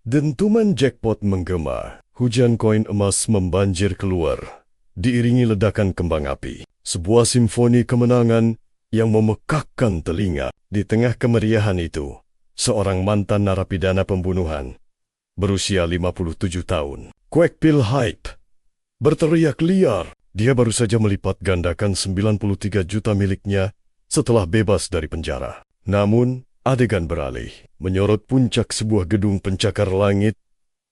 Dentuman jackpot menggema, hujan koin emas membanjir keluar, diiringi ledakan kembang api. Sebuah simfoni kemenangan yang memekakkan telinga. Di tengah kemeriahan itu, seorang mantan narapidana pembunuhan, berusia 57 tahun, Kwek Pil Hype, berteriak liar. Dia baru saja melipat gandakan 93 juta miliknya setelah bebas dari penjara. Namun, adegan beralih, menyorot puncak sebuah gedung pencakar langit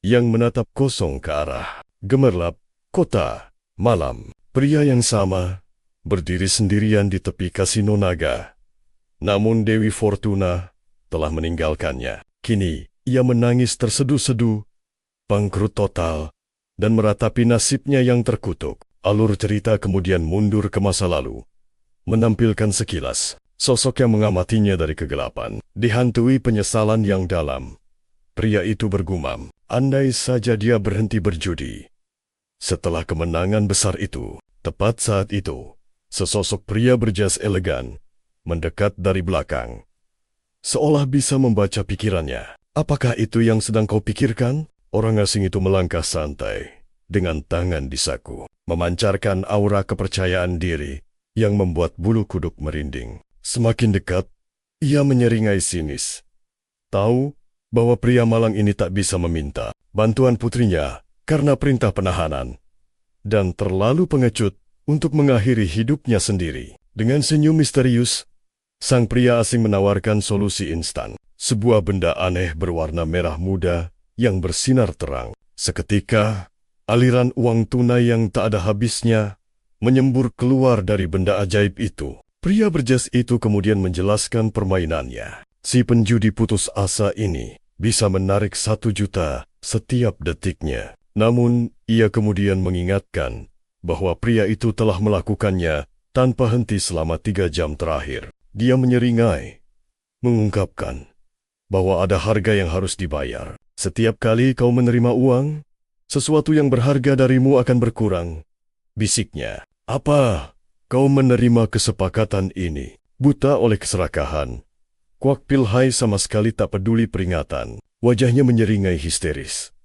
yang menatap kosong ke arah gemerlap kota malam. Pria yang sama berdiri sendirian di tepi kasino naga. Namun Dewi Fortuna telah meninggalkannya. Kini, ia menangis terseduh-seduh, bangkrut total, dan meratapi nasibnya yang terkutuk. Alur cerita kemudian mundur ke masa lalu, menampilkan sekilas sosok yang mengamatinya dari kegelapan. Dihantui penyesalan yang dalam, pria itu bergumam, andai saja dia berhenti berjudi. Setelah kemenangan besar itu, tepat saat itu, sesosok pria berjas elegan mendekat dari belakang, seolah bisa membaca pikirannya. Apakah itu yang sedang kau pikirkan? Orang asing itu melangkah santai, dengan tangan di saku, memancarkan aura kepercayaan diri yang membuat bulu kuduk merinding. Semakin dekat, ia menyeringai sinis. Tahu bahwa pria malang ini tak bisa meminta bantuan putrinya karena perintah penahanan, dan terlalu pengecut untuk mengakhiri hidupnya sendiri. Dengan senyum misterius, sang pria asing menawarkan solusi instan. Sebuah benda aneh berwarna merah muda yang bersinar terang. Seketika, aliran uang tunai yang tak ada habisnya menyembur keluar dari benda ajaib itu. Pria berjas itu kemudian menjelaskan permainannya. Si penjudi putus asa ini bisa menarik 1 juta setiap detiknya. Namun, ia kemudian mengingatkan bahwa pria itu telah melakukannya tanpa henti selama 3 jam terakhir. Dia menyeringai, mengungkapkan bahwa ada harga yang harus dibayar. Setiap kali kau menerima uang, sesuatu yang berharga darimu akan berkurang, bisiknya. Apa? Kau menerima kesepakatan ini? Buta oleh keserakahan, Kwek Pil Hai sama sekali tak peduli peringatan. Wajahnya menyeringai histeris.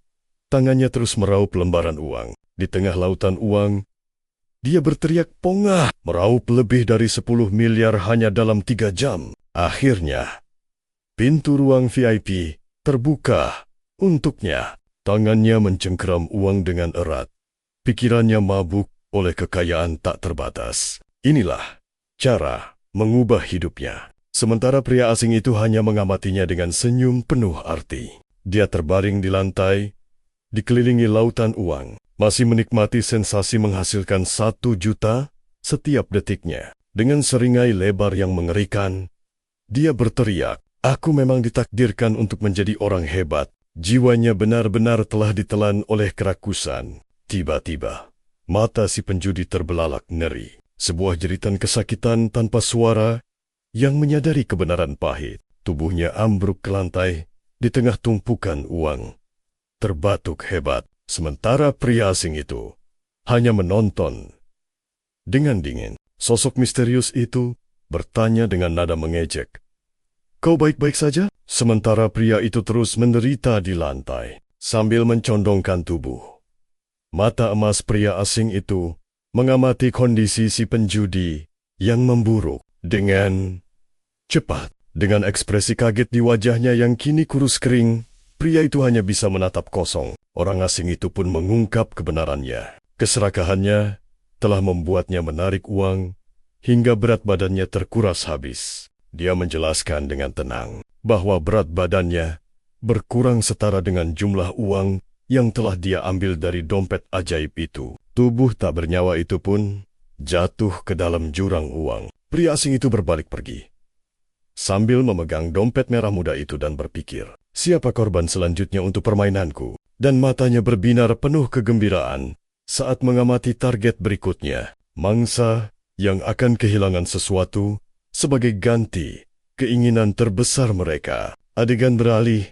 Tangannya terus meraup lembaran uang. Di tengah lautan uang, dia berteriak pongah, meraup lebih dari 10 miliar hanya dalam 3 jam. Akhirnya, pintu ruang VIP terbuka untuknya. Tangannya mencengkeram uang dengan erat. Pikirannya mabuk oleh kekayaan tak terbatas. Inilah cara mengubah hidupnya. Sementara pria asing itu hanya mengamatinya dengan senyum penuh arti. Dia terbaring di lantai, dikelilingi lautan uang, masih menikmati sensasi menghasilkan 1 juta setiap detiknya. Dengan seringai lebar yang mengerikan, dia berteriak, "Aku memang ditakdirkan untuk menjadi orang hebat." Jiwanya benar-benar telah ditelan oleh kerakusan. Tiba-tiba, mata si penjudi terbelalak ngeri. Sebuah jeritan kesakitan tanpa suara yang menyadari kebenaran pahit. Tubuhnya ambruk ke lantai di tengah tumpukan uang. Terbatuk hebat, sementara pria asing itu hanya menonton. Dengan dingin, sosok misterius itu bertanya dengan nada mengejek, "Kau baik-baik saja?" Sementara pria itu terus menderita di lantai, sambil mencondongkan tubuh. Mata emas pria asing itu mengamati kondisi si penjudi yang memburuk. Dengan cepat, dengan ekspresi kaget di wajahnya yang kini kurus kering, pria itu hanya bisa menatap kosong. Orang asing itu pun mengungkap kebenarannya. Keserakahannya telah membuatnya menarik uang hingga berat badannya terkuras habis. Dia menjelaskan dengan tenang bahwa berat badannya berkurang setara dengan jumlah uang yang telah dia ambil dari dompet ajaib itu. Tubuh tak bernyawa itu pun jatuh ke dalam jurang uang. Pria asing itu berbalik pergi, sambil memegang dompet merah muda itu dan berpikir, siapa korban selanjutnya untuk permainanku? Dan matanya berbinar penuh kegembiraan saat mengamati target berikutnya, mangsa yang akan kehilangan sesuatu sebagai ganti keinginan terbesar mereka. Adegan beralih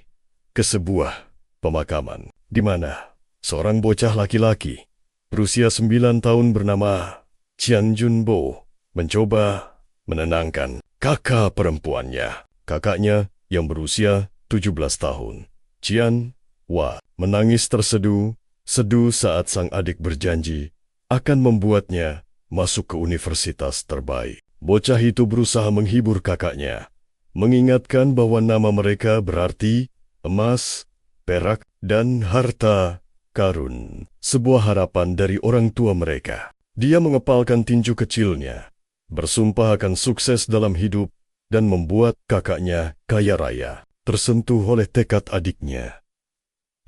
ke sebuah pemakaman, di mana seorang bocah laki-laki berusia 9 tahun bernama Qian Junbo mencoba menenangkan kakak perempuannya. Kakaknya yang berusia 17 tahun. Qian Wah, menangis tersedu-sedu saat sang adik berjanji akan membuatnya masuk ke universitas terbaik. Bocah itu berusaha menghibur kakaknya, mengingatkan bahwa nama mereka berarti emas, perak, dan harta karun. Sebuah harapan dari orang tua mereka. Dia mengepalkan tinju kecilnya, bersumpah akan sukses dalam hidup dan membuat kakaknya kaya raya. Tersentuh oleh tekad adiknya,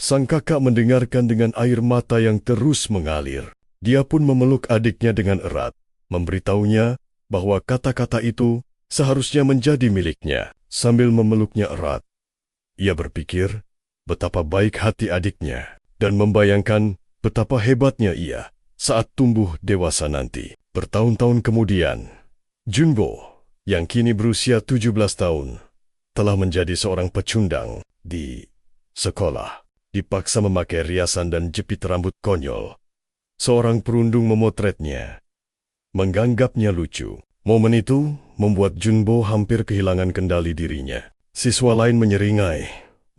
sang kakak mendengarkan dengan air mata yang terus mengalir. Dia pun memeluk adiknya dengan erat, memberitahunya bahwa kata-kata itu seharusnya menjadi miliknya. Sambil memeluknya erat, ia berpikir betapa baik hati adiknya dan membayangkan betapa hebatnya ia saat tumbuh dewasa nanti. Bertahun-tahun kemudian, Junbo, yang kini berusia 17 tahun, telah menjadi seorang pecundang di sekolah. Dipaksa memakai riasan dan jepit rambut konyol. Seorang perundung memotretnya, menganggapnya lucu. Momen itu membuat Junbo hampir kehilangan kendali dirinya. Siswa lain menyeringai,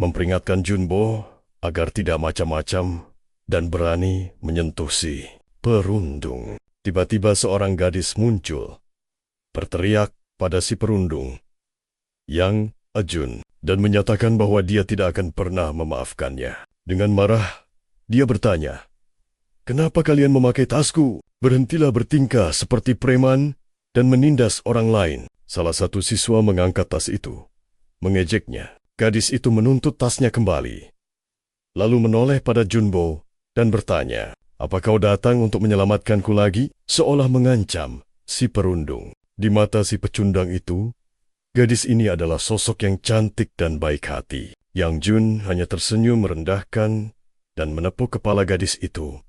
memperingatkan Junbo agar tidak macam-macam dan berani menyentuh si perundung. Tiba-tiba seorang gadis muncul, berteriak pada si perundung, Yang Ajun, dan menyatakan bahwa dia tidak akan pernah memaafkannya. Dengan marah, dia bertanya, "Kenapa kalian memakai tasku? Berhentilah bertingkah seperti preman dan menindas orang lain." Salah satu siswa mengangkat tas itu, mengejeknya. Gadis itu menuntut tasnya kembali, lalu menoleh pada Junbo dan bertanya, "Apa kau datang untuk menyelamatkanku lagi?" Seolah mengancam si perundung. Di mata si pecundang itu, gadis ini adalah sosok yang cantik dan baik hati. Yang Jun hanya tersenyum merendahkan dan menepuk kepala gadis itu,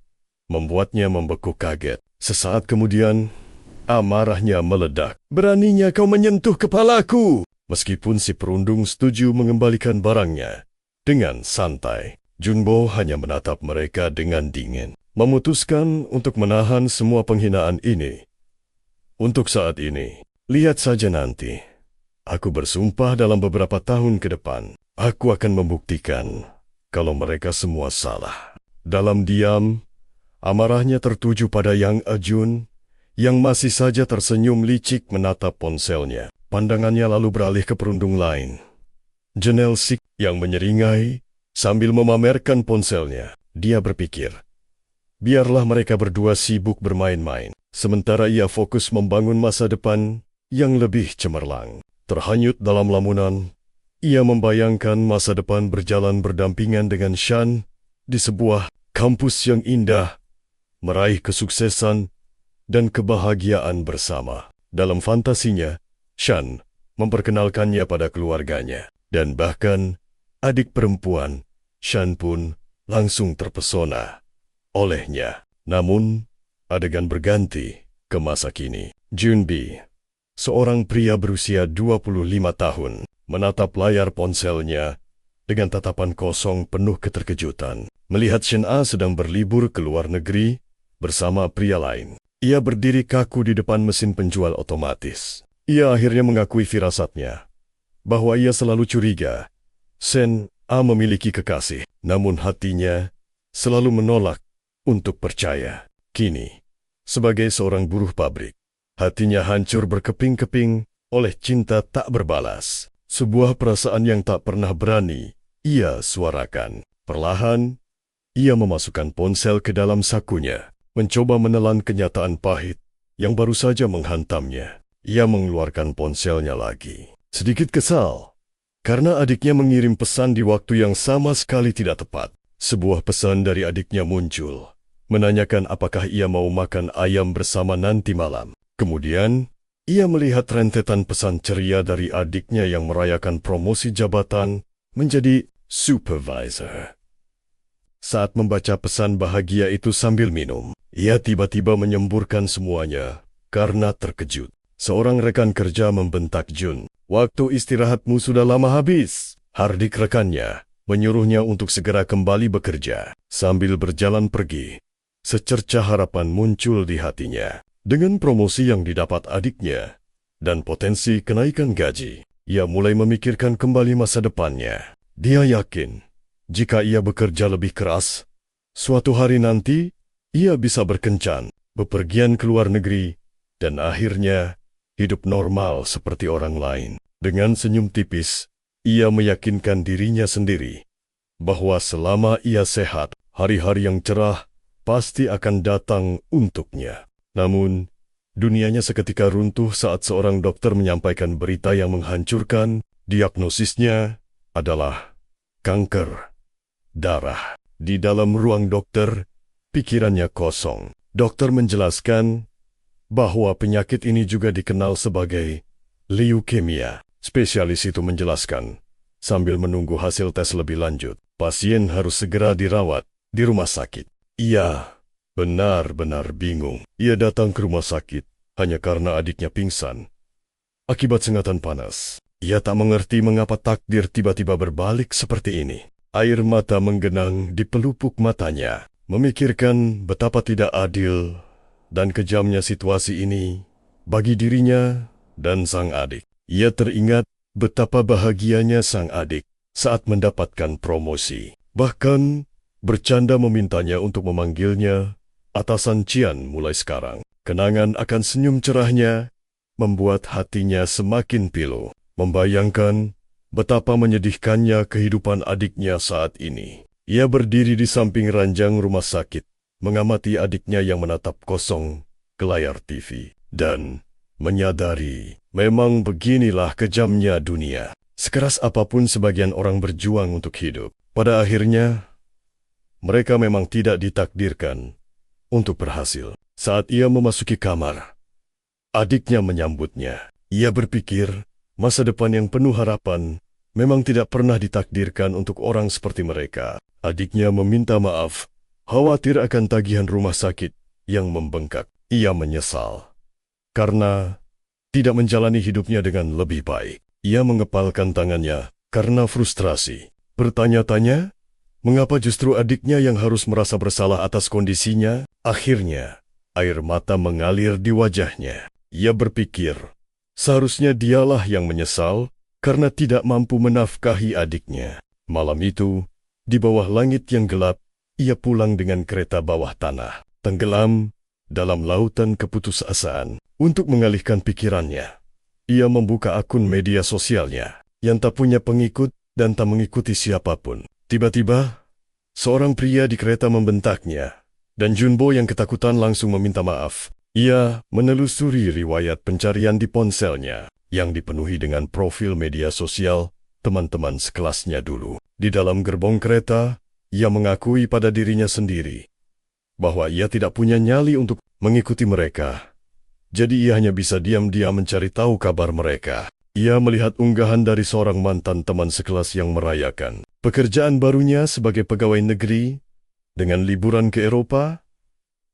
membuatnya membekuk kaget. Sesaat kemudian, amarahnya meledak. "Beraninya kau menyentuh kepalaku!" Meskipun si perundung setuju mengembalikan barangnya dengan santai, Junbo hanya menatap mereka dengan dingin, memutuskan untuk menahan semua penghinaan ini. Untuk saat ini, lihat saja nanti. Aku bersumpah dalam beberapa tahun ke depan, aku akan membuktikan kalau mereka semua salah. Dalam diam, amarahnya tertuju pada Yang Ajun, yang masih saja tersenyum licik menatap ponselnya. Pandangannya lalu beralih ke perundung lain, Janelle Sik, yang menyeringai sambil memamerkan ponselnya. Dia berpikir, biarlah mereka berdua sibuk bermain-main, sementara ia fokus membangun masa depan yang lebih cemerlang. Terhanyut dalam lamunan, ia membayangkan masa depan berjalan berdampingan dengan Shan di sebuah kampus yang indah, meraih kesuksesan dan kebahagiaan bersama. Dalam fantasinya, Shan memperkenalkannya pada keluarganya, dan bahkan adik perempuan Shan pun langsung terpesona olehnya. Namun, adegan berganti ke masa kini. Junbi, seorang pria berusia 25 tahun, menatap layar ponselnya dengan tatapan kosong penuh keterkejutan. Melihat Shen A sedang berlibur ke luar negeri bersama pria lain. Ia berdiri kaku di depan mesin penjual otomatis. Ia akhirnya mengakui firasatnya, bahwa ia selalu curiga Shen A memiliki kekasih, namun hatinya selalu menolak untuk percaya. Kini, sebagai seorang buruh pabrik, hatinya hancur berkeping-keping oleh cinta tak berbalas. Sebuah perasaan yang tak pernah berani ia suarakan. Perlahan, ia memasukkan ponsel ke dalam sakunya, mencoba menelan kenyataan pahit yang baru saja menghantamnya. Ia mengeluarkan ponselnya lagi. Sedikit kesal, karena adiknya mengirim pesan di waktu yang sama sekali tidak tepat. Sebuah pesan dari adiknya muncul, menanyakan apakah ia mau makan ayam bersama nanti malam. Kemudian, ia melihat rentetan pesan ceria dari adiknya yang merayakan promosi jabatan menjadi supervisor. Saat membaca pesan bahagia itu sambil minum, ia tiba-tiba menyemburkan semuanya karena terkejut. Seorang rekan kerja membentak Jun, "Waktu istirahatmu sudah lama habis." Hardik rekannya menyuruhnya untuk segera kembali bekerja. Sambil berjalan pergi, secercah harapan muncul di hatinya. Dengan promosi yang didapat adiknya dan potensi kenaikan gaji, ia mulai memikirkan kembali masa depannya. Dia yakin jika ia bekerja lebih keras, suatu hari nanti ia bisa berkencan, bepergian ke luar negeri, dan akhirnya hidup normal seperti orang lain. Dengan senyum tipis, ia meyakinkan dirinya sendiri bahwa selama ia sehat, hari-hari yang cerah pasti akan datang untuknya. Namun, dunianya seketika runtuh saat seorang dokter menyampaikan berita yang menghancurkan. Diagnosisnya adalah kanker darah. Di dalam ruang dokter, pikirannya kosong. Dokter menjelaskan bahwa penyakit ini juga dikenal sebagai leukemia. Spesialis itu menjelaskan, sambil menunggu hasil tes lebih lanjut, pasien harus segera dirawat di rumah sakit. Ia benar-benar bingung. Ia datang ke rumah sakit hanya karena adiknya pingsan akibat sengatan panas. Ia tak mengerti mengapa takdir tiba-tiba berbalik seperti ini. Air mata menggenang di pelupuk matanya, memikirkan betapa tidak adil dan kejamnya situasi ini bagi dirinya dan sang adik. Ia teringat betapa bahagianya sang adik saat mendapatkan promosi. Bahkan bercanda memintanya untuk memanggilnya atasan Cian mulai sekarang. Kenangan akan senyum cerahnya membuat hatinya semakin pilu. Membayangkan betapa menyedihkannya kehidupan adiknya saat ini. Ia berdiri di samping ranjang rumah sakit, mengamati adiknya yang menatap kosong ke layar TV, dan menyadari memang beginilah kejamnya dunia. Sekeras apapun sebagian orang berjuang untuk hidup, pada akhirnya mereka memang tidak ditakdirkan untuk berhasil. Saat ia memasuki kamar, adiknya menyambutnya. Ia berpikir masa depan yang penuh harapan memang tidak pernah ditakdirkan untuk orang seperti mereka. Adiknya meminta maaf, khawatir akan tagihan rumah sakit yang membengkak. Ia menyesal karena tidak menjalani hidupnya dengan lebih baik. Ia mengepalkan tangannya karena frustrasi. Bertanya-tanya, mengapa justru adiknya yang harus merasa bersalah atas kondisinya? Akhirnya, air mata mengalir di wajahnya. Ia berpikir, seharusnya dialah yang menyesal karena tidak mampu menafkahi adiknya. Malam itu, di bawah langit yang gelap, ia pulang dengan kereta bawah tanah, tenggelam dalam lautan keputusasaan. Untuk mengalihkan pikirannya, ia membuka akun media sosialnya yang tak punya pengikut dan tak mengikuti siapapun. Tiba-tiba, seorang pria di kereta membentaknya, dan Junbo yang ketakutan langsung meminta maaf. Ia menelusuri riwayat pencarian di ponselnya yang dipenuhi dengan profil media sosial teman-teman sekelasnya dulu. Di dalam gerbong kereta, ia mengakui pada dirinya sendiri bahwa ia tidak punya nyali untuk mengikuti mereka. Jadi ia hanya bisa diam-diam mencari tahu kabar mereka. Ia melihat unggahan dari seorang mantan teman sekelas yang merayakan pekerjaan barunya sebagai pegawai negeri dengan liburan ke Eropa,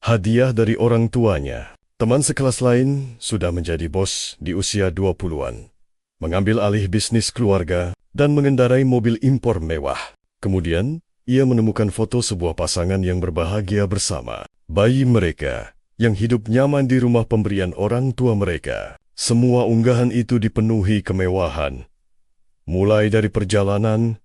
hadiah dari orang tuanya. Teman sekelas lain sudah menjadi bos di usia 20-an, mengambil alih bisnis keluarga dan mengendarai mobil impor mewah. Kemudian, ia menemukan foto sebuah pasangan yang berbahagia bersama. Bayi mereka yang hidup nyaman di rumah pemberian orang tua mereka. Semua unggahan itu dipenuhi kemewahan. Mulai dari perjalanan,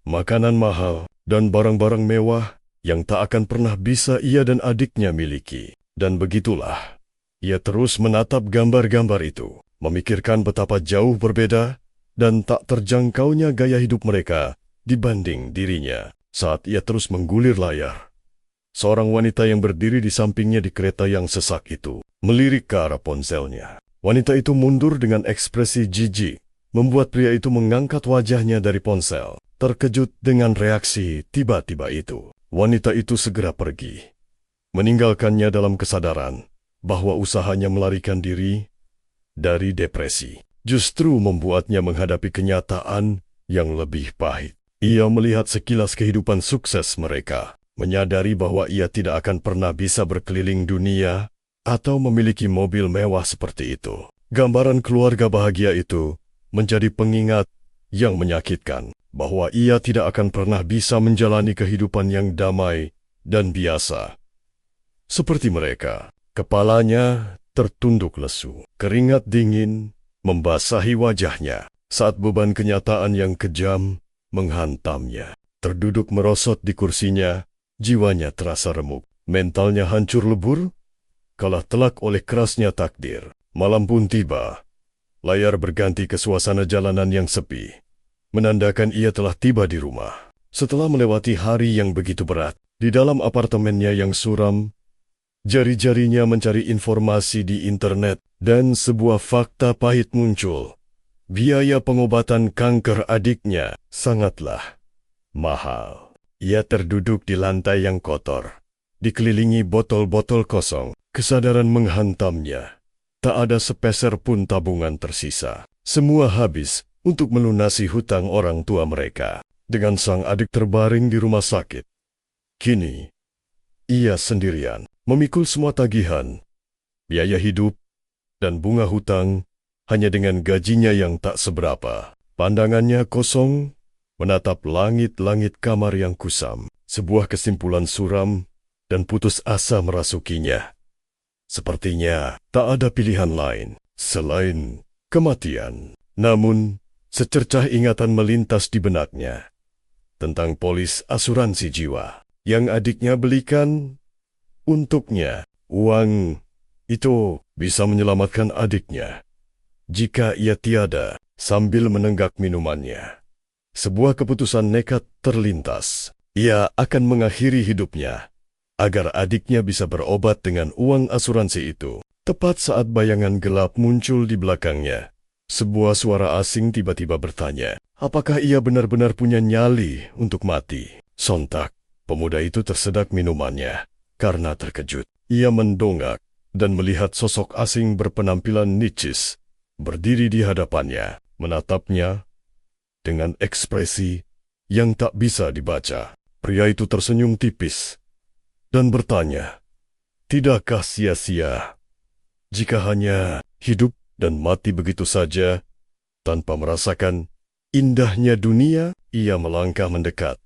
makanan mahal, dan barang-barang mewah yang tak akan pernah bisa ia dan adiknya miliki. Dan begitulah, ia terus menatap gambar-gambar itu, memikirkan betapa jauh berbeda dan tak terjangkaunya gaya hidup mereka dibanding dirinya. Saat ia terus menggulir layar, seorang wanita yang berdiri di sampingnya di kereta yang sesak itu melirik ke arah ponselnya. Wanita itu mundur dengan ekspresi jijik, membuat pria itu mengangkat wajahnya dari ponsel. Terkejut dengan reaksi tiba-tiba itu, wanita itu segera pergi, meninggalkannya dalam kesadaran bahwa usahanya melarikan diri dari depresi justru membuatnya menghadapi kenyataan yang lebih pahit. Ia melihat sekilas kehidupan sukses mereka, menyadari bahwa ia tidak akan pernah bisa berkeliling dunia atau memiliki mobil mewah seperti itu. Gambaran keluarga bahagia itu menjadi pengingat yang menyakitkan bahwa ia tidak akan pernah bisa menjalani kehidupan yang damai dan biasa seperti mereka. Kepalanya tertunduk lesu, keringat dingin membasahi wajahnya saat beban kenyataan yang kejam menghantamnya. Terduduk merosot di kursinya, jiwanya terasa remuk. Mentalnya hancur lebur, kalah telak oleh kerasnya takdir. Malam pun tiba. Layar berganti ke suasana jalanan yang sepi, menandakan ia telah tiba di rumah. Setelah melewati hari yang begitu berat, di dalam apartemennya yang suram, jari-jarinya mencari informasi di internet dan sebuah fakta pahit muncul. Biaya pengobatan kanker adiknya sangatlah mahal. Ia terduduk di lantai yang kotor, dikelilingi botol-botol kosong. Kesadaran menghantamnya. Tak ada sepeser pun tabungan tersisa. Semua habis untuk melunasi hutang orang tua mereka. Dengan sang adik terbaring di rumah sakit, kini ia sendirian memikul semua tagihan, biaya hidup, dan bunga hutang hanya dengan gajinya yang tak seberapa. Pandangannya kosong, menatap langit-langit kamar yang kusam. Sebuah kesimpulan suram dan putus asa merasukinya. Sepertinya tak ada pilihan lain selain kematian. Namun, secercah ingatan melintas di benaknya tentang polis asuransi jiwa yang adiknya belikan untuknya. Uang itu bisa menyelamatkan adiknya jika ia tiada. Sambil menenggak minumannya, sebuah keputusan nekat terlintas. Ia akan mengakhiri hidupnya agar adiknya bisa berobat dengan uang asuransi itu. Tepat saat bayangan gelap muncul di belakangnya, sebuah suara asing tiba-tiba bertanya, apakah ia benar-benar punya nyali untuk mati? Sontak, pemuda itu tersedak minumannya. Karena terkejut, ia mendongak dan melihat sosok asing berpenampilan nicis berdiri di hadapannya, menatapnya dengan ekspresi yang tak bisa dibaca. Pria itu tersenyum tipis dan bertanya, tidakkah sia-sia jika hanya hidup dan mati begitu saja tanpa merasakan indahnya dunia? Ia melangkah mendekat,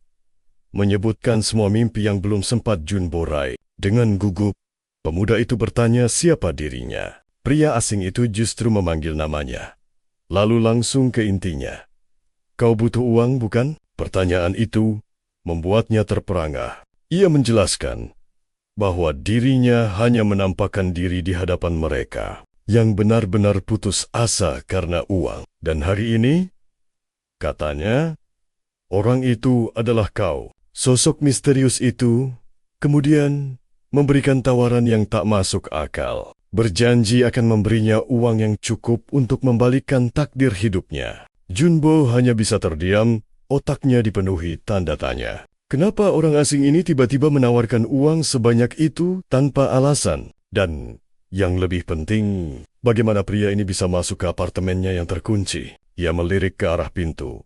menyebutkan semua mimpi yang belum sempat Junbo raih. Dengan gugup, pemuda itu bertanya siapa dirinya. Pria asing itu justru memanggil namanya, lalu langsung ke intinya. Kau butuh uang, bukan? Pertanyaan itu membuatnya terperangah. Ia menjelaskan bahwa dirinya hanya menampakkan diri di hadapan mereka yang benar-benar putus asa karena uang. Dan hari ini, katanya, orang itu adalah kau. Sosok misterius itu kemudian memberikan tawaran yang tak masuk akal. Berjanji akan memberinya uang yang cukup untuk membalikkan takdir hidupnya. Junbo hanya bisa terdiam, otaknya dipenuhi tanda tanya. Kenapa orang asing ini tiba-tiba menawarkan uang sebanyak itu tanpa alasan? Dan yang lebih penting, bagaimana pria ini bisa masuk ke apartemennya yang terkunci? Ia melirik ke arah pintu.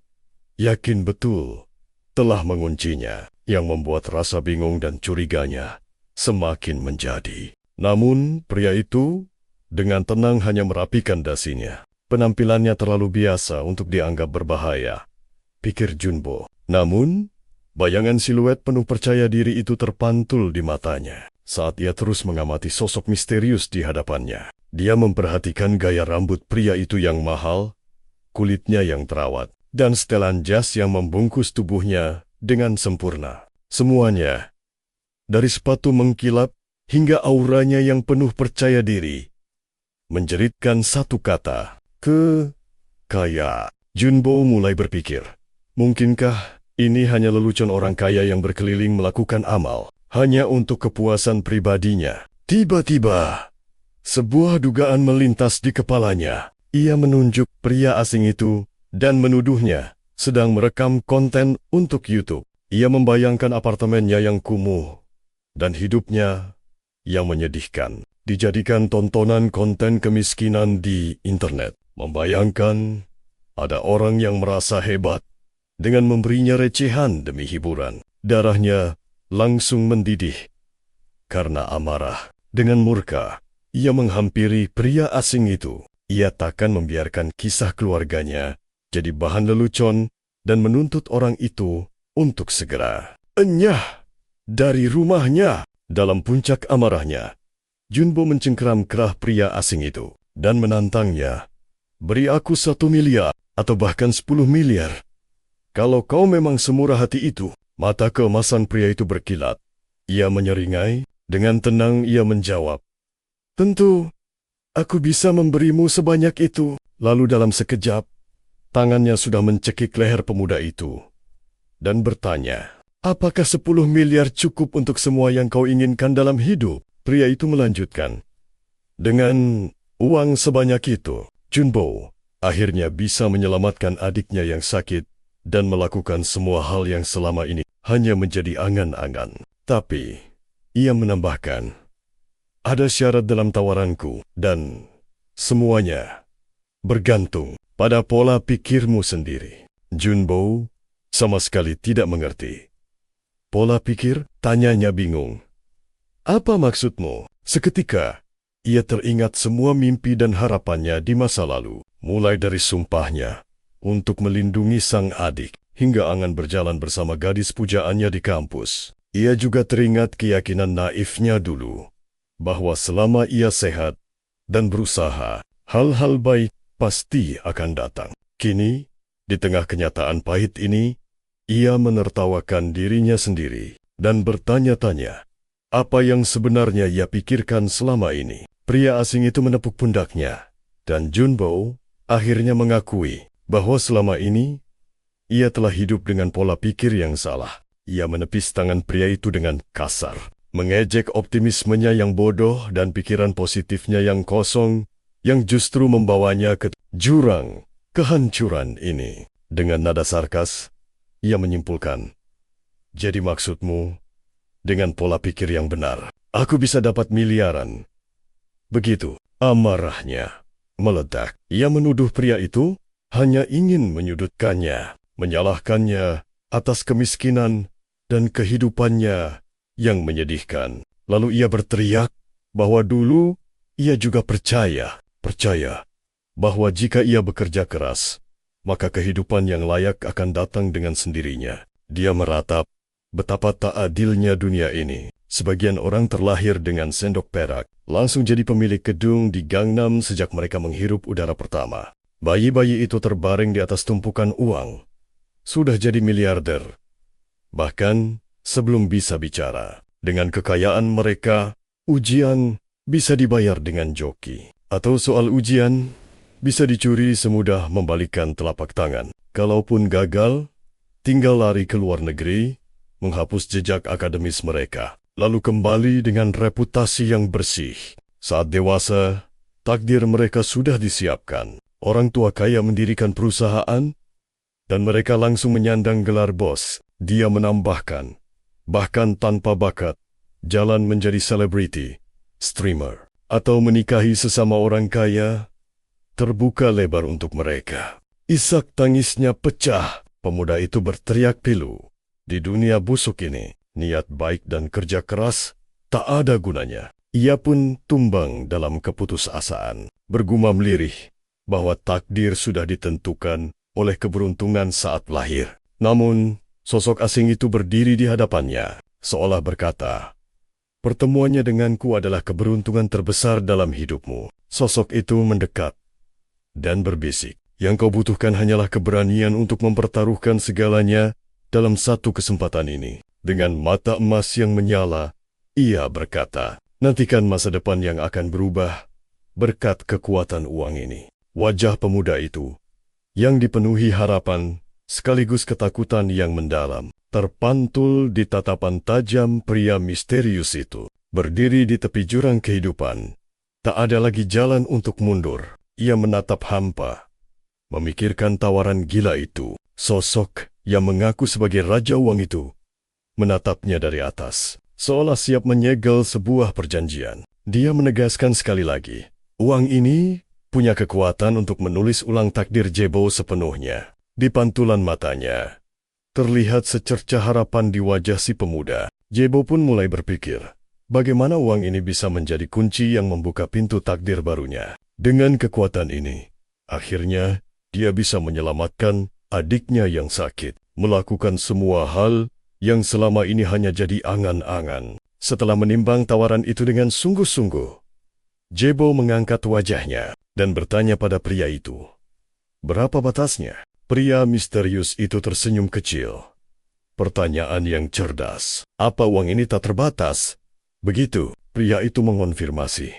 Yakin betul telah menguncinya, yang membuat rasa bingung dan curiganya semakin menjadi. Namun, pria itu dengan tenang hanya merapikan dasinya. Penampilannya terlalu biasa untuk dianggap berbahaya, pikir Junbo. Namun, bayangan siluet penuh percaya diri itu terpantul di matanya saat ia terus mengamati sosok misterius di hadapannya. Dia memperhatikan gaya rambut pria itu yang mahal, kulitnya yang terawat, dan setelan jas yang membungkus tubuhnya dengan sempurna. Semuanya, dari sepatu mengkilap hingga auranya yang penuh percaya diri, menjeritkan satu kata, kaya. Junbo mulai berpikir, mungkinkah ini hanya lelucon orang kaya yang berkeliling melakukan amal hanya untuk kepuasan pribadinya? Tiba-tiba, sebuah dugaan melintas di kepalanya. Ia menunjuk pria asing itu dan menuduhnya sedang merekam konten untuk YouTube. Ia membayangkan apartemennya yang kumuh dan hidupnya yang menyedihkan dijadikan tontonan konten kemiskinan di internet. Membayangkan ada orang yang merasa hebat dengan memberinya recehan demi hiburan. Darahnya langsung mendidih karena amarah. Dengan murka, ia menghampiri pria asing itu. Ia takkan membiarkan kisah keluarganya jadi bahan lelucon dan menuntut orang itu untuk segera enyah dari rumahnya. Dalam puncak amarahnya, Junbo mencengkeram kerah pria asing itu dan menantangnya. Beri aku 1 miliar atau bahkan 10 miliar. Kalau kau memang semurah hati itu, Mata keemasan pria itu berkilat. Ia menyeringai, dengan tenang ia menjawab, "Tentu, aku bisa memberimu sebanyak itu." Lalu dalam sekejap, tangannya sudah mencekik leher pemuda itu dan bertanya, "Apakah 10 miliar cukup untuk semua yang kau inginkan dalam hidup?" Pria itu melanjutkan, "Dengan uang sebanyak itu, Junbo akhirnya bisa menyelamatkan adiknya yang sakit dan melakukan semua hal yang selama ini hanya menjadi angan-angan." Tapi, ia menambahkan, "Ada syarat dalam tawaranku dan semuanya bergantung pada pola pikirmu sendiri." Junbo sama sekali tidak mengerti. "Pola pikir?" tanyanya bingung. "Apa maksudmu?" Seketika, ia teringat semua mimpi dan harapannya di masa lalu, mulai dari sumpahnya untuk melindungi sang adik, hingga angan berjalan bersama gadis pujaannya di kampus. Ia juga teringat keyakinan naifnya dulu, bahwa selama ia sehat dan berusaha, hal-hal baik pasti akan datang. Kini, di tengah kenyataan pahit ini, ia menertawakan dirinya sendiri dan bertanya-tanya, apa yang sebenarnya ia pikirkan selama ini. Pria asing itu menepuk pundaknya, dan Junbo akhirnya mengakui bahwa selama ini ia telah hidup dengan pola pikir yang salah. Ia menepis tangan pria itu dengan kasar, mengejek optimismenya yang bodoh dan pikiran positifnya yang kosong, yang justru membawanya ke jurang kehancuran ini. Dengan nada sarkas, ia menyimpulkan, "Jadi maksudmu, dengan pola pikir yang benar, aku bisa dapat miliaran." Begitu, amarahnya meledak. Ia menuduh pria itu hanya ingin menyudutkannya, menyalahkannya atas kemiskinan dan kehidupannya yang menyedihkan. Lalu ia berteriak bahwa dulu ia juga percaya bahwa jika ia bekerja keras, maka kehidupan yang layak akan datang dengan sendirinya. Dia meratap betapa tak adilnya dunia ini. Sebagian orang terlahir dengan sendok perak, langsung jadi pemilik gedung di Gangnam sejak mereka menghirup udara pertama. Bayi-bayi itu terbaring di atas tumpukan uang, sudah jadi miliarder. Bahkan sebelum bisa bicara, dengan kekayaan mereka, ujian bisa dibayar dengan joki. Atau soal ujian, bisa dicuri semudah membalikkan telapak tangan. Kalaupun gagal, tinggal lari ke luar negeri, menghapus jejak akademis mereka, lalu kembali dengan reputasi yang bersih. Saat dewasa, takdir mereka sudah disiapkan. Orang tua kaya mendirikan perusahaan, dan mereka langsung menyandang gelar bos. Dia menambahkan, bahkan tanpa bakat, jalan menjadi selebriti, streamer, atau menikahi sesama orang kaya, terbuka lebar untuk mereka. Isak tangisnya pecah. Pemuda itu berteriak pilu. Di dunia busuk ini, niat baik dan kerja keras tak ada gunanya. Ia pun tumbang dalam keputusasaan, bergumam lirih bahwa takdir sudah ditentukan oleh keberuntungan saat lahir. Namun, sosok asing itu berdiri di hadapannya, seolah berkata, "Pertemuannya denganku adalah keberuntungan terbesar dalam hidupmu." Sosok itu mendekat dan berbisik, "Yang kau butuhkan hanyalah keberanian untuk mempertaruhkan segalanya dalam satu kesempatan ini." Dengan mata emas yang menyala, ia berkata, "Nantikan masa depan yang akan berubah berkat kekuatan uang ini." Wajah pemuda itu, yang dipenuhi harapan sekaligus ketakutan yang mendalam, terpantul di tatapan tajam pria misterius itu. Berdiri di tepi jurang kehidupan, tak ada lagi jalan untuk mundur. Ia menatap hampa, memikirkan tawaran gila itu. Sosok yang mengaku sebagai raja uang itu menatapnya dari atas, seolah siap menyegel sebuah perjanjian. Dia menegaskan sekali lagi, uang ini punya kekuatan untuk menulis ulang takdir Jebo sepenuhnya. Di pantulan matanya, terlihat secercah harapan di wajah si pemuda. Jebo pun mulai berpikir, bagaimana uang ini bisa menjadi kunci yang membuka pintu takdir barunya. Dengan kekuatan ini, akhirnya dia bisa menyelamatkan adiknya yang sakit, melakukan semua hal yang selama ini hanya jadi angan-angan. Setelah menimbang tawaran itu dengan sungguh-sungguh, Jebo mengangkat wajahnya dan bertanya pada pria itu, "Berapa batasnya?" Pria misterius itu tersenyum kecil. Pertanyaan yang cerdas. Apa uang ini tak terbatas? Begitu, pria itu mengonfirmasi.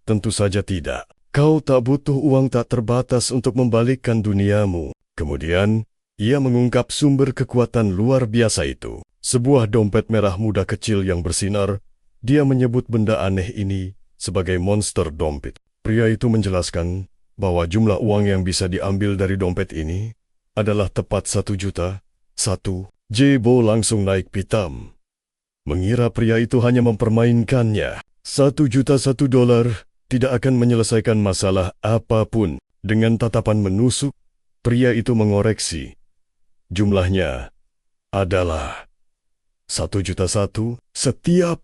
Tentu saja tidak. Kau tak butuh uang tak terbatas untuk membalikkan duniamu. Kemudian, ia mengungkap sumber kekuatan luar biasa itu. Sebuah dompet merah muda kecil yang bersinar. Dia menyebut benda aneh ini sebagai monster dompet. Pria itu menjelaskan bahwa jumlah uang yang bisa diambil dari dompet ini adalah tepat 1 juta. Jebo langsung naik pitam. Mengira pria itu hanya mempermainkannya. 1 juta $1 tidak akan menyelesaikan masalah apapun. Dengan tatapan menusuk, pria itu mengoreksi. Jumlahnya adalah 1 juta setiap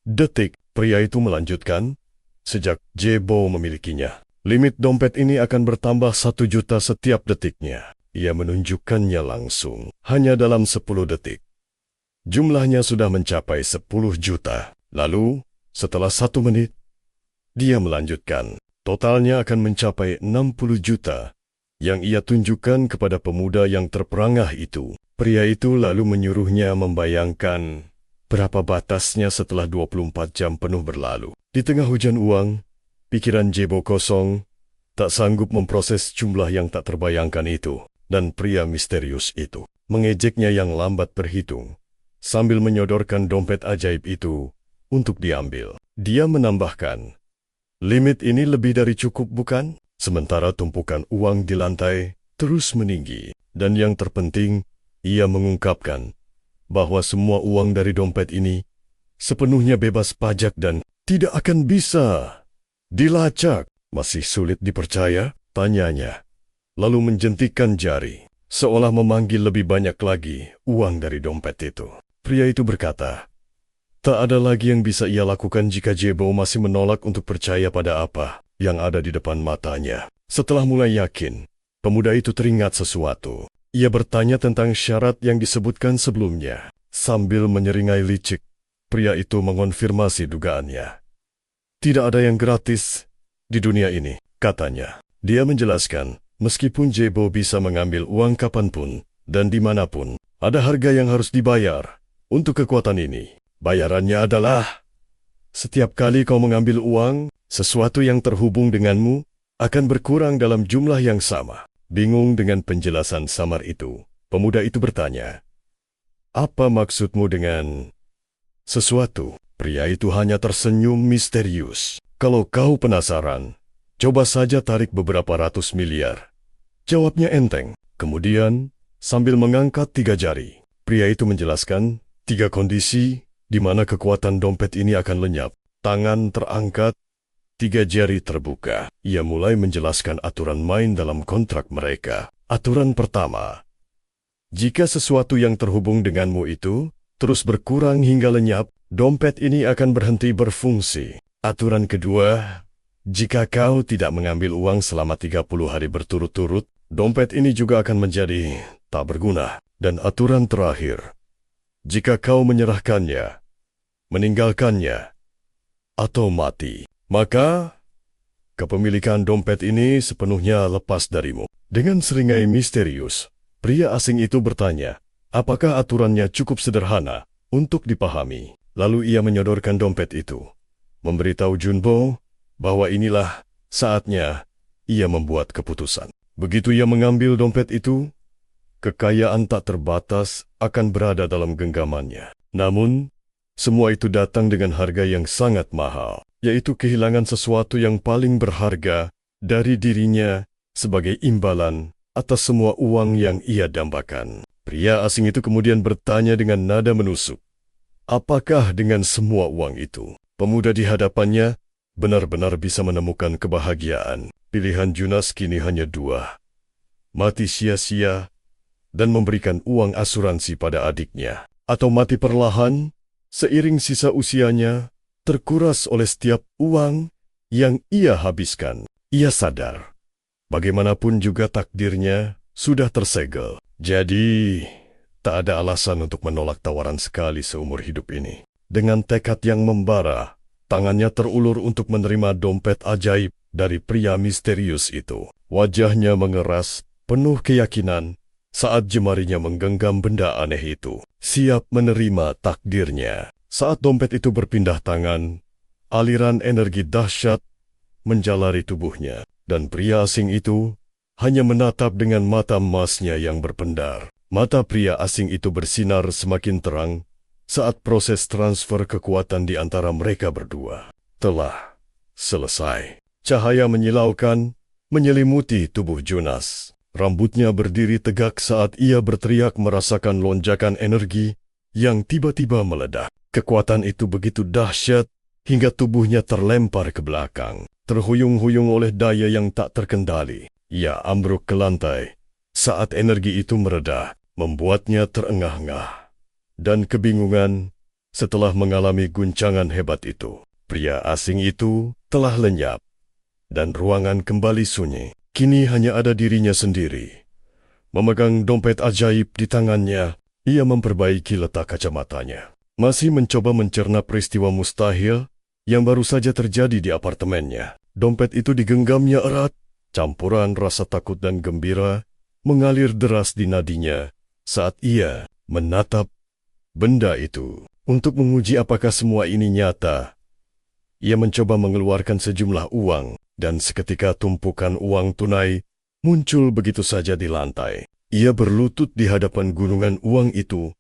detik. Pria itu melanjutkan, sejak Jebo memilikinya. Limit dompet ini akan bertambah 1 juta setiap detiknya. Ia menunjukkannya langsung, hanya dalam 10 detik. Jumlahnya sudah mencapai 10 juta. Lalu, setelah 1 menit, dia melanjutkan. Totalnya akan mencapai 60 juta yang ia tunjukkan kepada pemuda yang terperangah itu. Pria itu lalu menyuruhnya membayangkan berapa batasnya setelah 24 jam penuh berlalu. Di tengah hujan uang, pikiran Jebo kosong, tak sanggup memproses jumlah yang tak terbayangkan itu. Dan pria misterius itu mengejeknya yang lambat berhitung, sambil menyodorkan dompet ajaib itu untuk diambil. Dia menambahkan, limit ini lebih dari cukup bukan? Sementara tumpukan uang di lantai terus meninggi. Dan yang terpenting, ia mengungkapkan bahwa semua uang dari dompet ini sepenuhnya bebas pajak dan tidak akan bisa dilacak. Masih sulit dipercaya? Tanyanya. Lalu menjentikkan jari, seolah memanggil lebih banyak lagi uang dari dompet itu. Pria itu berkata, tak ada lagi yang bisa ia lakukan jika Jebo masih menolak untuk percaya pada apa yang ada di depan matanya. Setelah mulai yakin, pemuda itu teringat sesuatu. Ia bertanya tentang syarat yang disebutkan sebelumnya. Sambil menyeringai licik, pria itu mengonfirmasi dugaannya. Tidak ada yang gratis di dunia ini, katanya. Dia menjelaskan, meskipun Jebo bisa mengambil uang kapanpun dan dimanapun, ada harga yang harus dibayar untuk kekuatan ini. Bayarannya adalah, setiap kali kau mengambil uang, sesuatu yang terhubung denganmu akan berkurang dalam jumlah yang sama. Bingung dengan penjelasan samar itu, pemuda itu bertanya, apa maksudmu dengan sesuatu? Pria itu hanya tersenyum misterius. Kalau kau penasaran, coba saja tarik beberapa ratus miliar. Jawabnya enteng. Kemudian, sambil mengangkat 3 jari, pria itu menjelaskan 3 kondisi di mana kekuatan dompet ini akan lenyap. Tangan terangkat, 3 jari terbuka. Ia mulai menjelaskan aturan main dalam kontrak mereka. Aturan pertama, jika sesuatu yang terhubung denganmu itu terus berkurang hingga lenyap, dompet ini akan berhenti berfungsi. Aturan kedua, jika kau tidak mengambil uang selama 30 hari berturut-turut, dompet ini juga akan menjadi tak berguna. Dan aturan terakhir, jika kau menyerahkannya, meninggalkannya, atau mati, maka kepemilikan dompet ini sepenuhnya lepas darimu. Dengan seringai misterius, pria asing itu bertanya, apakah aturannya cukup sederhana untuk dipahami. Lalu ia menyodorkan dompet itu, memberitahu Junbo bahwa inilah saatnya ia membuat keputusan. Begitu ia mengambil dompet itu, kekayaan tak terbatas akan berada dalam genggamannya. Namun, semua itu datang dengan harga yang sangat mahal, yaitu kehilangan sesuatu yang paling berharga dari dirinya sebagai imbalan atas semua uang yang ia dambakan. Pria asing itu kemudian bertanya dengan nada menusuk, apakah dengan semua uang itu, pemuda di hadapannya benar-benar bisa menemukan kebahagiaan? Pilihan Junas kini hanya 2. Mati sia-sia dan memberikan uang asuransi pada adiknya. Atau mati perlahan, seiring sisa usianya, terkuras oleh setiap uang yang ia habiskan. Ia sadar, bagaimanapun juga takdirnya sudah tersegel. Jadi, tak ada alasan untuk menolak tawaran sekali seumur hidup ini. Dengan tekad yang membara, tangannya terulur untuk menerima dompet ajaib dari pria misterius itu. Wajahnya mengeras, penuh keyakinan, saat jemarinya menggenggam benda aneh itu, siap menerima takdirnya. Saat dompet itu berpindah tangan, aliran energi dahsyat menjalari tubuhnya, dan pria asing itu hanya menatap dengan mata emasnya yang berpendar. Mata pria asing itu bersinar semakin terang saat proses transfer kekuatan di antara mereka berdua telah selesai. Cahaya menyilaukan menyelimuti tubuh Jonas. Rambutnya berdiri tegak saat ia berteriak merasakan lonjakan energi yang tiba-tiba meledak. Kekuatan itu begitu dahsyat hingga tubuhnya terlempar ke belakang. Terhuyung-huyung oleh daya yang tak terkendali, ia ambruk ke lantai. Saat energi itu mereda, membuatnya terengah-engah dan kebingungan setelah mengalami guncangan hebat itu. Pria asing itu telah lenyap, dan ruangan kembali sunyi. Kini hanya ada dirinya sendiri. Memegang dompet ajaib di tangannya, ia memperbaiki letak kacamatanya. Masih mencoba mencerna peristiwa mustahil yang baru saja terjadi di apartemennya. Dompet itu digenggamnya erat, campuran rasa takut dan gembira mengalir deras di nadinya saat ia menatap benda itu. Untuk menguji apakah semua ini nyata, ia mencoba mengeluarkan sejumlah uang, dan seketika tumpukan uang tunai muncul begitu saja di lantai. Ia berlutut di hadapan gunungan uang itu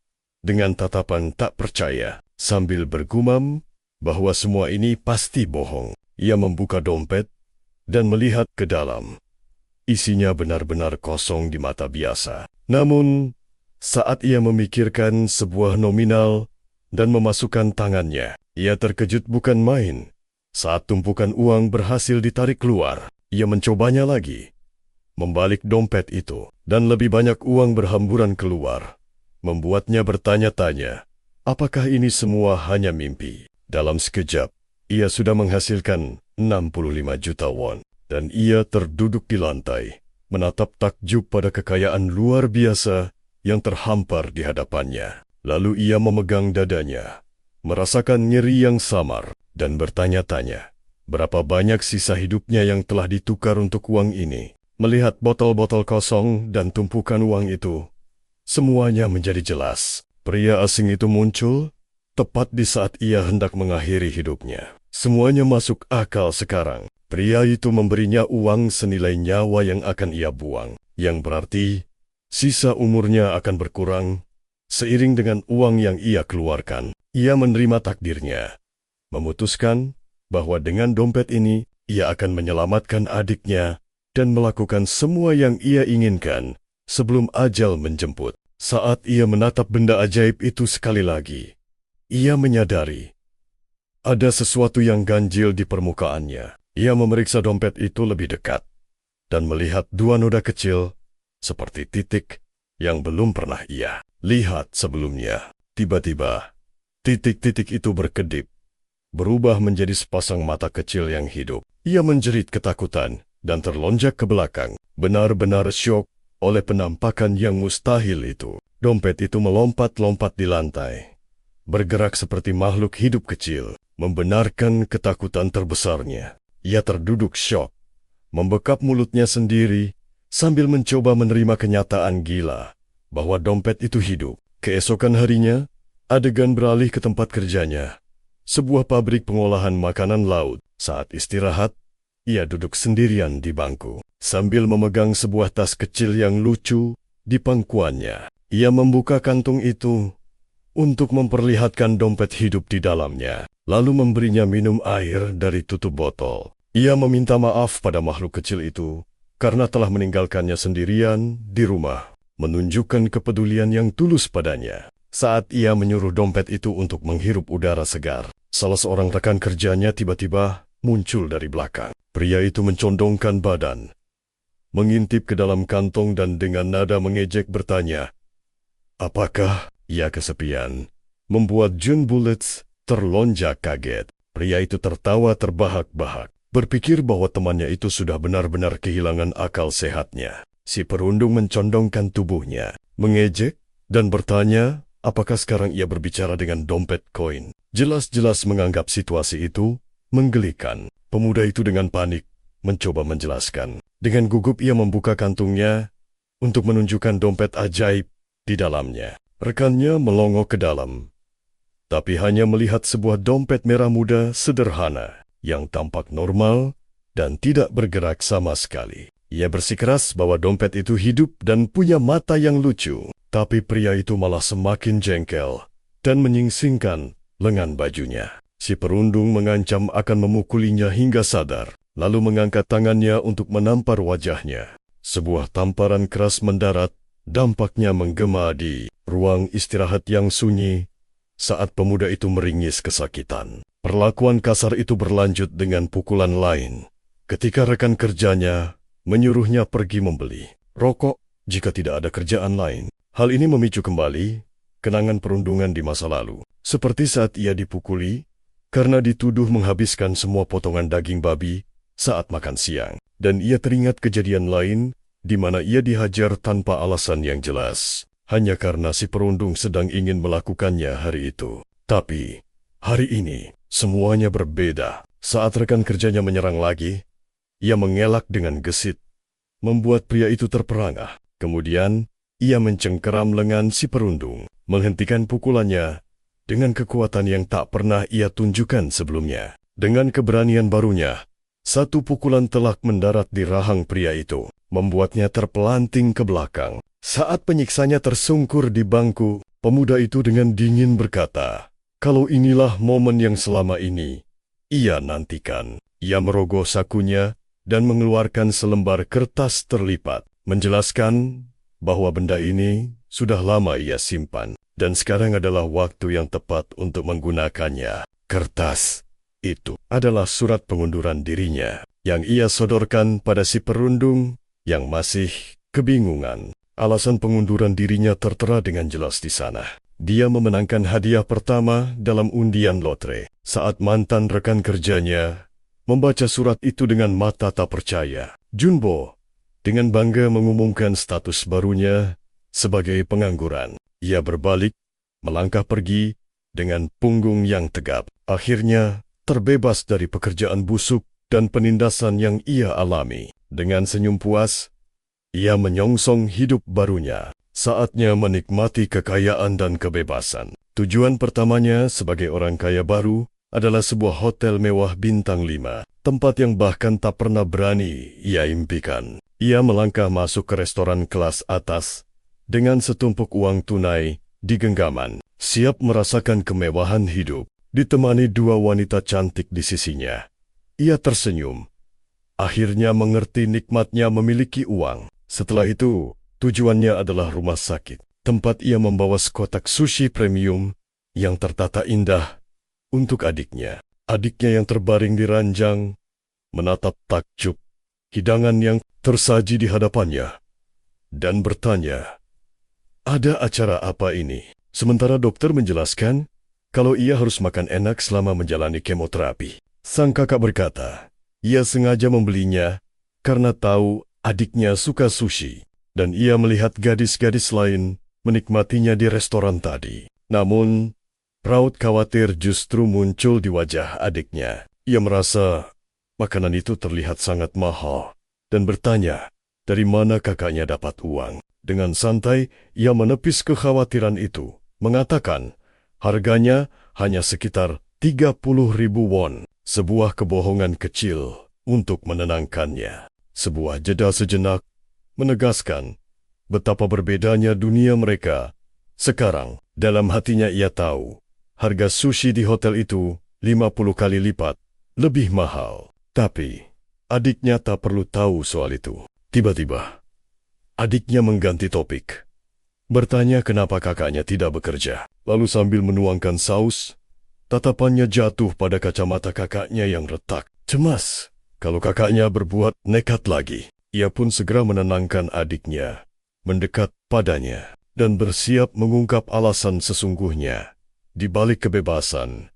dengan tatapan tak percaya, sambil bergumam bahwa semua ini pasti bohong. Ia membuka dompet dan melihat ke dalam. Isinya benar-benar kosong di mata biasa. Namun, saat ia memikirkan sebuah nominal dan memasukkan tangannya, ia terkejut bukan main. Saat tumpukan uang berhasil ditarik keluar, ia mencobanya lagi. Membalik dompet itu, dan lebih banyak uang berhamburan keluar. Membuatnya bertanya-tanya, apakah ini semua hanya mimpi? Dalam sekejap, ia sudah menghasilkan 65 juta won, dan ia terduduk di lantai, menatap takjub pada kekayaan luar biasa yang terhampar di hadapannya. Lalu ia memegang dadanya, merasakan nyeri yang samar, dan bertanya-tanya, berapa banyak sisa hidupnya yang telah ditukar untuk uang ini. Melihat botol-botol kosong dan tumpukan uang itu, semuanya menjadi jelas. Pria asing itu muncul tepat di saat ia hendak mengakhiri hidupnya. Semuanya masuk akal sekarang. Pria itu memberinya uang senilai nyawa yang akan ia buang, yang berarti sisa umurnya akan berkurang seiring dengan uang yang ia keluarkan. Ia menerima takdirnya, memutuskan bahwa dengan dompet ini ia akan menyelamatkan adiknya dan melakukan semua yang ia inginkan sebelum ajal menjemput. Saat ia menatap benda ajaib itu sekali lagi, ia menyadari ada sesuatu yang ganjil di permukaannya. Ia memeriksa dompet itu lebih dekat dan melihat dua noda kecil seperti titik yang belum pernah ia lihat sebelumnya. Tiba-tiba, titik-titik itu berkedip, berubah menjadi sepasang mata kecil yang hidup. Ia menjerit ketakutan dan terlonjak ke belakang, benar-benar syok oleh penampakan yang mustahil itu. Dompet itu melompat-lompat di lantai, bergerak seperti makhluk hidup kecil, membenarkan ketakutan terbesarnya. Ia terduduk syok, membekap mulutnya sendiri, sambil mencoba menerima kenyataan gila bahwa dompet itu hidup. Keesokan harinya, adegan beralih ke tempat kerjanya, sebuah pabrik pengolahan makanan laut. Saat istirahat, ia duduk sendirian di bangku, sambil memegang sebuah tas kecil yang lucu di pangkuannya. Ia membuka kantung itu untuk memperlihatkan dompet hidup di dalamnya, lalu memberinya minum air dari tutup botol. Ia meminta maaf pada makhluk kecil itu karena telah meninggalkannya sendirian di rumah, menunjukkan kepedulian yang tulus padanya. Saat ia menyuruh dompet itu untuk menghirup udara segar, salah seorang rekan kerjanya tiba-tiba muncul dari belakang. Pria itu mencondongkan badan, mengintip ke dalam kantong dan dengan nada mengejek bertanya, apakah ia kesepian? Membuat Jun Bullets terlonjak kaget. Pria itu tertawa terbahak-bahak, berpikir bahwa temannya itu sudah benar-benar kehilangan akal sehatnya. Si perundung mencondongkan tubuhnya, mengejek dan bertanya, apakah sekarang ia berbicara dengan dompet koin? Jelas-jelas menganggap situasi itu menggelikan. Pemuda itu dengan panik mencoba menjelaskan. Dengan gugup ia membuka kantungnya untuk menunjukkan dompet ajaib di dalamnya. Rekannya melongo ke dalam, tapi hanya melihat sebuah dompet merah muda sederhana yang tampak normal dan tidak bergerak sama sekali. Ia bersikeras bahwa dompet itu hidup dan punya mata yang lucu, tapi pria itu malah semakin jengkel dan menyingsingkan lengan bajunya. Si perundung mengancam akan memukulinya hingga sadar, lalu mengangkat tangannya untuk menampar wajahnya. Sebuah tamparan keras mendarat, dampaknya menggema di ruang istirahat yang sunyi saat pemuda itu meringis kesakitan. Perlakuan kasar itu berlanjut dengan pukulan lain ketika rekan kerjanya menyuruhnya pergi membeli rokok jika tidak ada kerjaan lain. Hal ini memicu kembali kenangan perundungan di masa lalu, seperti saat ia dipukuli karena dituduh menghabiskan semua potongan daging babi saat makan siang. Dan ia teringat kejadian lain di mana ia dihajar tanpa alasan yang jelas, hanya karena si perundung sedang ingin melakukannya hari itu. Tapi, hari ini, semuanya berbeda. Saat rekan kerjanya menyerang lagi, ia mengelak dengan gesit, membuat pria itu terperangah. Kemudian, ia mencengkeram lengan si perundung, menghentikan pukulannya dengan kekuatan yang tak pernah ia tunjukkan sebelumnya. Dengan keberanian barunya, satu pukulan telak mendarat di rahang pria itu, membuatnya terpelanting ke belakang. Saat penyiksanya tersungkur di bangku, pemuda itu dengan dingin berkata, "Kalau inilah momen yang selama ini ia nantikan." Ia merogoh sakunya dan mengeluarkan selembar kertas terlipat, menjelaskan bahwa benda ini sudah lama ia simpan, dan sekarang adalah waktu yang tepat untuk menggunakannya. Kertas itu adalah surat pengunduran dirinya yang ia sodorkan pada si perundung yang masih kebingungan. Alasan pengunduran dirinya tertera dengan jelas di sana. Dia memenangkan hadiah pertama dalam undian lotre. Saat mantan rekan kerjanya membaca surat itu dengan mata tak percaya, Junbo dengan bangga mengumumkan status barunya sebagai pengangguran. Ia berbalik, melangkah pergi dengan punggung yang tegap. Akhirnya, terbebas dari pekerjaan busuk dan penindasan yang ia alami. Dengan senyum puas, ia menyongsong hidup barunya. Saatnya menikmati kekayaan dan kebebasan. Tujuan pertamanya sebagai orang kaya baru adalah sebuah hotel mewah bintang 5, tempat yang bahkan tak pernah berani ia impikan. Ia melangkah masuk ke restoran kelas atas dengan setumpuk uang tunai di genggaman, siap merasakan kemewahan hidup. Ditemani dua wanita cantik di sisinya, ia tersenyum. Akhirnya mengerti nikmatnya memiliki uang. Setelah itu, tujuannya adalah rumah sakit, tempat ia membawa sekotak sushi premium yang tertata indah untuk adiknya. Adiknya yang terbaring di ranjang menatap takjub hidangan yang tersaji di hadapannya dan bertanya, "Ada acara apa ini?" Sementara dokter menjelaskan kalau ia harus makan enak selama menjalani kemoterapi. Sang kakak berkata, ia sengaja membelinya karena tahu adiknya suka sushi, dan ia melihat gadis-gadis lain menikmatinya di restoran tadi. Namun, raut khawatir justru muncul di wajah adiknya. Ia merasa makanan itu terlihat sangat mahal, dan bertanya, dari mana kakaknya dapat uang. Dengan santai, ia menepis kekhawatiran itu, mengatakan, harganya hanya sekitar 30.000 won, sebuah kebohongan kecil untuk menenangkannya. Sebuah jeda sejenak menegaskan betapa berbedanya dunia mereka. Sekarang, dalam hatinya ia tahu, harga sushi di hotel itu 50 kali lipat lebih mahal. Tapi, adiknya tak perlu tahu soal itu. Tiba-tiba, adiknya mengganti topik. Bertanya kenapa kakaknya tidak bekerja. Lalu sambil menuangkan saus, tatapannya jatuh pada kacamata kakaknya yang retak. Cemas, kalau kakaknya berbuat nekat lagi. Ia pun segera menenangkan adiknya, mendekat padanya, dan bersiap mengungkap alasan sesungguhnya di balik kebebasan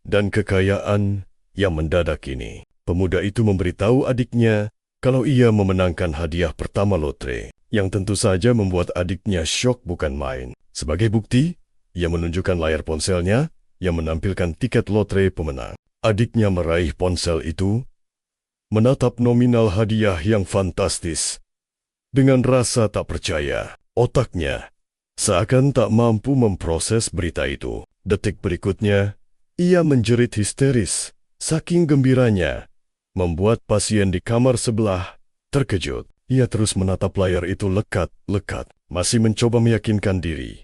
dan kekayaan yang mendadak ini. Pemuda itu memberitahu adiknya kalau ia memenangkan hadiah pertama lotre, yang tentu saja membuat adiknya syok bukan main. Sebagai bukti, ia menunjukkan layar ponselnya yang menampilkan tiket lotre pemenang. Adiknya meraih ponsel itu, menatap nominal hadiah yang fantastis, dengan rasa tak percaya. Otaknya seakan tak mampu memproses berita itu. Detik berikutnya, ia menjerit histeris. Saking gembiranya, membuat pasien di kamar sebelah terkejut. Ia terus menatap layar itu lekat-lekat, masih mencoba meyakinkan diri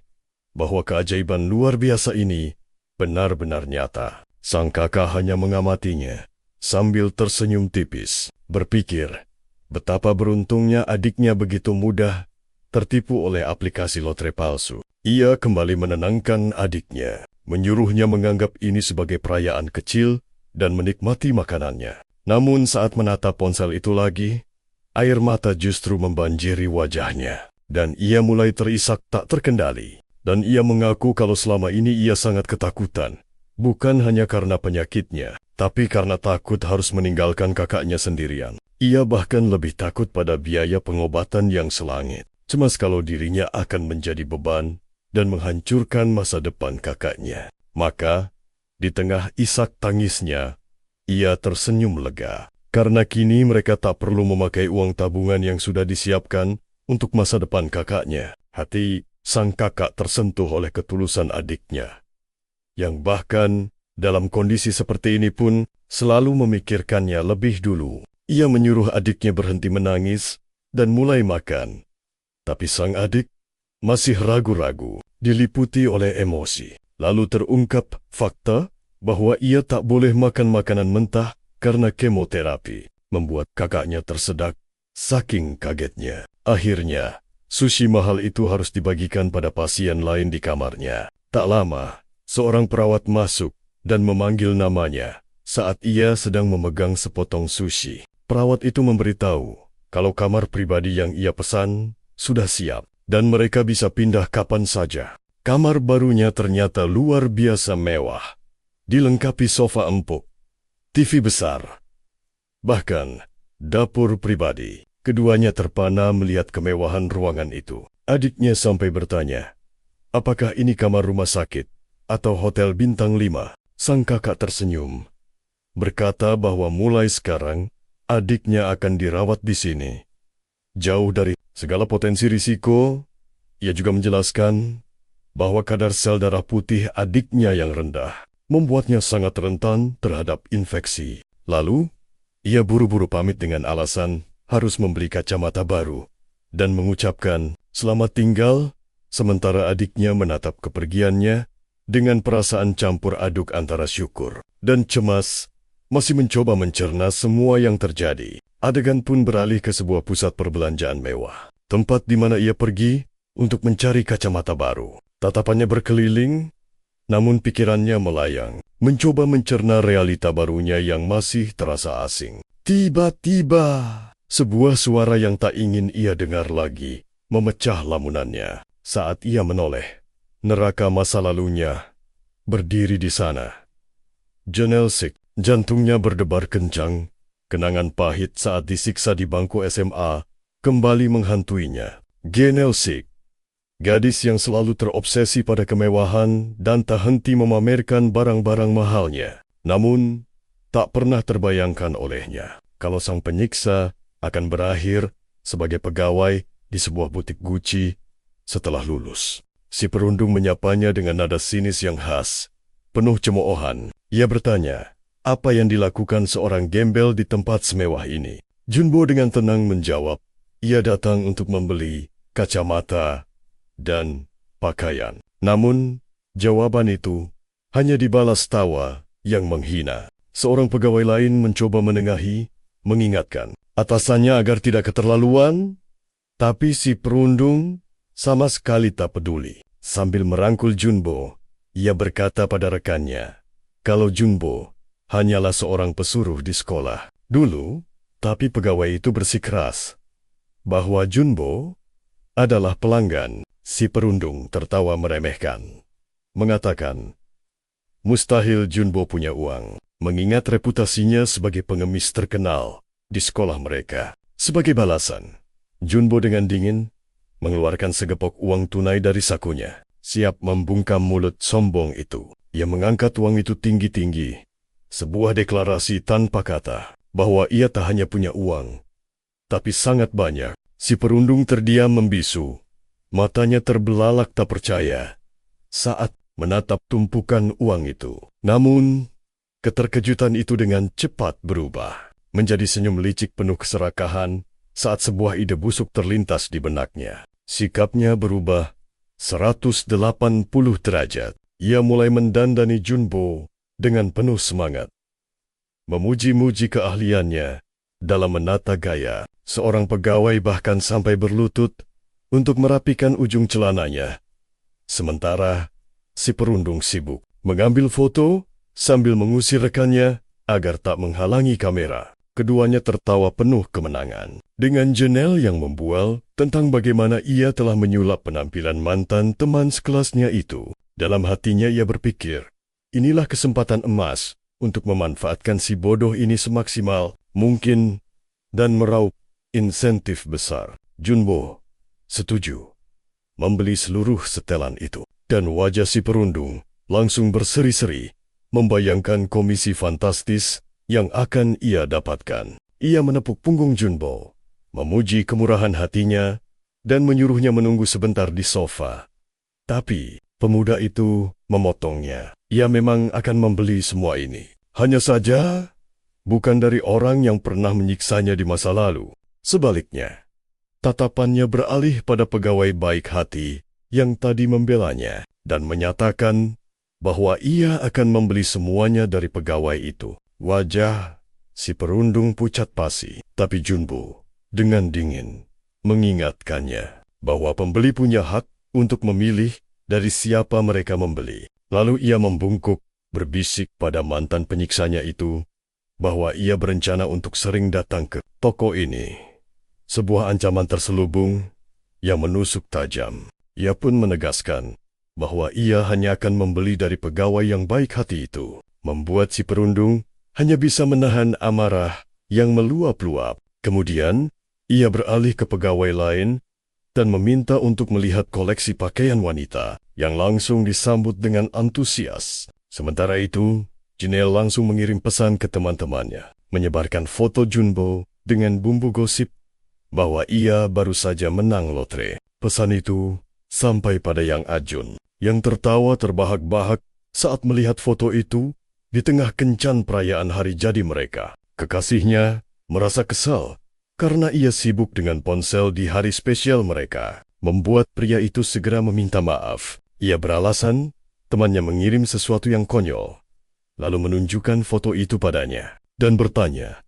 bahwa keajaiban luar biasa ini benar-benar nyata. Sang kakak hanya mengamatinya sambil tersenyum tipis, berpikir betapa beruntungnya adiknya begitu mudah tertipu oleh aplikasi lotre palsu. Ia kembali menenangkan adiknya, menyuruhnya menganggap ini sebagai perayaan kecil dan menikmati makanannya. Namun saat menatap ponsel itu lagi, air mata justru membanjiri wajahnya, dan ia mulai terisak tak terkendali. Dan ia mengaku kalau selama ini ia sangat ketakutan, bukan hanya karena penyakitnya, tapi karena takut harus meninggalkan kakaknya sendirian. Ia bahkan lebih takut pada biaya pengobatan yang selangit. Cemas kalau dirinya akan menjadi beban dan menghancurkan masa depan kakaknya. Maka, di tengah isak tangisnya, ia tersenyum lega. Karena kini mereka tak perlu memakai uang tabungan yang sudah disiapkan untuk masa depan kakaknya. Hati sang kakak tersentuh oleh ketulusan adiknya, yang bahkan dalam kondisi seperti ini pun selalu memikirkannya lebih dulu. Ia menyuruh adiknya berhenti menangis dan mulai makan. Tapi sang adik masih ragu-ragu, diliputi oleh emosi. Lalu terungkap fakta bahwa ia tak boleh makan makanan mentah karena kemoterapi, membuat kakaknya tersedak saking kagetnya. Akhirnya, sushi mahal itu harus dibagikan pada pasien lain di kamarnya. Tak lama, seorang perawat masuk dan memanggil namanya saat ia sedang memegang sepotong sushi. Perawat itu memberitahu kalau kamar pribadi yang ia pesan sudah siap dan mereka bisa pindah kapan saja. Kamar barunya ternyata luar biasa mewah, dilengkapi sofa empuk, TV besar, bahkan dapur pribadi. Keduanya terpana melihat kemewahan ruangan itu. Adiknya sampai bertanya, apakah ini kamar rumah sakit atau hotel bintang 5? Sang kakak tersenyum, berkata bahwa mulai sekarang adiknya akan dirawat di sini. Jauh dari segala potensi risiko, ia juga menjelaskan bahwa kadar sel darah putih adiknya yang rendah membuatnya sangat rentan terhadap infeksi. Lalu, ia buru-buru pamit dengan alasan harus membeli kacamata baru dan mengucapkan selamat tinggal, sementara adiknya menatap kepergiannya dengan perasaan campur aduk antara syukur dan cemas, masih mencoba mencerna semua yang terjadi. Adegan pun beralih ke sebuah pusat perbelanjaan mewah, tempat di mana ia pergi untuk mencari kacamata baru. Tatapannya berkeliling, namun pikirannya melayang, mencoba mencerna realita barunya yang masih terasa asing. Tiba-tiba, sebuah suara yang tak ingin ia dengar lagi memecah lamunannya. Saat ia menoleh, neraka masa lalunya berdiri di sana. Janelsik, jantungnya berdebar kencang. Kenangan pahit saat disiksa di bangku SMA kembali menghantuinya. Janelsik, gadis yang selalu terobsesi pada kemewahan dan tak henti memamerkan barang-barang mahalnya. Namun, tak pernah terbayangkan olehnya kalau sang penyiksa akan berakhir sebagai pegawai di sebuah butik Gucci setelah lulus. Si perundung menyapanya dengan nada sinis yang khas, penuh cemoohan. Ia bertanya, apa yang dilakukan seorang gembel di tempat semewah ini? Junbo dengan tenang menjawab, ia datang untuk membeli kacamata dan pakaian. Namun, jawaban itu hanya dibalas tawa yang menghina. Seorang pegawai lain mencoba menengahi, mengingatkan atasannya agar tidak keterlaluan, tapi si perundung sama sekali tak peduli. Sambil merangkul Junbo, ia berkata pada rekannya, kalau Junbo hanyalah seorang pesuruh di sekolah dulu, tapi pegawai itu bersikeras bahwa Junbo adalah pelanggan. Si perundung tertawa meremehkan, mengatakan, mustahil Junbo punya uang, mengingat reputasinya sebagai pengemis terkenal di sekolah mereka. Sebagai balasan, Junbo dengan dingin mengeluarkan segepok uang tunai dari sakunya, siap membungkam mulut sombong itu. Ia mengangkat uang itu tinggi-tinggi, sebuah deklarasi tanpa kata bahwa ia tak hanya punya uang, tapi sangat banyak. Si perundung terdiam membisu. Matanya terbelalak tak percaya saat menatap tumpukan uang itu. Namun, keterkejutan itu dengan cepat berubah menjadi senyum licik penuh keserakahan saat sebuah ide busuk terlintas di benaknya. Sikapnya berubah 180 derajat. Ia mulai mendandani Junbo dengan penuh semangat, memuji-muji keahliannya dalam menata gaya. Seorang pegawai bahkan sampai berlutut untuk merapikan ujung celananya. Sementara si perundung sibuk mengambil foto sambil mengusir rekannya agar tak menghalangi kamera. Keduanya tertawa penuh kemenangan dengan Janelle yang membual tentang bagaimana ia telah menyulap penampilan mantan teman sekelasnya itu. Dalam hatinya ia berpikir, inilah kesempatan emas untuk memanfaatkan si bodoh ini semaksimal mungkin dan meraup insentif besar. Junbo setuju membeli seluruh setelan itu, dan wajah si perundung langsung berseri-seri membayangkan komisi fantastis yang akan ia dapatkan. Ia menepuk punggung Junbo, memuji kemurahan hatinya, dan menyuruhnya menunggu sebentar di sofa. Tapi pemuda itu memotongnya. Ia memang akan membeli semua ini. Hanya saja, bukan dari orang yang pernah menyiksanya di masa lalu. Sebaliknya, tatapannya beralih pada pegawai baik hati yang tadi membelanya dan menyatakan bahwa ia akan membeli semuanya dari pegawai itu. Wajah si perundung pucat pasi, tapi Junbo dengan dingin mengingatkannya bahwa pembeli punya hak untuk memilih dari siapa mereka membeli. Lalu ia membungkuk, berbisik pada mantan penyiksanya itu bahwa ia berencana untuk sering datang ke toko ini. Sebuah ancaman terselubung yang menusuk tajam. Ia pun menegaskan bahwa ia hanya akan membeli dari pegawai yang baik hati itu. Membuat si perundung hanya bisa menahan amarah yang meluap-luap. Kemudian, ia beralih ke pegawai lain dan meminta untuk melihat koleksi pakaian wanita yang langsung disambut dengan antusias. Sementara itu, Janelle langsung mengirim pesan ke teman-temannya, menyebarkan foto Junbo dengan bumbu gosip bahwa ia baru saja menang lotre. Pesan itu sampai pada Yang Ajun, yang tertawa terbahak-bahak saat melihat foto itu di tengah kencan perayaan hari jadi mereka. Kekasihnya merasa kesal karena ia sibuk dengan ponsel di hari spesial mereka, membuat pria itu segera meminta maaf. Ia beralasan temannya mengirim sesuatu yang konyol, lalu menunjukkan foto itu padanya, dan bertanya,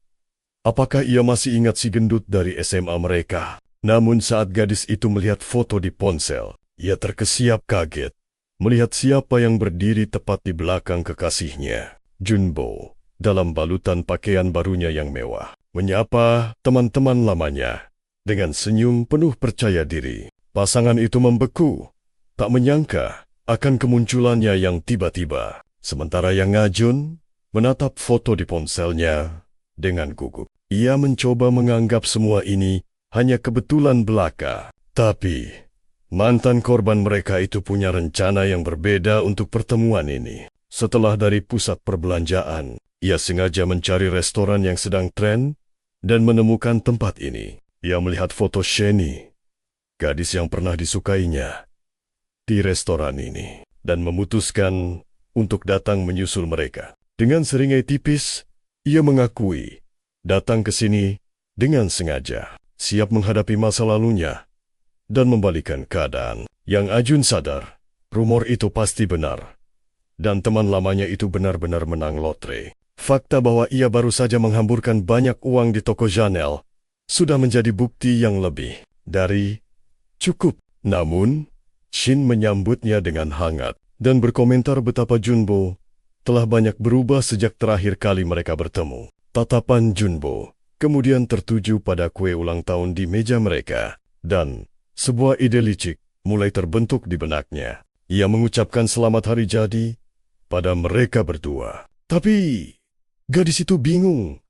apakah ia masih ingat si gendut dari SMA mereka? Namun saat gadis itu melihat foto di ponsel, ia terkesiap kaget melihat siapa yang berdiri tepat di belakang kekasihnya. Junbo, dalam balutan pakaian barunya yang mewah, menyapa teman-teman lamanya dengan senyum penuh percaya diri. Pasangan itu membeku, tak menyangka akan kemunculannya yang tiba-tiba. Sementara Yang Ajun menatap foto di ponselnya dengan gugup. Ia mencoba menganggap semua ini hanya kebetulan belaka. Tapi mantan korban mereka itu punya rencana yang berbeda untuk pertemuan ini. Setelah dari pusat perbelanjaan, ia sengaja mencari restoran yang sedang tren dan menemukan tempat ini. Ia melihat foto Sheni, gadis yang pernah disukainya, di restoran ini, dan memutuskan untuk datang menyusul mereka. Dengan seringai tipis, ia mengakui datang ke sini dengan sengaja, siap menghadapi masa lalunya dan membalikan keadaan. Yang Ajun sadar, rumor itu pasti benar, dan teman lamanya itu benar-benar menang lotre. Fakta bahwa ia baru saja menghamburkan banyak uang di toko Janelle sudah menjadi bukti yang lebih dari cukup. Namun, Shin menyambutnya dengan hangat dan berkomentar betapa Junbo telah banyak berubah sejak terakhir kali mereka bertemu. Tatapan Junbo kemudian tertuju pada kue ulang tahun di meja mereka, dan sebuah ide licik mulai terbentuk di benaknya. Ia mengucapkan selamat hari jadi pada mereka berdua. Tapi gadis itu bingung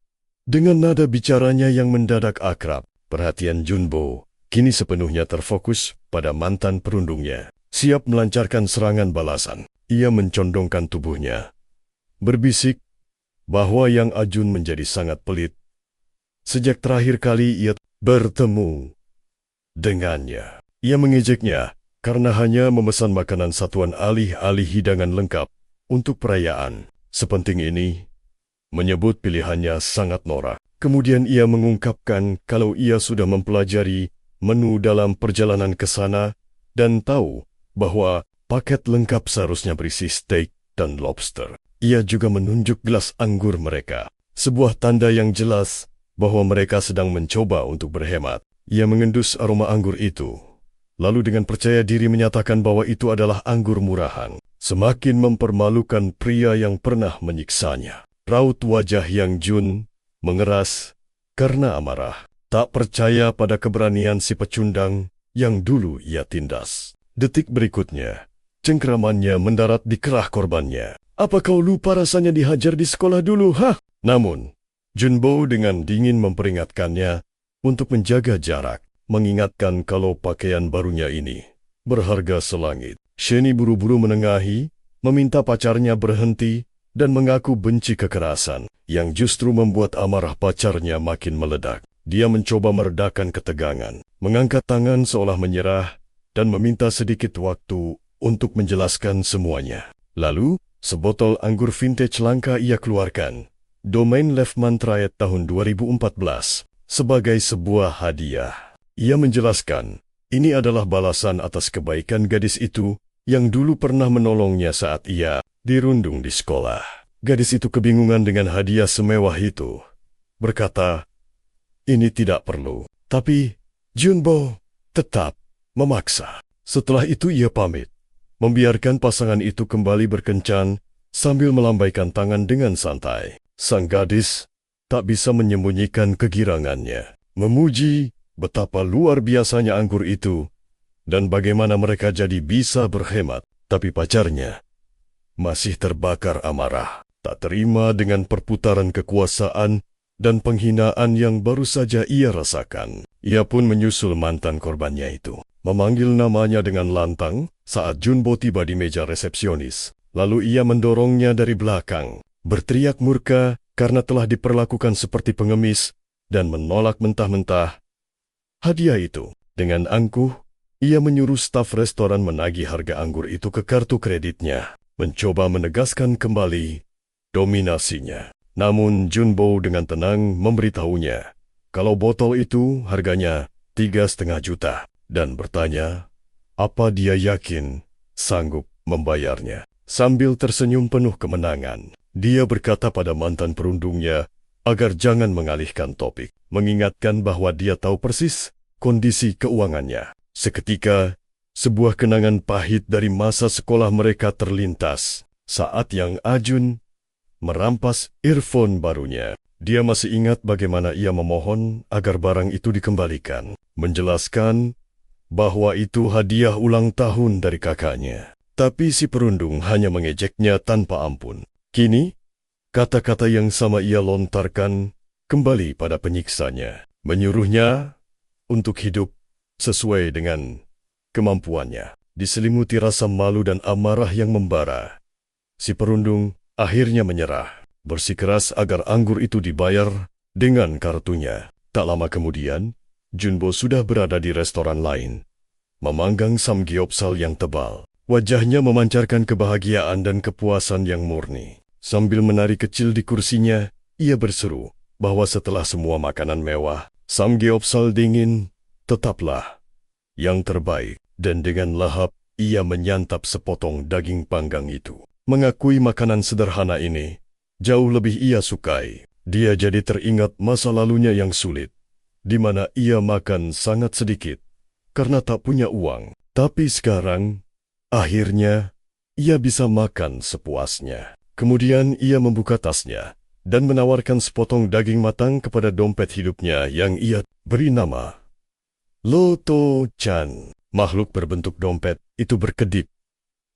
dengan nada bicaranya yang mendadak akrab. Perhatian Junbo kini sepenuhnya terfokus pada mantan perundungnya, siap melancarkan serangan balasan. Ia mencondongkan tubuhnya, berbisik bahwa Yang Ajun menjadi sangat pelit sejak terakhir kali ia bertemu dengannya. Ia mengejeknya karena hanya memesan makanan satuan alih-alih hidangan lengkap untuk perayaan. Sepenting ini, menyebut pilihannya sangat norak. Kemudian ia mengungkapkan kalau ia sudah mempelajari menu dalam perjalanan ke sana dan tahu bahwa paket lengkap seharusnya berisi steak dan lobster. Ia juga menunjuk gelas anggur mereka, sebuah tanda yang jelas bahwa mereka sedang mencoba untuk berhemat. Ia mengendus aroma anggur itu, lalu dengan percaya diri menyatakan bahwa itu adalah anggur murahan. Semakin mempermalukan pria yang pernah menyiksanya. Raut wajah Yang Jun mengeras karena amarah. Tak percaya pada keberanian si pecundang yang dulu ia tindas. Detik berikutnya, cengkramannya mendarat di kerah korbannya. Apa kau lupa rasanya dihajar di sekolah dulu, hah? Namun, Junbo dengan dingin memperingatkannya untuk menjaga jarak, mengingatkan kalau pakaian barunya ini berharga selangit. Sheni buru-buru menengahi, meminta pacarnya berhenti, dan mengaku benci kekerasan, yang justru membuat amarah pacarnya makin meledak. Dia mencoba meredakan ketegangan, mengangkat tangan seolah menyerah, dan meminta sedikit waktu untuk menjelaskan semuanya. Lalu, sebotol anggur vintage langka ia keluarkan, Domain Lefman Triad tahun 2014, sebagai sebuah hadiah. Ia menjelaskan, ini adalah balasan atas kebaikan gadis itu yang dulu pernah menolongnya saat ia dirundung di sekolah. Gadis itu kebingungan dengan hadiah semewah itu, berkata, ini tidak perlu. Tapi Junbo tetap memaksa. Setelah itu ia pamit, membiarkan pasangan itu kembali berkencan sambil melambaikan tangan dengan santai. Sang gadis tak bisa menyembunyikan kegirangannya, memuji betapa luar biasanya anggur itu dan bagaimana mereka jadi bisa berhemat. Tapi pacarnya masih terbakar amarah, tak terima dengan perputaran kekuasaan dan penghinaan yang baru saja ia rasakan. Ia pun menyusul mantan korbannya itu, memanggil namanya dengan lantang saat Junbo tiba di meja resepsionis. Lalu ia mendorongnya dari belakang, berteriak murka karena telah diperlakukan seperti pengemis dan menolak mentah-mentah hadiah itu. Dengan angkuh, ia menyuruh staf restoran menagih harga anggur itu ke kartu kreditnya, mencoba menegaskan kembali dominasinya. Namun Junbo dengan tenang memberitahunya kalau botol itu harganya 3,5 juta dan bertanya apa dia yakin sanggup membayarnya. Sambil tersenyum penuh kemenangan, dia berkata pada mantan perundungnya agar jangan mengalihkan topik, mengingatkan bahwa dia tahu persis kondisi keuangannya. Seketika, sebuah kenangan pahit dari masa sekolah mereka terlintas saat Yang Ajun merampas earphone barunya. Dia masih ingat bagaimana ia memohon agar barang itu dikembalikan, menjelaskan bahwa itu hadiah ulang tahun dari kakaknya. Tapi si perundung hanya mengejeknya tanpa ampun. Kini, kata-kata yang sama ia lontarkan kembali pada penyiksanya, menyuruhnya untuk hidup sesuai dengan kemampuannya. Diselimuti rasa malu dan amarah yang membara, si perundung akhirnya menyerah, bersikeras agar anggur itu dibayar dengan kartunya. Tak lama kemudian, Junbo sudah berada di restoran lain, memanggang samgyeopsal yang tebal. Wajahnya memancarkan kebahagiaan dan kepuasan yang murni. Sambil menari kecil di kursinya, ia berseru bahwa setelah semua makanan mewah, samgyeopsal dingin tetaplah yang terbaik. Dan dengan lahap, ia menyantap sepotong daging panggang itu. Mengakui makanan sederhana ini jauh lebih ia sukai. Dia jadi teringat masa lalunya yang sulit, di mana ia makan sangat sedikit karena tak punya uang. Tapi sekarang, akhirnya, ia bisa makan sepuasnya. Kemudian ia membuka tasnya dan menawarkan sepotong daging matang kepada dompet hidupnya yang ia beri nama Loto-chan. Makhluk berbentuk dompet itu berkedip,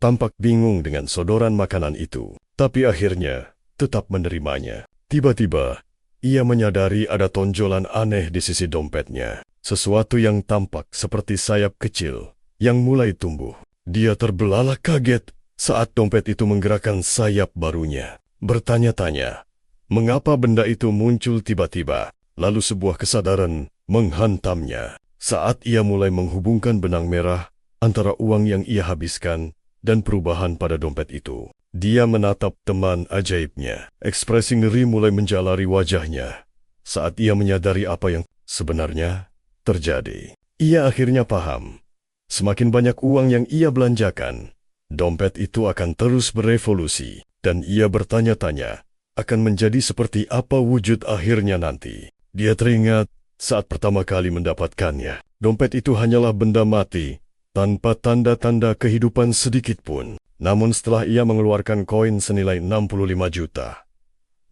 tampak bingung dengan sodoran makanan itu, tapi akhirnya tetap menerimanya. Tiba-tiba, ia menyadari ada tonjolan aneh di sisi dompetnya, sesuatu yang tampak seperti sayap kecil yang mulai tumbuh. Dia terbelalak kaget saat dompet itu menggerakkan sayap barunya, bertanya-tanya mengapa benda itu muncul tiba-tiba. Lalu sebuah kesadaran menghantamnya. Saat ia mulai menghubungkan benang merah antara uang yang ia habiskan dan perubahan pada dompet itu, dia menatap teman ajaibnya. Ekspresi ngeri mulai menjalari wajahnya saat ia menyadari apa yang sebenarnya terjadi. Ia akhirnya paham, semakin banyak uang yang ia belanjakan, dompet itu akan terus berevolusi, dan ia bertanya-tanya akan menjadi seperti apa wujud akhirnya nanti. Dia teringat saat pertama kali mendapatkannya. Dompet itu hanyalah benda mati, tanpa tanda-tanda kehidupan sedikit pun. Namun setelah ia mengeluarkan koin senilai 65 juta,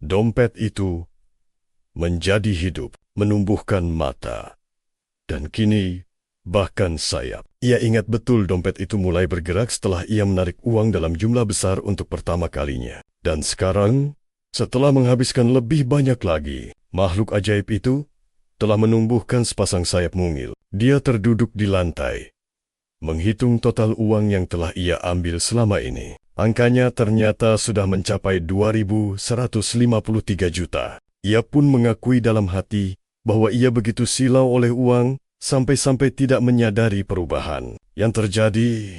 dompet itu menjadi hidup, menumbuhkan mata, dan kini bahkan sayap. Ia ingat betul dompet itu mulai bergerak setelah ia menarik uang dalam jumlah besar untuk pertama kalinya. Dan sekarang, setelah menghabiskan lebih banyak lagi, makhluk ajaib itu telah menumbuhkan sepasang sayap mungil. Dia terduduk di lantai, menghitung total uang yang telah ia ambil selama ini. Angkanya ternyata sudah mencapai 2.153 juta. Ia pun mengakui dalam hati bahwa ia begitu silau oleh uang sampai-sampai tidak menyadari perubahan yang terjadi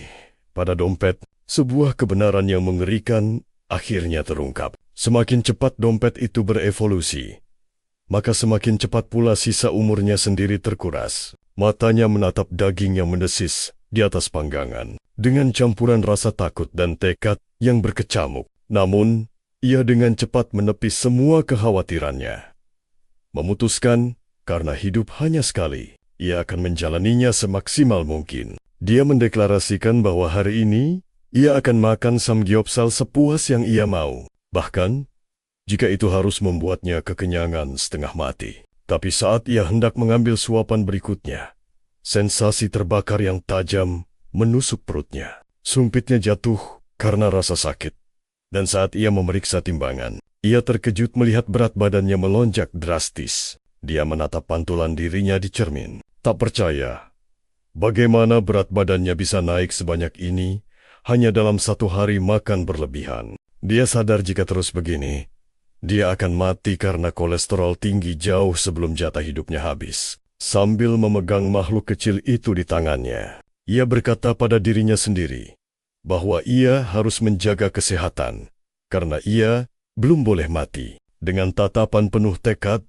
pada dompet. Sebuah kebenaran yang mengerikan akhirnya terungkap. Semakin cepat dompet itu berevolusi, maka semakin cepat pula sisa umurnya sendiri terkuras. Matanya menatap daging yang mendesis di atas panggangan, dengan campuran rasa takut dan tekad yang berkecamuk. Namun, ia dengan cepat menepis semua kekhawatirannya. Memutuskan, karena hidup hanya sekali, ia akan menjalaninya semaksimal mungkin. Dia mendeklarasikan bahwa hari ini, ia akan makan samgyeopsal sepuas yang ia mau. Bahkan, jika itu harus membuatnya kekenyangan setengah mati. Tapi saat ia hendak mengambil suapan berikutnya, sensasi terbakar yang tajam menusuk perutnya. Sumpitnya jatuh karena rasa sakit. Dan saat ia memeriksa timbangan, ia terkejut melihat berat badannya melonjak drastis. Dia menatap pantulan dirinya di cermin. Tak percaya, bagaimana berat badannya bisa naik sebanyak ini hanya dalam satu hari makan berlebihan. Dia sadar jika terus begini, dia akan mati karena kolesterol tinggi jauh sebelum jatah hidupnya habis. Sambil memegang makhluk kecil itu di tangannya, ia berkata pada dirinya sendiri bahwa ia harus menjaga kesehatan karena ia belum boleh mati. Dengan tatapan penuh tekad,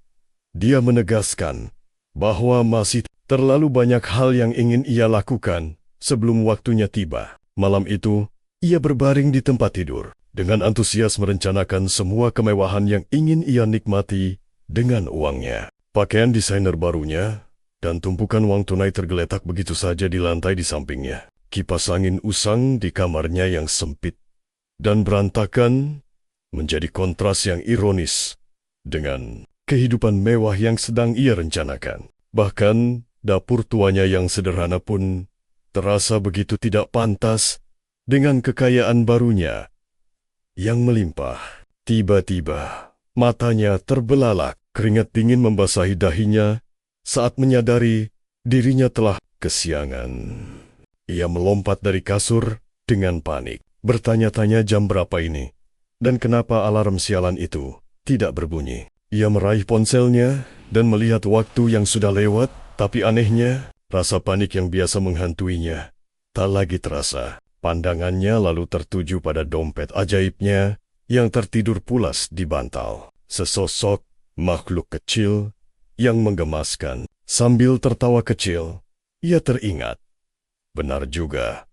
dia menegaskan bahwa masih terlalu banyak hal yang ingin ia lakukan sebelum waktunya tiba. Malam itu, ia berbaring di tempat tidur, dengan antusias merencanakan semua kemewahan yang ingin ia nikmati dengan uangnya. Pakaian desainer barunya dan tumpukan uang tunai tergeletak begitu saja di lantai di sampingnya. Kipas angin usang di kamarnya yang sempit dan berantakan menjadi kontras yang ironis dengan kehidupan mewah yang sedang ia rencanakan. Bahkan dapur tuanya yang sederhana pun terasa begitu tidak pantas dengan kekayaan barunya yang melimpah. Tiba-tiba, matanya terbelalak, keringat dingin membasahi dahinya saat menyadari dirinya telah kesiangan. Ia melompat dari kasur dengan panik, bertanya-tanya jam berapa ini, dan kenapa alarm sialan itu tidak berbunyi. Ia meraih ponselnya dan melihat waktu yang sudah lewat, tapi anehnya, rasa panik yang biasa menghantuinya tak lagi terasa. Pandangannya lalu tertuju pada dompet ajaibnya yang tertidur pulas di bantal. Sesosok makhluk kecil yang menggemaskan. Sambil tertawa kecil, ia teringat. Benar juga,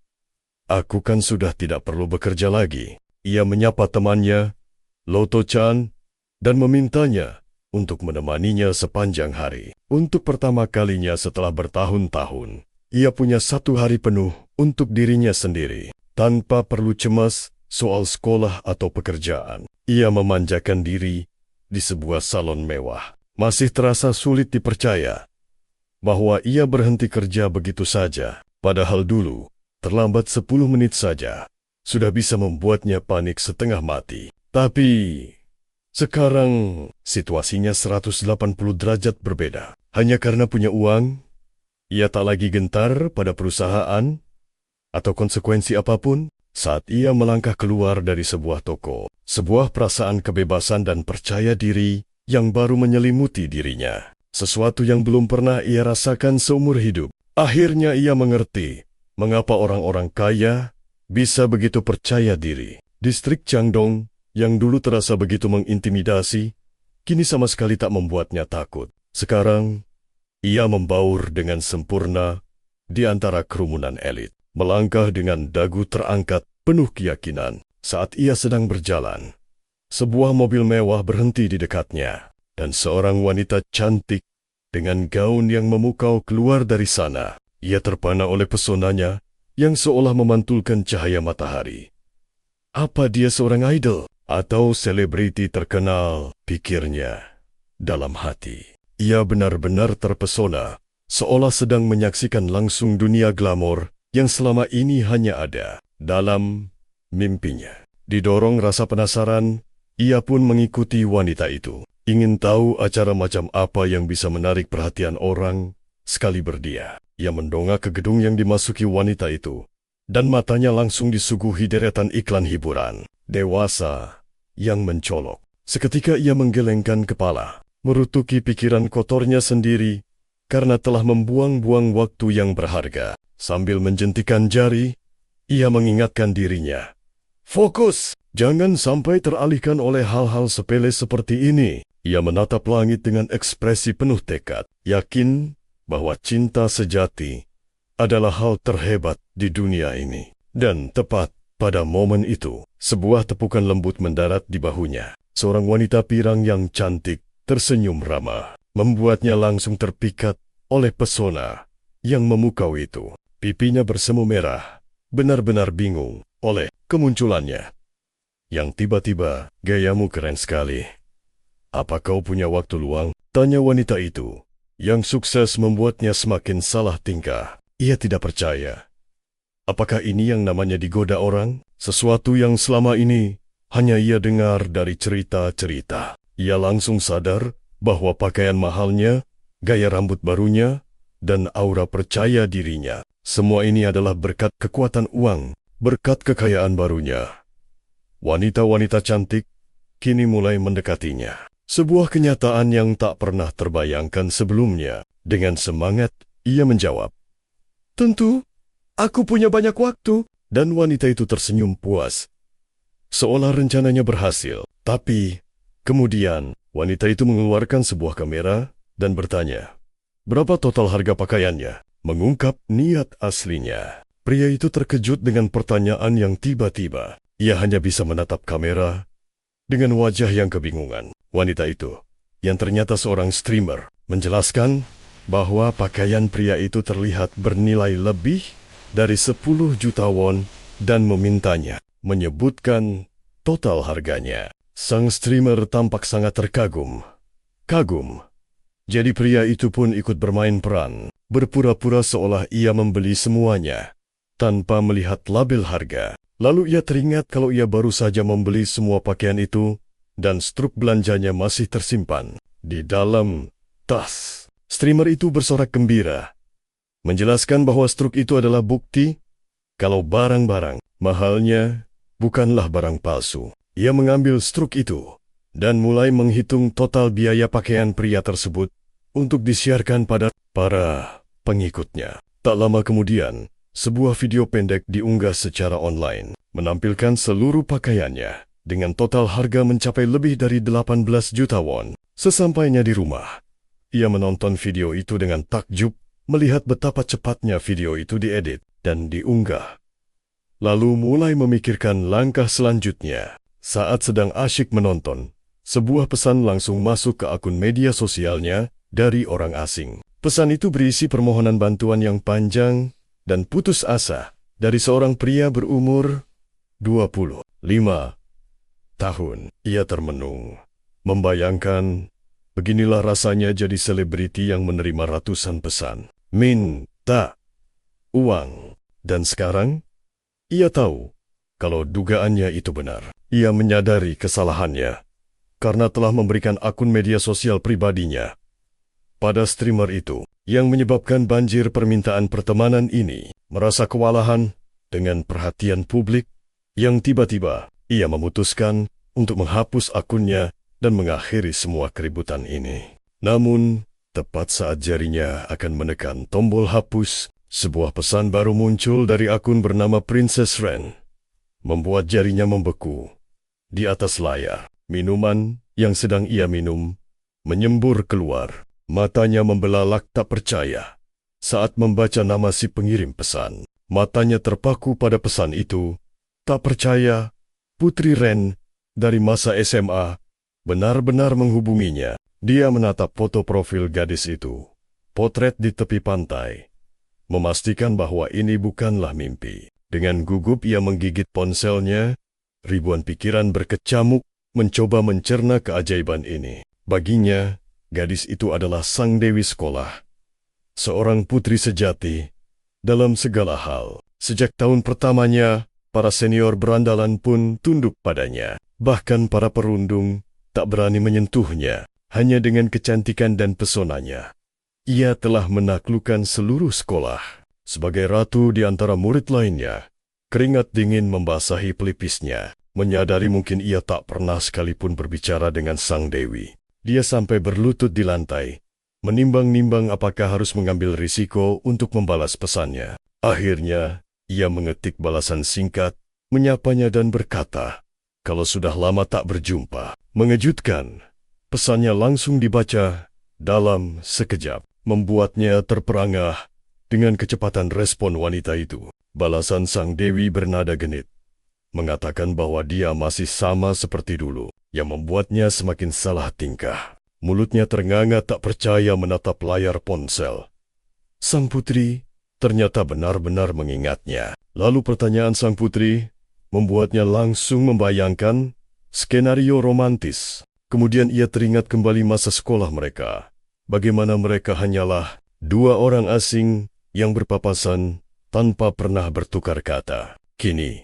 aku kan sudah tidak perlu bekerja lagi. Ia menyapa temannya, Loto-chan, dan memintanya untuk menemaninya sepanjang hari. Untuk pertama kalinya setelah bertahun-tahun, ia punya satu hari penuh untuk dirinya sendiri, tanpa perlu cemas soal sekolah atau pekerjaan. Ia memanjakan diri di sebuah salon mewah. Masih terasa sulit dipercaya bahwa ia berhenti kerja begitu saja, padahal dulu, terlambat 10 menit saja, sudah bisa membuatnya panik setengah mati. Tapi sekarang situasinya 180 derajat berbeda. Hanya karena punya uang, ia tak lagi gentar pada perusahaan atau konsekuensi apapun. Saat ia melangkah keluar dari sebuah toko, sebuah perasaan kebebasan dan percaya diri yang baru menyelimuti dirinya. sesuatu yang belum pernah ia rasakan seumur hidup. Akhirnya ia mengerti mengapa orang-orang kaya bisa begitu percaya diri. Distrik Jiangdong yang dulu terasa begitu mengintimidasi, kini sama sekali tak membuatnya takut. Sekarang, ia membaur dengan sempurna di antara kerumunan elit. Melangkah dengan dagu terangkat penuh keyakinan. Saat ia sedang berjalan, sebuah mobil mewah berhenti di dekatnya, dan seorang wanita cantik dengan gaun yang memukau keluar dari sana. Ia terpana oleh pesonanya yang seolah memantulkan cahaya matahari. Apa dia seorang idol atau selebriti terkenal, pikirnya dalam hati. Ia benar-benar terpesona, seolah sedang menyaksikan langsung dunia glamor yang selama ini hanya ada dalam mimpinya. Didorong rasa penasaran, ia pun mengikuti wanita itu. Ingin tahu acara macam apa yang bisa menarik perhatian orang sekali berdia. Ia mendongak ke gedung yang dimasuki wanita itu, dan matanya langsung disuguhi deretan iklan hiburan dewasa yang mencolok. Seketika ia menggelengkan kepala, merutuki pikiran kotornya sendiri karena telah membuang-buang waktu yang berharga. Sambil menjentikan jari, ia mengingatkan dirinya, "Fokus! Jangan sampai teralihkan oleh hal-hal sepele seperti ini." Ia menatap langit dengan ekspresi penuh tekad, yakin bahwa cinta sejati adalah hal terhebat di dunia ini. Dan tepat pada momen itu, sebuah tepukan lembut mendarat di bahunya. Seorang wanita pirang yang cantik tersenyum ramah, membuatnya langsung terpikat oleh pesona yang memukau itu. Pipinya bersemu merah, benar-benar bingung oleh kemunculannya. Yang tiba-tiba, "Gayamu keren sekali. Apa kau punya waktu luang?" tanya wanita itu, yang sukses membuatnya semakin salah tingkah. Ia tidak percaya. Apakah ini yang namanya digoda orang? Sesuatu yang selama ini hanya ia dengar dari cerita-cerita. Ia langsung sadar bahwa pakaian mahalnya, gaya rambut barunya, dan aura percaya dirinya, semua ini adalah berkat kekuatan uang, berkat kekayaan barunya. Wanita-wanita cantik kini mulai mendekatinya. Sebuah kenyataan yang tak pernah terbayangkan sebelumnya. Dengan semangat, ia menjawab, "Tentu, aku punya banyak waktu." Dan wanita itu tersenyum puas, seolah rencananya berhasil. Tapi, kemudian, wanita itu mengeluarkan sebuah kamera dan bertanya, "Berapa total harga pakaiannya?" Mengungkap niat aslinya. Pria itu terkejut dengan pertanyaan yang tiba-tiba. Ia hanya bisa menatap kamera dengan wajah yang kebingungan. Wanita itu, yang ternyata seorang streamer, menjelaskan bahwa pakaian pria itu terlihat bernilai lebih dari 10 juta won dan memintanya menyebutkan total harganya. Sang streamer tampak sangat terkagum. Jadi pria itu pun ikut bermain peran, berpura-pura seolah ia membeli semuanya, tanpa melihat label harga. Lalu ia teringat kalau ia baru saja membeli semua pakaian itu, dan struk belanjanya masih tersimpan di dalam tas. Streamer itu bersorak gembira, menjelaskan bahwa struk itu adalah bukti kalau barang-barang mahalnya bukanlah barang palsu. Ia mengambil struk itu dan mulai menghitung total biaya pakaian pria tersebut untuk disiarkan pada para pengikutnya. Tak lama kemudian, sebuah video pendek diunggah secara online, menampilkan seluruh pakaiannya dengan total harga mencapai lebih dari 18 juta won. Sesampainya di rumah, ia menonton video itu dengan takjub melihat betapa cepatnya video itu diedit dan diunggah. Lalu mulai memikirkan langkah selanjutnya. Saat sedang asyik menonton, sebuah pesan langsung masuk ke akun media sosialnya dari orang asing. Pesan itu berisi permohonan bantuan yang panjang dan putus asa dari seorang pria berumur 25 tahun. Ia termenung, membayangkan beginilah rasanya jadi selebriti yang menerima ratusan pesan, minta uang. Dan sekarang, ia tahu kalau dugaannya itu benar. Ia menyadari kesalahannya karena telah memberikan akun media sosial pribadinya pada streamer itu, yang menyebabkan banjir permintaan pertemanan ini. Merasa kewalahan dengan perhatian publik, yang tiba-tiba ia memutuskan untuk menghapus akunnya dan mengakhiri semua keributan ini. Namun, Tepat saat jarinya akan menekan tombol hapus, sebuah pesan baru muncul dari akun bernama Princess Ren, membuat jarinya membeku. Di atas layar, minuman yang sedang ia minum menyembur keluar. Matanya membelalak tak percaya. Saat membaca nama si pengirim pesan, matanya terpaku pada pesan itu. Tak percaya, Putri Ren dari masa SMA benar-benar menghubunginya. Dia menatap foto profil gadis itu, potret di tepi pantai, memastikan bahwa ini bukanlah mimpi. Dengan gugup ia menggigit ponselnya, ribuan pikiran berkecamuk mencoba mencerna keajaiban ini. Baginya, gadis itu adalah sang dewi sekolah, seorang putri sejati dalam segala hal. Sejak tahun pertamanya, para senior berandalan pun tunduk padanya. Bahkan para perundung tak berani menyentuhnya. Hanya dengan kecantikan dan pesonanya, ia telah menaklukkan seluruh sekolah. Sebagai ratu di antara murid lainnya, keringat dingin membasahi pelipisnya. Menyadari mungkin ia tak pernah sekalipun berbicara dengan sang dewi. Dia sampai berlutut di lantai, menimbang-nimbang apakah harus mengambil risiko untuk membalas pesannya. Akhirnya, ia mengetik balasan singkat, menyapanya dan berkata, kalau sudah lama tak berjumpa. Mengejutkan, pesannya langsung dibaca dalam sekejap, membuatnya terperangah dengan kecepatan respon wanita itu. Balasan sang dewi bernada genit, mengatakan bahwa dia masih sama seperti dulu, yang membuatnya semakin salah tingkah. Mulutnya ternganga tak percaya menatap layar ponsel. Sang putri ternyata benar-benar mengingatnya. Lalu pertanyaan sang putri membuatnya langsung membayangkan skenario romantis. Kemudian ia teringat kembali masa sekolah mereka. Bagaimana mereka hanyalah dua orang asing yang berpapasan tanpa pernah bertukar kata. Kini,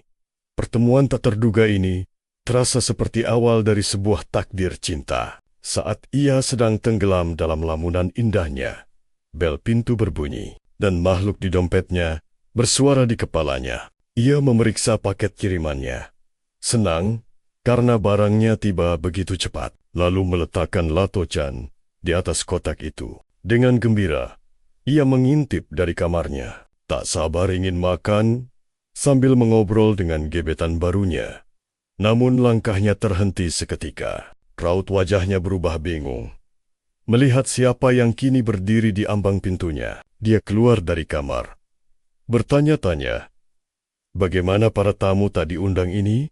pertemuan tak terduga ini terasa seperti awal dari sebuah takdir cinta. Saat ia sedang tenggelam dalam lamunan indahnya, bel pintu berbunyi dan makhluk di dompetnya bersuara di kepalanya. Ia memeriksa paket kirimannya. Senang karena barangnya tiba begitu cepat. Lalu meletakkan Lato-chan di atas kotak itu. Dengan gembira, ia mengintip dari kamarnya. Tak sabar ingin makan, sambil mengobrol dengan gebetan barunya. Namun langkahnya terhenti seketika. Raut wajahnya berubah bingung. Melihat siapa yang kini berdiri di ambang pintunya, dia keluar dari kamar. Bertanya-tanya, bagaimana para tamu tak diundang ini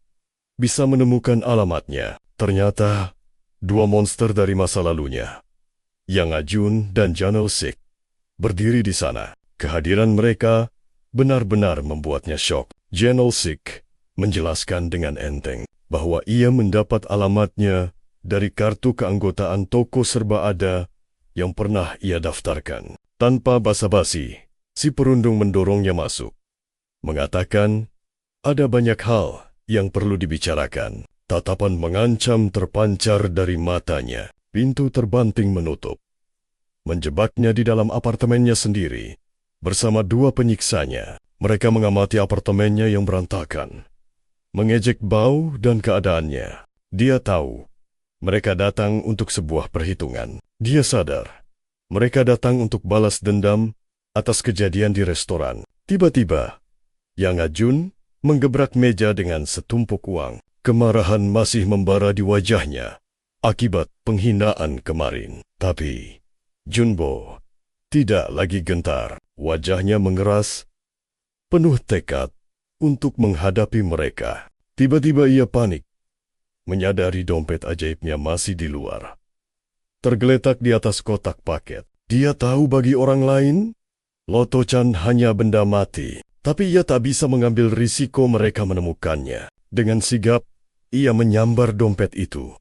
bisa menemukan alamatnya. Ternyata, dua monster dari masa lalunya, Yang Ajun dan Janel Sik, berdiri di sana. Kehadiran mereka benar-benar membuatnya syok. Janel Sik menjelaskan dengan enteng bahwa ia mendapat alamatnya dari kartu keanggotaan toko serba ada yang pernah ia daftarkan. Tanpa basa-basi, si perundung mendorongnya masuk, mengatakan ada banyak hal yang perlu dibicarakan. Tatapan mengancam terpancar dari matanya. Pintu terbanting menutup, menjebaknya di dalam apartemennya sendiri bersama dua penyiksanya. Mereka mengamati apartemennya yang berantakan, mengejek bau dan keadaannya. Dia tahu mereka datang untuk sebuah perhitungan. Dia sadar mereka datang untuk balas dendam atas kejadian di restoran. Tiba-tiba, Yang Ajun menggebrak meja dengan setumpuk uang. Kemarahan masih membara di wajahnya akibat penghinaan kemarin. Tapi Junbo tidak lagi gentar. Wajahnya mengeras, penuh tekad untuk menghadapi mereka. Tiba-tiba ia panik, menyadari dompet ajaibnya masih di luar, tergeletak di atas kotak paket. Dia tahu bagi orang lain, Lato-chan hanya benda mati, tapi ia tak bisa mengambil risiko mereka menemukannya. Dengan sigap, ia menyambar dompet itu,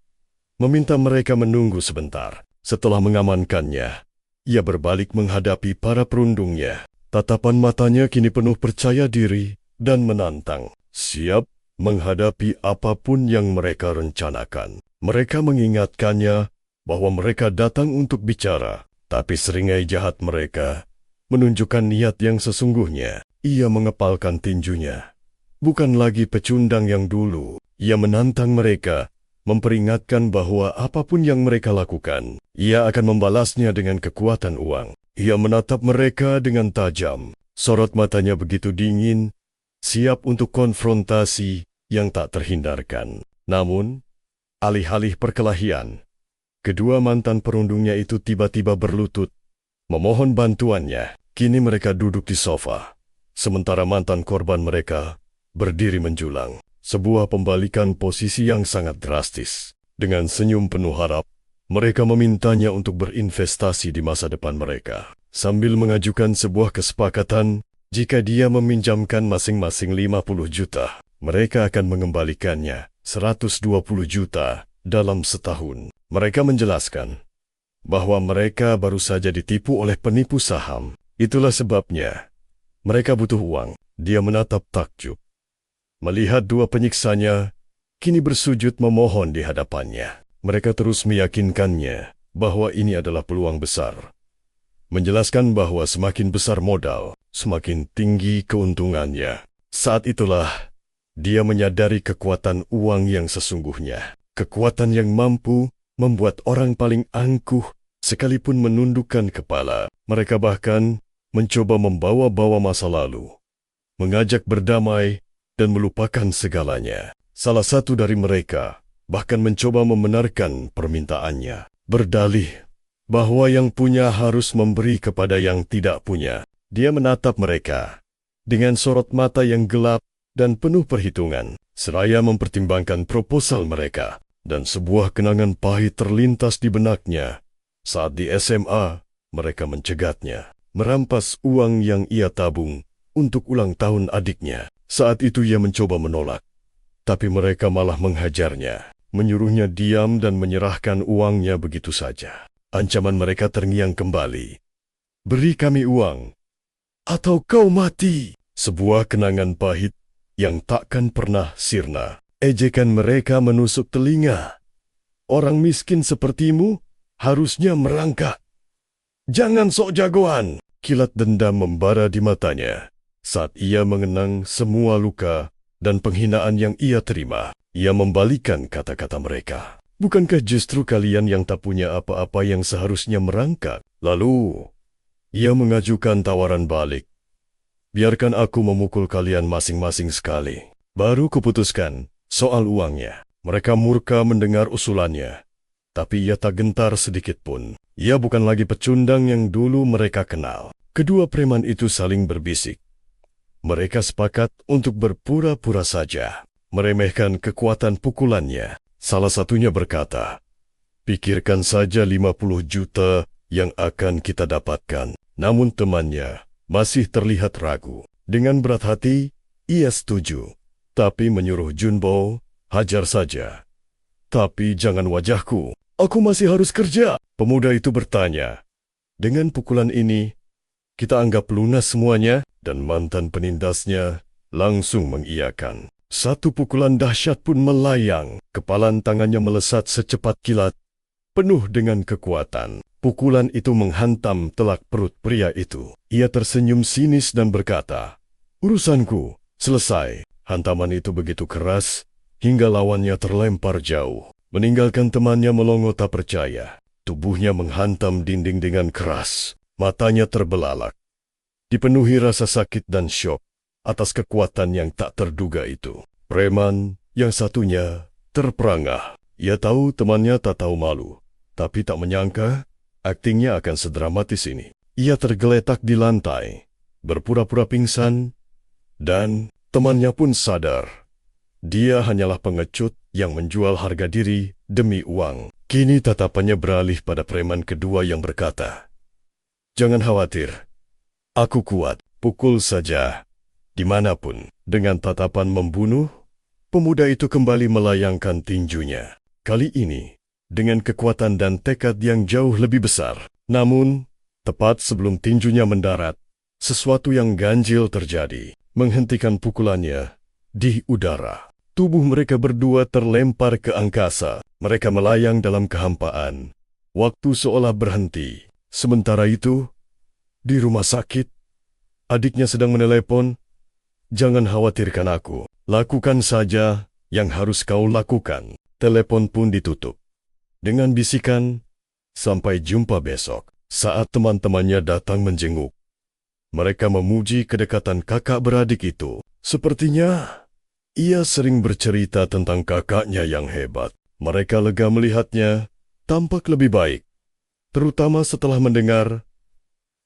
meminta mereka menunggu sebentar. Setelah mengamankannya, ia berbalik menghadapi para perundungnya. Tatapan matanya kini penuh percaya diri dan menantang, siap menghadapi apapun yang mereka rencanakan. Mereka mengingatkannya bahwa mereka datang untuk bicara, tapi seringai jahat mereka menunjukkan niat yang sesungguhnya. Ia mengepalkan tinjunya. Bukan lagi pecundang yang dulu. Ia menantang mereka memperingatkan bahwa apapun yang mereka lakukan, ia akan membalasnya dengan kekuatan uang. Ia menatap mereka dengan tajam. Sorot matanya begitu dingin, siap untuk konfrontasi yang tak terhindarkan. Namun, alih-alih perkelahian, kedua mantan perundungnya itu tiba-tiba berlutut, memohon bantuannya. Kini mereka duduk di sofa, sementara mantan korban mereka berdiri menjulang. Sebuah pembalikan posisi yang sangat drastis. Dengan senyum penuh harap, mereka memintanya untuk berinvestasi di masa depan mereka, sambil mengajukan sebuah kesepakatan. Jika dia meminjamkan masing-masing 50 juta, mereka akan mengembalikannya 120 juta dalam setahun. Mereka menjelaskan bahwa mereka baru saja ditipu oleh penipu saham. Itulah sebabnya mereka butuh uang. Dia menatap takjub melihat dua penyiksanya kini bersujud memohon di hadapannya. Mereka terus meyakinkannya bahwa ini adalah peluang besar, menjelaskan bahwa semakin besar modal, semakin tinggi keuntungannya. Saat itulah dia menyadari kekuatan uang yang sesungguhnya, kekuatan yang mampu membuat orang paling angkuh sekalipun menundukkan kepala. Mereka bahkan mencoba membawa-bawa masa lalu, mengajak berdamai dan melupakan segalanya. Salah satu dari mereka bahkan mencoba membenarkan permintaannya, berdalih bahwa yang punya harus memberi kepada yang tidak punya. Dia menatap mereka dengan sorot mata yang gelap dan penuh perhitungan, seraya mempertimbangkan proposal mereka. Dan sebuah kenangan pahit terlintas di benaknya. Saat di SMA, mereka mencegatnya, merampas uang yang ia tabung untuk ulang tahun adiknya. Saat itu ia mencoba menolak, tapi mereka malah menghajarnya, menyuruhnya diam dan menyerahkan uangnya begitu saja. Ancaman mereka terngiang kembali. "Beri kami uang, atau kau mati." Sebuah kenangan pahit yang takkan pernah sirna. Ejekan mereka menusuk telinga. "Orang miskin sepertimu harusnya merangkak. Jangan sok jagoan." Kilat dendam membara di matanya. Saat ia mengenang semua luka dan penghinaan yang ia terima, ia membalikkan kata-kata mereka. "Bukankah justru kalian yang tak punya apa-apa yang seharusnya merangkak?" Lalu, ia mengajukan tawaran balik. "Biarkan aku memukul kalian masing-masing sekali. Baru kuputuskan soal uangnya." Mereka murka mendengar usulannya, tapi ia tak gentar sedikit pun. Ia bukan lagi pecundang yang dulu mereka kenal. Kedua preman itu saling berbisik. Mereka sepakat untuk berpura-pura saja, meremehkan kekuatan pukulannya. Salah satunya berkata, "Pikirkan saja 50 juta yang akan kita dapatkan." Namun temannya masih terlihat ragu. Dengan berat hati, ia setuju, tapi menyuruh Junbo, "Hajar saja. Tapi jangan wajahku. Aku masih harus kerja." Pemuda itu bertanya, "Dengan pukulan ini, kita anggap lunas semuanya?" Dan mantan penindasnya langsung mengiyakan. Satu pukulan dahsyat pun melayang. Kepalan tangannya melesat secepat kilat, penuh dengan kekuatan. Pukulan itu menghantam telak perut pria itu. Ia tersenyum sinis dan berkata, "Urusanku selesai." Hantaman itu begitu keras, hingga lawannya terlempar jauh. Meninggalkan temannya melongo tak percaya. Tubuhnya menghantam dinding dengan keras. Matanya terbelalak, dipenuhi rasa sakit dan syok atas kekuatan yang tak terduga itu. Preman yang satunya terperangah. Ia tahu temannya tak tahu malu, tapi tak menyangka aktingnya akan sedramatis ini. Ia tergeletak di lantai, berpura-pura pingsan, dan temannya pun sadar. Dia hanyalah pengecut yang menjual harga diri demi uang. Kini tatapannya beralih pada preman kedua yang berkata, "Jangan khawatir, aku kuat, pukul saja, dimanapun." Dengan tatapan membunuh, pemuda itu kembali melayangkan tinjunya. Kali ini, dengan kekuatan dan tekad yang jauh lebih besar. Namun, tepat sebelum tinjunya mendarat, sesuatu yang ganjil terjadi, menghentikan pukulannya di udara. Tubuh mereka berdua terlempar ke angkasa. Mereka melayang dalam kehampaan. Waktu seolah berhenti. Sementara itu, di rumah sakit, adiknya sedang menelepon, "Jangan khawatirkan aku. Lakukan saja yang harus kau lakukan." telepon pun ditutup. Dengan bisikan, "Sampai jumpa besok." Saat teman-temannya datang menjenguk, mereka memuji kedekatan kakak beradik itu. Sepertinya ia sering bercerita tentang kakaknya yang hebat. Mereka lega melihatnya tampak lebih baik, terutama setelah mendengar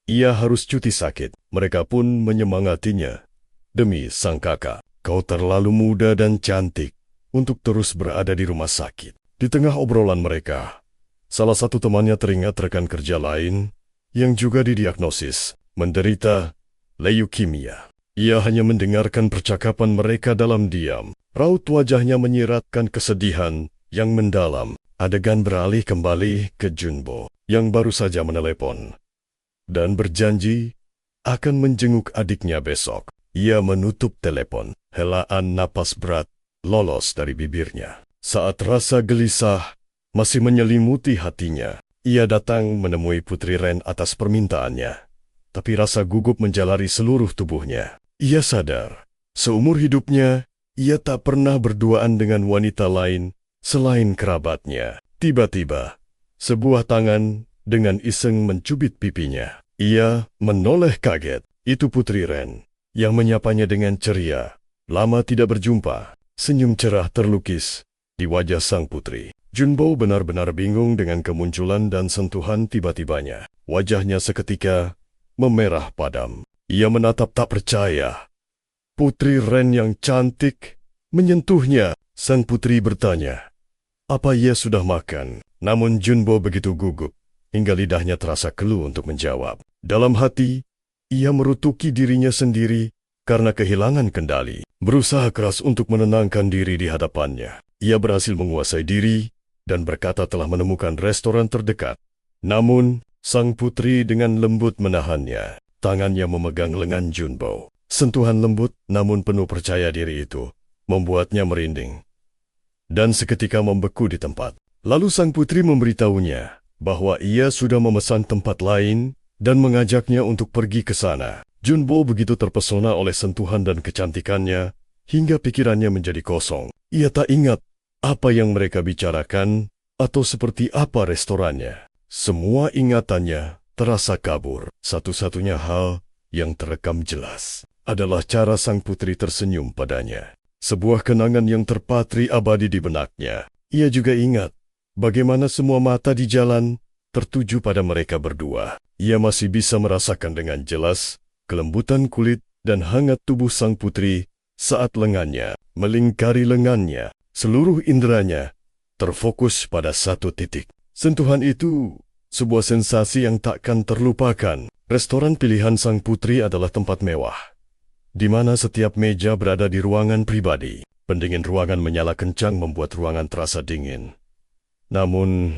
ia harus cuti sakit. Mereka pun menyemangatinya. "Demi sang kakak, kau terlalu muda dan cantik untuk terus berada di rumah sakit." Di tengah obrolan mereka, salah satu temannya teringat rekan kerja lain yang juga didiagnosis menderita leukemia. Ia hanya mendengarkan percakapan mereka dalam diam. Raut wajahnya menyiratkan kesedihan yang mendalam. Adegan beralih kembali ke Junbo yang baru saja menelepon dan berjanji akan menjenguk adiknya besok. Ia menutup telepon. Helaan napas berat lolos dari bibirnya. Saat rasa gelisah masih menyelimuti hatinya, ia datang menemui Putri Ren atas permintaannya. Tapi rasa gugup menjalari seluruh tubuhnya. Ia sadar, seumur hidupnya, ia tak pernah berduaan dengan wanita lain selain kerabatnya. Tiba-tiba, sebuah tangan dengan iseng mencubit pipinya. Ia menoleh kaget. Itu Putri Ren yang menyapanya dengan ceria. Lama tidak berjumpa, senyum cerah terlukis di wajah sang putri. Junbo benar-benar bingung dengan kemunculan dan sentuhan tiba-tibanya. Wajahnya seketika memerah padam. Ia menatap tak percaya. Putri Ren yang cantik menyentuhnya. Sang putri bertanya, apa ia sudah makan? Namun Junbo begitu gugup, hingga lidahnya terasa keluh untuk menjawab. Dalam hati, ia merutuki dirinya sendiri karena kehilangan kendali. Berusaha keras untuk menenangkan diri di hadapannya. Ia berhasil menguasai diri dan berkata telah menemukan restoran terdekat. Namun, sang putri dengan lembut menahannya. Tangannya memegang lengan Junbo. Sentuhan lembut namun penuh percaya diri itu membuatnya merinding dan seketika membeku di tempat. Lalu sang putri memberitahunya bahwa ia sudah memesan tempat lain dan mengajaknya untuk pergi ke sana. Junbo begitu terpesona oleh sentuhan dan kecantikannya hingga pikirannya menjadi kosong. Ia tak ingat apa yang mereka bicarakan atau seperti apa restorannya. Semua ingatannya terasa kabur. Satu-satunya hal yang terekam jelas adalah cara sang putri tersenyum padanya. Sebuah kenangan yang terpatri abadi di benaknya. Ia juga ingat bagaimana semua mata di jalan tertuju pada mereka berdua. Ia masih bisa merasakan dengan jelas kelembutan kulit dan hangat tubuh sang putri saat lengannya melingkari lengannya. Seluruh inderanya terfokus pada satu titik. Sentuhan itu sebuah sensasi yang takkan terlupakan. Restoran pilihan sang putri adalah tempat mewah, di mana setiap meja berada di ruangan pribadi. Pendingin ruangan menyala kencang membuat ruangan terasa dingin. Namun,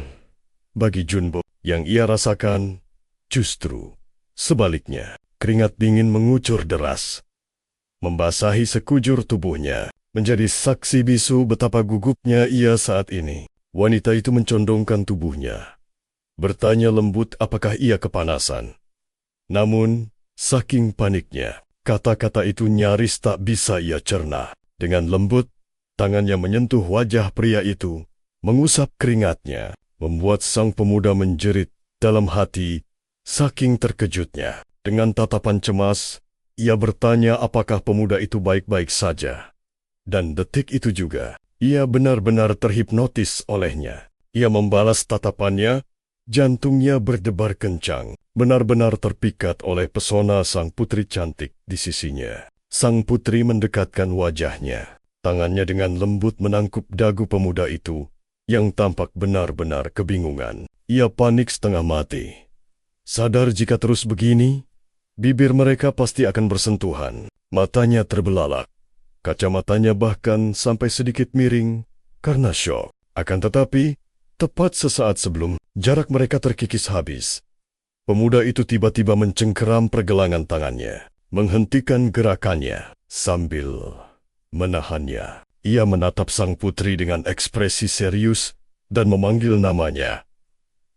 bagi Junbo, yang ia rasakan justru sebaliknya. Keringat dingin mengucur deras, membasahi sekujur tubuhnya. Menjadi saksi bisu betapa gugupnya ia saat ini. Wanita itu mencondongkan tubuhnya, bertanya lembut apakah ia kepanasan. Namun, saking paniknya, kata-kata itu nyaris tak bisa ia cerna. Dengan lembut, tangannya menyentuh wajah pria itu, mengusap keringatnya, membuat sang pemuda menjerit dalam hati, saking terkejutnya. Dengan tatapan cemas, ia bertanya apakah pemuda itu baik-baik saja. Dan detik itu juga, ia benar-benar terhipnotis olehnya. Ia membalas tatapannya, jantungnya berdebar kencang, benar-benar terpikat oleh pesona sang putri cantik di sisinya. Sang putri mendekatkan wajahnya, tangannya dengan lembut menangkup dagu pemuda itu, yang tampak benar-benar kebingungan. Ia panik setengah mati. Sadar jika terus begini, bibir mereka pasti akan bersentuhan. Matanya terbelalak. Kacamatanya bahkan sampai sedikit miring karena syok. Akan tetapi, tepat sesaat sebelum jarak mereka terkikis habis, pemuda itu tiba-tiba mencengkeram pergelangan tangannya, menghentikan gerakannya sambil menahannya. Ia menatap sang putri dengan ekspresi serius dan memanggil namanya,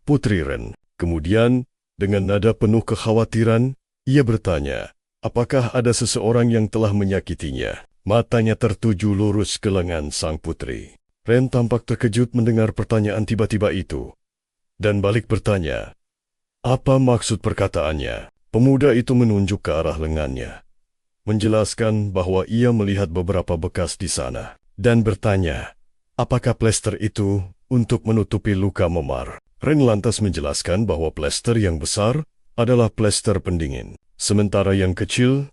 Putri Ren. Kemudian, dengan nada penuh kekhawatiran, ia bertanya, apakah ada seseorang yang telah menyakitinya? Matanya tertuju lurus ke lengan sang putri. Ren tampak terkejut mendengar pertanyaan tiba-tiba itu, dan balik bertanya, apa maksud perkataannya? Pemuda itu menunjuk ke arah lengannya, menjelaskan bahwa ia melihat beberapa bekas di sana, dan bertanya, apakah plester itu untuk menutupi luka memar? Ren lantas menjelaskan bahwa plester yang besar adalah plester pendingin, sementara yang kecil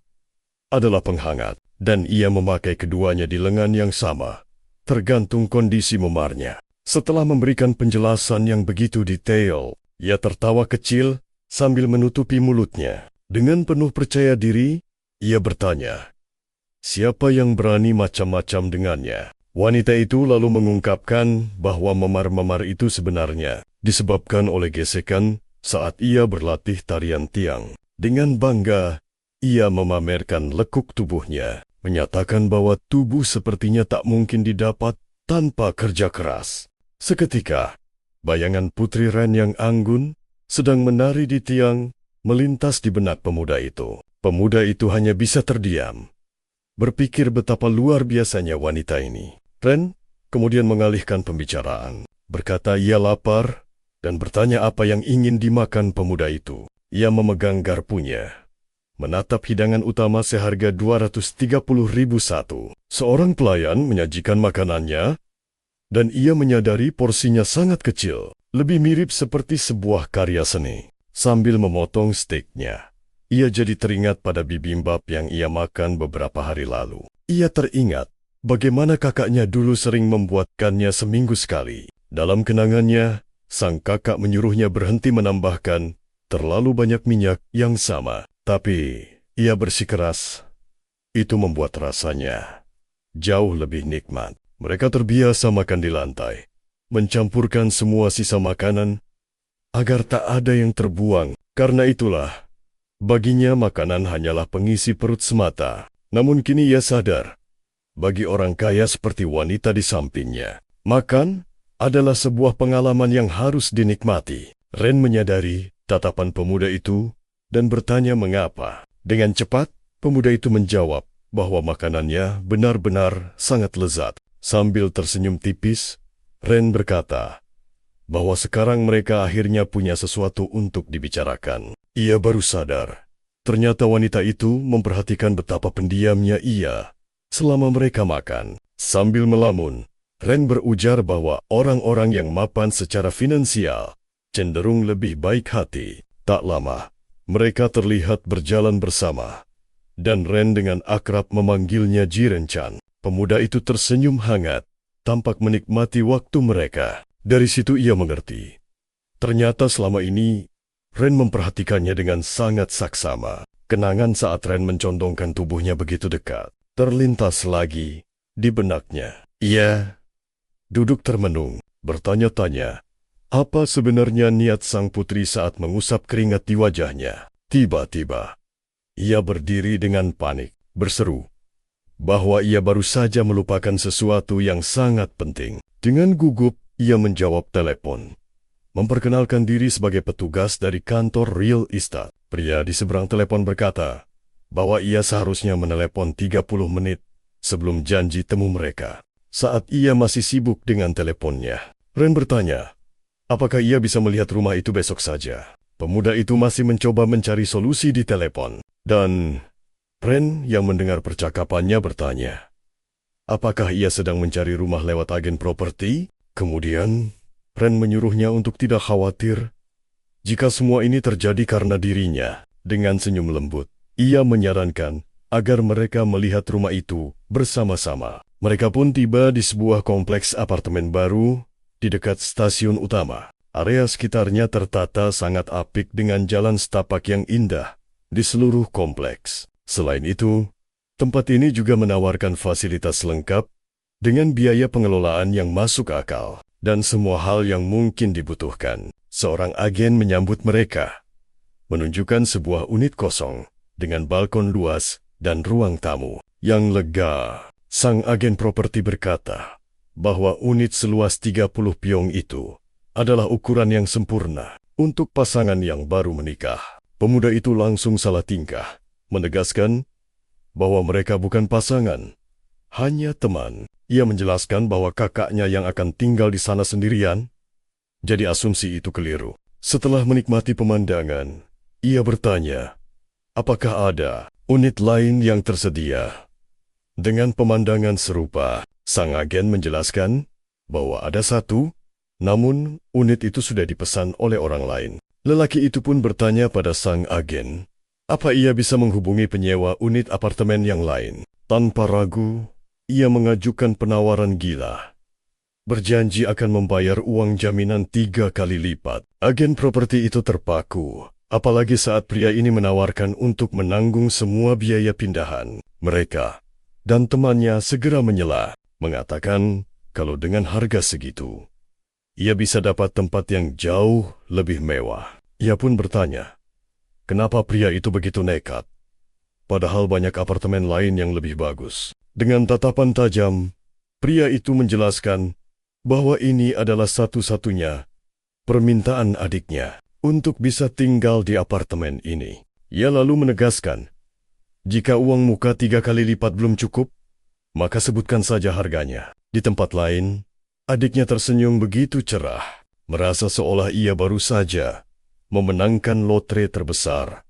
adalah penghangat, dan ia memakai keduanya di lengan yang sama, tergantung kondisi memarnya. Setelah memberikan penjelasan yang begitu detail, ia tertawa kecil sambil menutupi mulutnya. Dengan penuh percaya diri, ia bertanya, siapa yang berani macam-macam dengannya? Wanita itu lalu mengungkapkan bahwa memar-memar itu sebenarnya disebabkan oleh gesekan saat ia berlatih tarian tiang. Dengan bangga, ia memamerkan lekuk tubuhnya, menyatakan bahwa tubuh sepertinya tak mungkin didapat tanpa kerja keras. Seketika, bayangan Putri Ren yang anggun sedang menari di tiang melintas di benak pemuda itu. Pemuda itu hanya bisa terdiam, berpikir betapa luar biasanya wanita ini. Ren kemudian mengalihkan pembicaraan, berkata ia lapar dan bertanya apa yang ingin dimakan pemuda itu. Ia memegang garpunya, menatap hidangan utama seharga 230.000 satu. Seorang pelayan menyajikan makanannya, dan ia menyadari porsinya sangat kecil, lebih mirip seperti sebuah karya seni. Sambil memotong steaknya, ia jadi teringat pada bibimbap yang ia makan beberapa hari lalu. Ia teringat bagaimana kakaknya dulu sering membuatkannya seminggu sekali. Dalam kenangannya, sang kakak menyuruhnya berhenti menambahkan terlalu banyak minyak yang sama. Tapi ia bersikeras, itu membuat rasanya jauh lebih nikmat. Mereka terbiasa makan di lantai, mencampurkan semua sisa makanan agar tak ada yang terbuang. Karena itulah, baginya makanan hanyalah pengisi perut semata. Namun kini ia sadar, bagi orang kaya seperti wanita di sampingnya, makan adalah sebuah pengalaman yang harus dinikmati. Ren menyadari tatapan pemuda itu dan bertanya mengapa. Dengan cepat, pemuda itu menjawab bahwa makanannya benar-benar sangat lezat. Sambil tersenyum tipis, Ren berkata bahwa sekarang mereka akhirnya punya sesuatu untuk dibicarakan. Ia baru sadar, ternyata wanita itu memperhatikan betapa pendiamnya ia selama mereka makan. Sambil melamun, Ren berujar bahwa orang-orang yang mapan secara finansial cenderung lebih baik hati. Tak lama, mereka terlihat berjalan bersama, dan Ren dengan akrab memanggilnya Jirenchan. Pemuda itu tersenyum hangat, tampak menikmati waktu mereka. Dari situ ia mengerti. Ternyata selama ini, Ren memperhatikannya dengan sangat saksama. Kenangan saat Ren mencondongkan tubuhnya begitu dekat, terlintas lagi di benaknya. Ia duduk termenung, bertanya-tanya, apa sebenarnya niat sang putri saat mengusap keringat di wajahnya. Tiba-tiba, ia berdiri dengan panik, berseru bahwa ia baru saja melupakan sesuatu yang sangat penting. Dengan gugup, ia menjawab telepon, memperkenalkan diri sebagai petugas dari kantor real estate. Pria di seberang telepon berkata bahwa ia seharusnya menelepon 30 menit sebelum janji temu mereka. Saat ia masih sibuk dengan teleponnya, Ren bertanya, apakah ia bisa melihat rumah itu besok saja? Pemuda itu masih mencoba mencari solusi di telepon, dan Ren yang mendengar percakapannya bertanya, apakah ia sedang mencari rumah lewat agen properti? Kemudian, Ren menyuruhnya untuk tidak khawatir jika semua ini terjadi karena dirinya. Dengan senyum lembut, ia menyarankan agar mereka melihat rumah itu bersama-sama. Mereka pun tiba di sebuah kompleks apartemen baru di dekat stasiun utama. Area sekitarnya tertata sangat apik dengan jalan setapak yang indah di seluruh kompleks. Selain itu, tempat ini juga menawarkan fasilitas lengkap dengan biaya pengelolaan yang masuk akal dan semua hal yang mungkin dibutuhkan. Seorang agen menyambut mereka, menunjukkan sebuah unit kosong dengan balkon luas dan ruang tamu yang lega. Sang agen properti berkata bahwa unit seluas 30 pyong itu adalah ukuran yang sempurna untuk pasangan yang baru menikah. Pemuda itu langsung salah tingkah, menegaskan bahwa mereka bukan pasangan, hanya teman. ia menjelaskan bahwa kakaknya yang akan tinggal di sana sendirian. Jadi asumsi itu keliru. Setelah menikmati pemandangan, ia bertanya, apakah ada unit lain yang tersedia? Dengan pemandangan serupa, sang agen menjelaskan bahwa ada satu, namun unit itu sudah dipesan oleh orang lain. Lelaki itu pun bertanya pada sang agen, apa ia bisa menghubungi penyewa unit apartemen yang lain. Tanpa ragu, ia mengajukan penawaran gila. Berjanji akan membayar uang jaminan 3 kali lipat. Agen properti itu terpaku, apalagi saat pria ini menawarkan untuk menanggung semua biaya pindahan. Mereka dan temannya segera menyela, mengatakan kalau dengan harga segitu, ia bisa dapat tempat yang jauh lebih mewah. Ia pun bertanya, kenapa pria itu begitu nekat? Padahal banyak apartemen lain yang lebih bagus. Dengan tatapan tajam, pria itu menjelaskan bahwa ini adalah satu-satunya permintaan adiknya untuk bisa tinggal di apartemen ini. Ia lalu menegaskan, jika uang muka 3 kali lipat belum cukup, maka sebutkan saja harganya. Di tempat lain, adiknya tersenyum begitu cerah, merasa seolah ia baru saja memenangkan lotre terbesar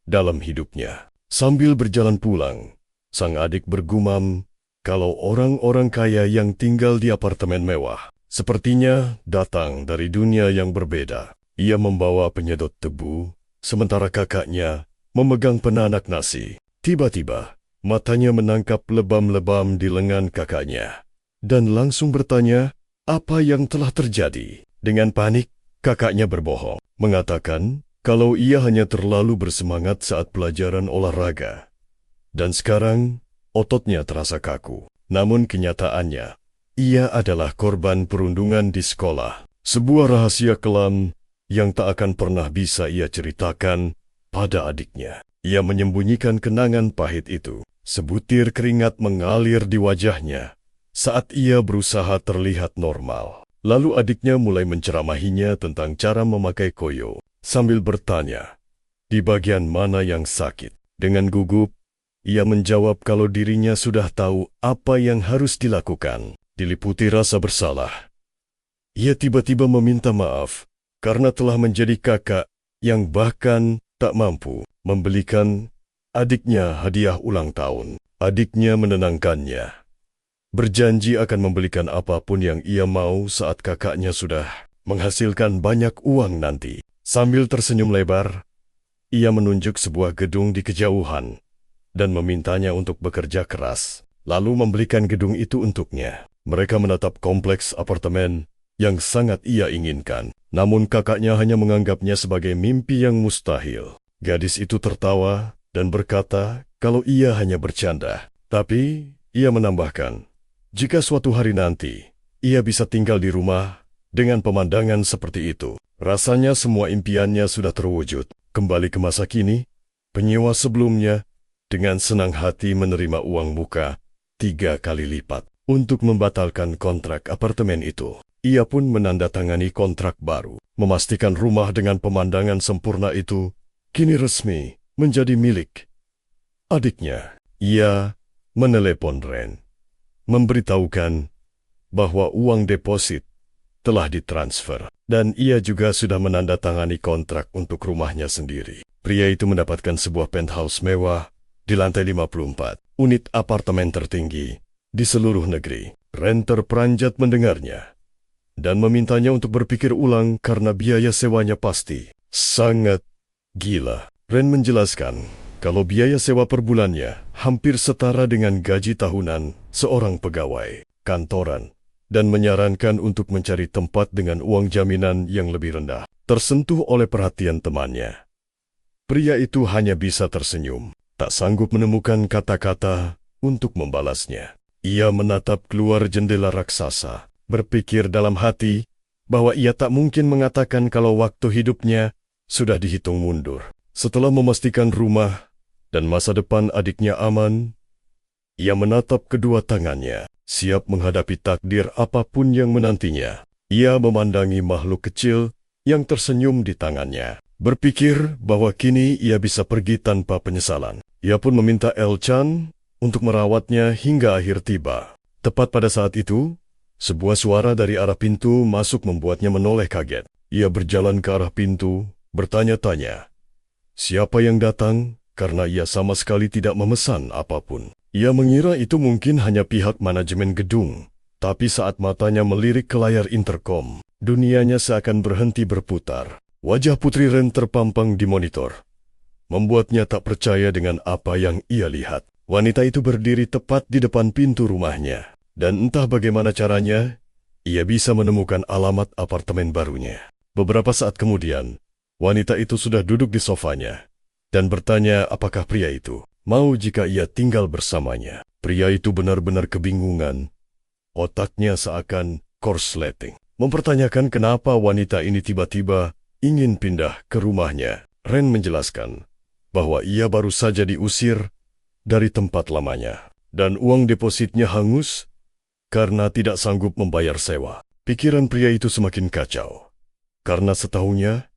dalam hidupnya. Sambil berjalan pulang, sang adik bergumam kalau orang-orang kaya yang tinggal di apartemen mewah sepertinya datang dari dunia yang berbeda. Ia membawa penyedot debu, sementara kakaknya memegang penanak nasi. Tiba-tiba, matanya menangkap lebam-lebam di lengan kakaknya dan langsung bertanya apa yang telah terjadi. Dengan panik, kakaknya berbohong, mengatakan kalau ia hanya terlalu bersemangat saat pelajaran olahraga, dan sekarang ototnya terasa kaku. Namun kenyataannya, ia adalah korban perundungan di sekolah. Sebuah rahasia kelam yang tak akan pernah bisa ia ceritakan pada adiknya. Ia menyembunyikan kenangan pahit itu. Sebutir keringat mengalir di wajahnya saat ia berusaha terlihat normal. Lalu adiknya mulai menceramahinya tentang cara memakai koyo, sambil bertanya, di bagian mana yang sakit? Dengan gugup, ia menjawab kalau dirinya sudah tahu apa yang harus dilakukan. Diliputi rasa bersalah, ia tiba-tiba meminta maaf karena telah menjadi kakak yang bahkan tak mampu membelikan adiknya hadiah ulang tahun. Adiknya menenangkannya, berjanji akan membelikan apapun yang ia mau saat kakaknya sudah menghasilkan banyak uang nanti. Sambil tersenyum lebar, ia menunjuk sebuah gedung di kejauhan dan memintanya untuk bekerja keras, lalu membelikan gedung itu untuknya. Mereka menatap kompleks apartemen yang sangat ia inginkan, namun kakaknya hanya menganggapnya sebagai mimpi yang mustahil. Gadis itu tertawa dan berkata kalau ia hanya bercanda. Tapi ia menambahkan, jika suatu hari nanti ia bisa tinggal di rumah dengan pemandangan seperti itu, rasanya semua impiannya sudah terwujud. Kembali ke masa kini, penyewa sebelumnya dengan senang hati menerima uang muka 3 kali lipat untuk membatalkan kontrak apartemen itu. Ia pun menandatangani kontrak baru, memastikan rumah dengan pemandangan sempurna itu kini resmi menjadi milik adiknya. Ia menelepon Ren, memberitahukan bahwa uang deposit telah ditransfer, dan ia juga sudah menandatangani kontrak untuk rumahnya sendiri. Pria itu mendapatkan sebuah penthouse mewah di lantai 54, unit apartemen tertinggi di seluruh negeri. Ren terperanjat mendengarnya dan memintanya untuk berpikir ulang karena biaya sewanya pasti sangat gila. Ren menjelaskan kalau biaya sewa per bulannya hampir setara dengan gaji tahunan seorang pegawai kantoran, dan menyarankan untuk mencari tempat dengan uang jaminan yang lebih rendah. Tersentuh oleh perhatian temannya, pria itu hanya bisa tersenyum, tak sanggup menemukan kata-kata untuk membalasnya. Ia menatap keluar jendela raksasa, berpikir dalam hati bahwa ia tak mungkin mengatakan kalau waktu hidupnya sudah dihitung mundur. Setelah memastikan rumah dan masa depan adiknya aman, ia menatap kedua tangannya, siap menghadapi takdir apapun yang menantinya. Ia memandangi makhluk kecil yang tersenyum di tangannya, berpikir bahwa kini ia bisa pergi tanpa penyesalan. Ia pun meminta El Chan untuk merawatnya hingga akhir tiba. Tepat pada saat itu, sebuah suara dari arah pintu masuk membuatnya menoleh kaget. Ia berjalan ke arah pintu, bertanya-tanya, siapa yang datang? Karena ia sama sekali tidak memesan apapun. Ia mengira itu mungkin hanya pihak manajemen gedung, tapi saat matanya melirik ke layar interkom, dunianya seakan berhenti berputar. Wajah Putri Ren terpampang di monitor, membuatnya tak percaya dengan apa yang ia lihat. Wanita itu berdiri tepat di depan pintu rumahnya, dan entah bagaimana caranya, ia bisa menemukan alamat apartemen barunya. Beberapa saat kemudian, wanita itu sudah duduk di sofanya, dan bertanya apakah pria itu mau jika ia tinggal bersamanya. Pria itu benar-benar kebingungan. Otaknya seakan korsleting, mempertanyakan kenapa wanita ini tiba-tiba ingin pindah ke rumahnya. Ren menjelaskan bahwa ia baru saja diusir dari tempat lamanya, dan uang depositnya hangus karena tidak sanggup membayar sewa. Pikiran pria itu semakin kacau, karena setahunya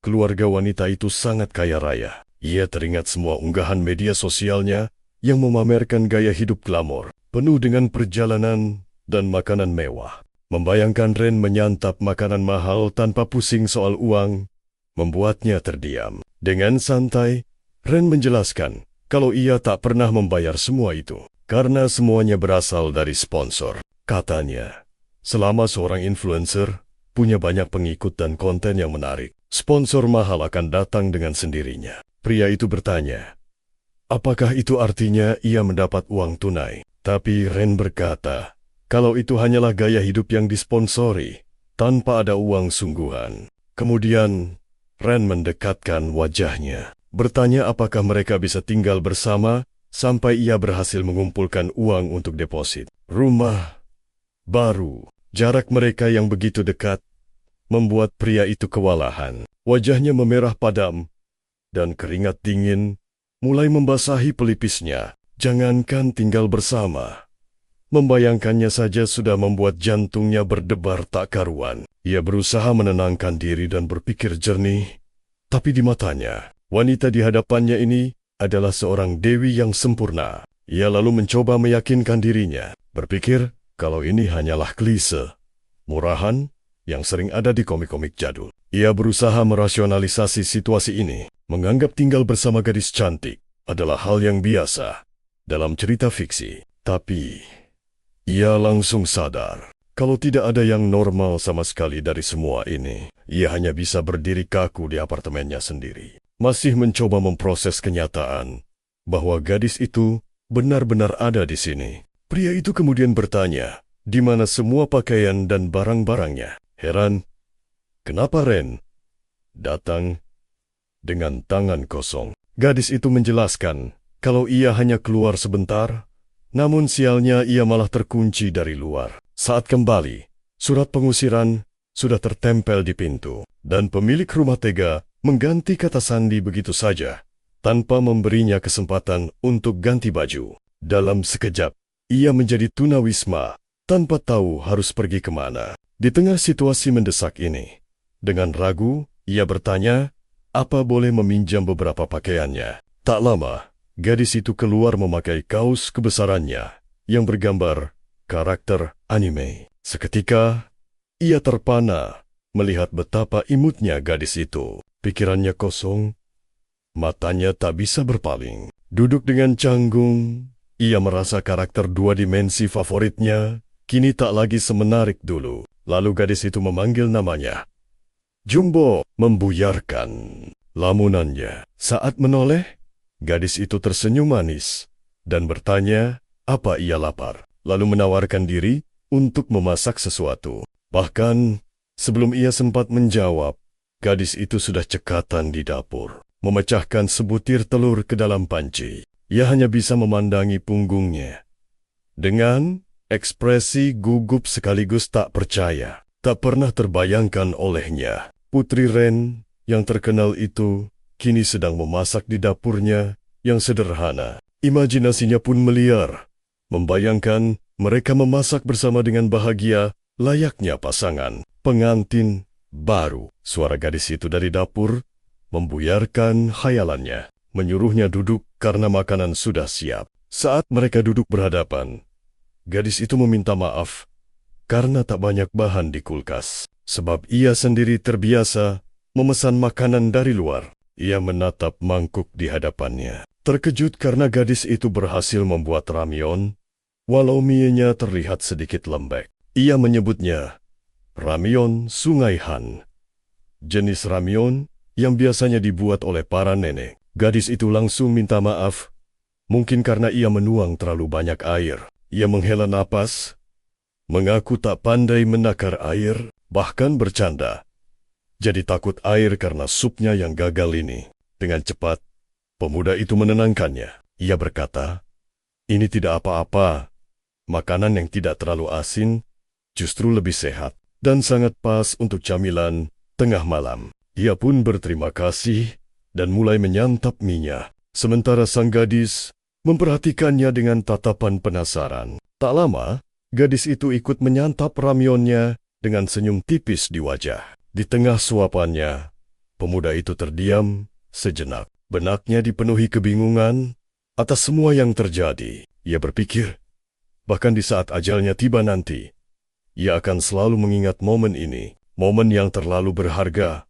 keluarga wanita itu sangat kaya raya. Ia teringat semua unggahan media sosialnya yang memamerkan gaya hidup glamor, penuh dengan perjalanan dan makanan mewah. Membayangkan Ren menyantap makanan mahal tanpa pusing soal uang, membuatnya terdiam. Dengan santai, Ren menjelaskan kalau ia tak pernah membayar semua itu, karena semuanya berasal dari sponsor. Katanya, selama seorang influencer punya banyak pengikut dan konten yang menarik, sponsor mahal akan datang dengan sendirinya. Pria itu bertanya, apakah itu artinya ia mendapat uang tunai? Tapi Ren berkata, kalau itu hanyalah gaya hidup yang disponsori, tanpa ada uang sungguhan. Kemudian, Ren mendekatkan wajahnya, bertanya apakah mereka bisa tinggal bersama sampai ia berhasil mengumpulkan uang untuk deposit. Rumah baru, jarak mereka yang begitu dekat, membuat pria itu kewalahan. Wajahnya memerah padam, dan keringat dingin mulai membasahi pelipisnya. Jangankan tinggal bersama, membayangkannya saja sudah membuat jantungnya berdebar tak karuan. Ia berusaha menenangkan diri dan berpikir jernih, tapi di matanya, wanita di hadapannya ini adalah seorang dewi yang sempurna. Ia lalu mencoba meyakinkan dirinya, berpikir kalau ini hanyalah klise, murahan yang sering ada di komik-komik jadul. Ia berusaha merasionalisasi situasi ini, menganggap tinggal bersama gadis cantik adalah hal yang biasa dalam cerita fiksi. Tapi, ia langsung sadar kalau tidak ada yang normal sama sekali dari semua ini. Ia hanya bisa berdiri kaku di apartemennya sendiri, masih mencoba memproses kenyataan bahwa gadis itu benar-benar ada di sini. Pria itu kemudian bertanya, di mana semua pakaian dan barang-barangnya. Heran, kenapa Ren datang dengan tangan kosong? Gadis itu menjelaskan kalau ia hanya keluar sebentar, namun sialnya ia malah terkunci dari luar. Saat kembali, surat pengusiran sudah tertempel di pintu, dan pemilik rumah tega mengganti kata sandi begitu saja, tanpa memberinya kesempatan untuk ganti baju. Dalam sekejap, ia menjadi tunawisma, tanpa tahu harus pergi kemana. Di tengah situasi mendesak ini, dengan ragu, ia bertanya, apa boleh meminjam beberapa pakaiannya. Tak lama, gadis itu keluar memakai kaos kebesarannya yang bergambar karakter anime. Seketika, ia terpana melihat betapa imutnya gadis itu. Pikirannya kosong, matanya tak bisa berpaling. Duduk dengan canggung, ia merasa karakter dua dimensi favoritnya kini tak lagi semenarik dulu. Lalu gadis itu memanggil namanya. Jumbo membuyarkan lamunannya. Saat menoleh, gadis itu tersenyum manis dan bertanya apa ia lapar, lalu menawarkan diri untuk memasak sesuatu. Bahkan, sebelum ia sempat menjawab, gadis itu sudah cekatan di dapur, memecahkan sebutir telur ke dalam panci. Ia hanya bisa memandangi punggungnya dengan ekspresi gugup sekaligus tak percaya. Tak pernah terbayangkan olehnya. Putri Ren yang terkenal itu kini sedang memasak di dapurnya yang sederhana. Imajinasinya pun meliar, membayangkan mereka memasak bersama dengan bahagia layaknya pasangan pengantin baru. Suara gadis itu dari dapur membuyarkan khayalannya, menyuruhnya duduk karena makanan sudah siap. Saat mereka duduk berhadapan, Gadis itu meminta maaf karena tak banyak bahan di kulkas, sebab ia sendiri terbiasa memesan makanan dari luar. Ia menatap mangkuk di hadapannya, terkejut karena gadis itu berhasil membuat ramyeon, walau mie-nya terlihat sedikit lembek. Ia menyebutnya ramyeon Sungai Han, jenis ramyeon yang biasanya dibuat oleh para nenek. Gadis itu langsung minta maaf, mungkin karena ia menuang terlalu banyak air. Ia menghela napas, mengaku tak pandai menakar air, bahkan bercanda. Jadi takut air karena supnya yang gagal ini. Dengan cepat, pemuda itu menenangkannya. Ia berkata, ini tidak apa-apa. Makanan yang tidak terlalu asin justru lebih sehat dan sangat pas untuk camilan tengah malam. Ia pun berterima kasih dan mulai menyantap mie-nya. Sementara sang gadis memperhatikannya dengan tatapan penasaran. Tak lama, gadis itu ikut menyantap ramyeonnya dengan senyum tipis di wajah. Di tengah suapannya, pemuda itu terdiam sejenak. Benaknya dipenuhi kebingungan atas semua yang terjadi. Ia berpikir, bahkan di saat ajalnya tiba nanti, ia akan selalu mengingat momen ini, momen yang terlalu berharga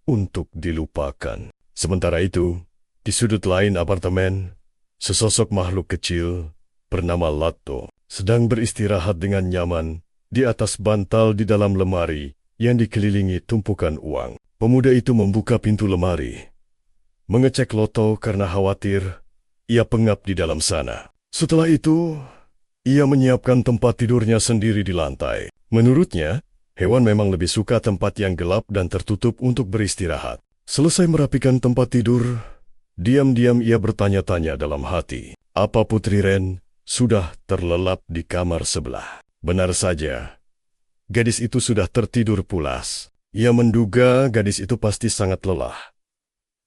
untuk dilupakan. Sementara itu, di sudut lain apartemen, sesosok makhluk kecil bernama Latto sedang beristirahat dengan nyaman di atas bantal di dalam lemari yang dikelilingi tumpukan uang. Pemuda itu membuka pintu lemari, mengecek Lotto karena khawatir ia pengap di dalam sana. Setelah itu, ia menyiapkan tempat tidurnya sendiri di lantai. Menurutnya, hewan memang lebih suka tempat yang gelap dan tertutup untuk beristirahat. Selesai merapikan tempat tidur, diam-diam ia bertanya-tanya dalam hati, apa Putri Ren sudah terlelap di kamar sebelah? Benar saja, gadis itu sudah tertidur pulas. Ia menduga gadis itu pasti sangat lelah,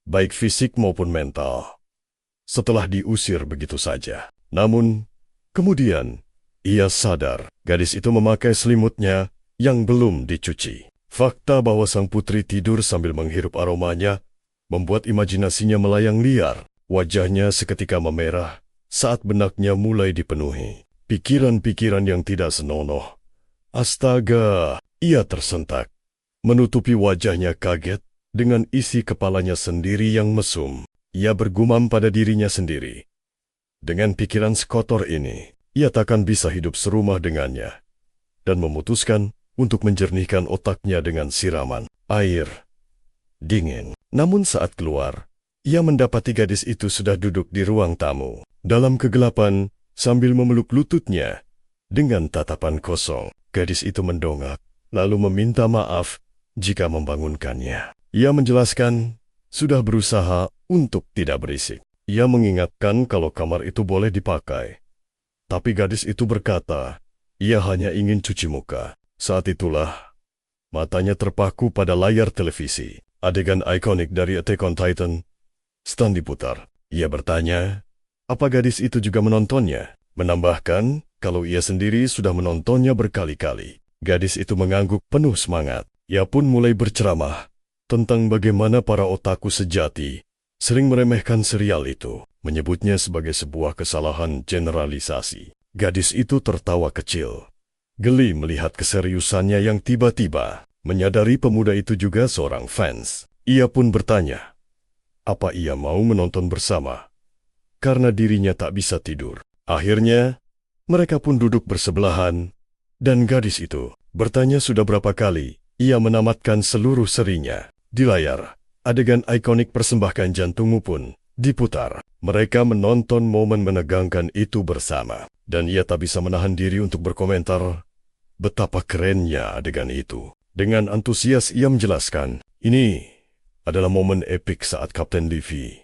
baik fisik maupun mental, setelah diusir begitu saja. Namun, kemudian ia sadar gadis itu memakai selimutnya yang belum dicuci. Fakta bahwa sang putri tidur sambil menghirup aromanya membuat imajinasinya melayang liar. Wajahnya seketika memerah saat benaknya mulai dipenuhi pikiran-pikiran yang tidak senonoh. Astaga, ia tersentak, menutupi wajahnya kaget dengan isi kepalanya sendiri yang mesum. Ia bergumam pada dirinya sendiri, dengan pikiran sekotor ini, ia takkan bisa hidup serumah dengannya, dan memutuskan untuk menjernihkan otaknya dengan siraman air dingin. Namun saat keluar, ia mendapati gadis itu sudah duduk di ruang tamu, dalam kegelapan sambil memeluk lututnya dengan tatapan kosong. Gadis itu mendongak, lalu meminta maaf jika membangunkannya. Ia menjelaskan sudah berusaha untuk tidak berisik. Ia mengingatkan kalau kamar itu boleh dipakai. Tapi gadis itu berkata, ia hanya ingin cuci muka. Saat itulah, matanya terpaku pada layar televisi. Adegan ikonik dari Attack on Titan sedang diputar. Ia bertanya, apa gadis itu juga menontonnya? Menambahkan, kalau ia sendiri sudah menontonnya berkali-kali. Gadis itu mengangguk penuh semangat. Ia pun mulai berceramah tentang bagaimana para otaku sejati sering meremehkan serial itu, menyebutnya sebagai sebuah kesalahan generalisasi. Gadis itu tertawa kecil, geli melihat keseriusannya yang tiba-tiba, menyadari pemuda itu juga seorang fans. Ia pun bertanya, apa ia mau menonton bersama? Karena dirinya tak bisa tidur. Akhirnya, mereka pun duduk bersebelahan, dan gadis itu bertanya sudah berapa kali ia menamatkan seluruh serinya. Di layar, adegan ikonik persembahkan jantungmu pun diputar. Mereka menonton momen menegangkan itu bersama, dan ia tak bisa menahan diri untuk berkomentar betapa kerennya adegan itu. Dengan antusias ia menjelaskan, ini adalah momen epik saat Kapten Levi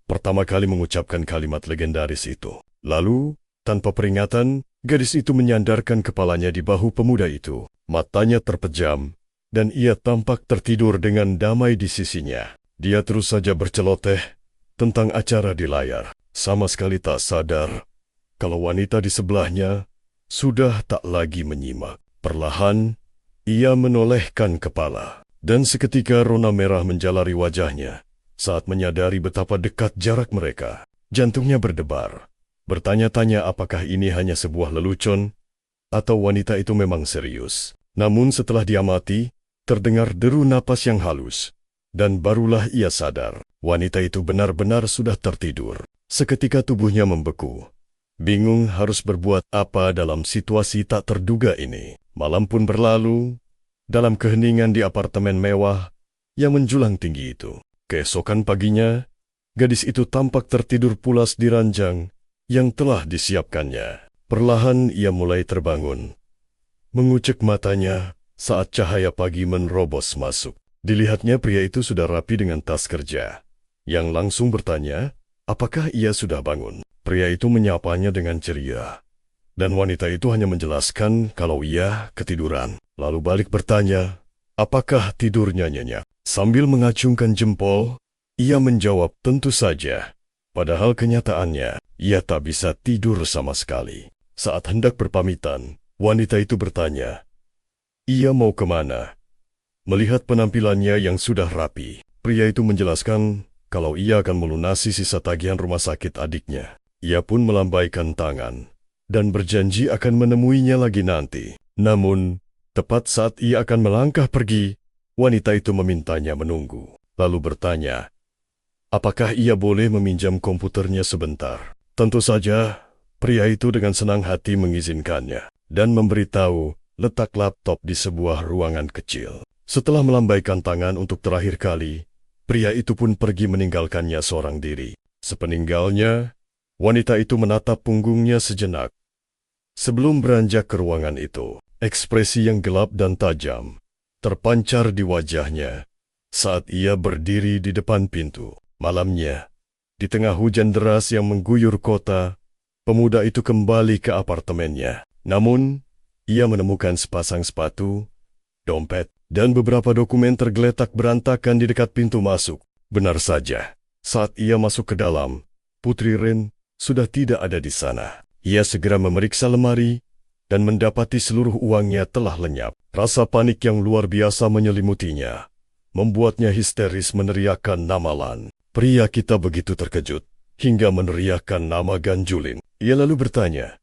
pertama kali mengucapkan kalimat legendaris itu. Lalu, tanpa peringatan, gadis itu menyandarkan kepalanya di bahu pemuda itu. Matanya terpejam, dan ia tampak tertidur dengan damai di sisinya. Dia terus saja berceloteh tentang acara di layar, sama sekali tak sadar kalau wanita di sebelahnya sudah tak lagi menyimak. Perlahan, ia menolehkan kepala, dan seketika rona merah menjalari wajahnya saat menyadari betapa dekat jarak mereka. Jantungnya berdebar, bertanya-tanya apakah ini hanya sebuah lelucon atau wanita itu memang serius. Namun setelah diamati, terdengar deru napas yang halus. Dan barulah ia sadar, wanita itu benar-benar sudah tertidur. Seketika tubuhnya membeku. Bingung harus berbuat apa dalam situasi tak terduga ini. Malam pun berlalu, dalam keheningan di apartemen mewah yang menjulang tinggi itu. Keesokan paginya, gadis itu tampak tertidur pulas di ranjang yang telah disiapkannya. Perlahan ia mulai terbangun. Mengucek matanya saat cahaya pagi menerobos masuk. Dilihatnya pria itu sudah rapi dengan tas kerja. Yang langsung bertanya, apakah ia sudah bangun? Pria itu menyapanya dengan ceria. Dan wanita itu hanya menjelaskan kalau ia ketiduran. Lalu balik bertanya, apakah tidurnya nyenyak? Sambil mengacungkan jempol, ia menjawab tentu saja. Padahal kenyataannya, ia tak bisa tidur sama sekali. Saat hendak berpamitan, wanita itu bertanya, ia mau kemana? Melihat penampilannya yang sudah rapi, pria itu menjelaskan kalau ia akan melunasi sisa tagihan rumah sakit adiknya. Ia pun melambaikan tangan dan berjanji akan menemuinya lagi nanti. Namun, tepat saat ia akan melangkah pergi, wanita itu memintanya menunggu. Lalu bertanya, apakah ia boleh meminjam komputernya sebentar? Tentu saja, pria itu dengan senang hati mengizinkannya dan memberitahu letak laptop di sebuah ruangan kecil. Setelah melambaikan tangan untuk terakhir kali, pria itu pun pergi meninggalkannya seorang diri. Sepeninggalnya, wanita itu menatap punggungnya sejenak. Sebelum beranjak ke ruangan itu, ekspresi yang gelap dan tajam terpancar di wajahnya saat ia berdiri di depan pintu. Malamnya, di tengah hujan deras yang mengguyur kota, pemuda itu kembali ke apartemennya. Namun, ia menemukan sepasang sepatu, dompet, dan beberapa dokumen tergeletak berantakan di dekat pintu masuk. Benar saja, saat ia masuk ke dalam, Putri Ren sudah tidak ada di sana. Ia segera memeriksa lemari dan mendapati seluruh uangnya telah lenyap. Rasa panik yang luar biasa menyelimutinya, membuatnya histeris meneriakkan nama Lan. Pria kita begitu terkejut hingga meneriakkan nama Ganjulin. Ia lalu bertanya,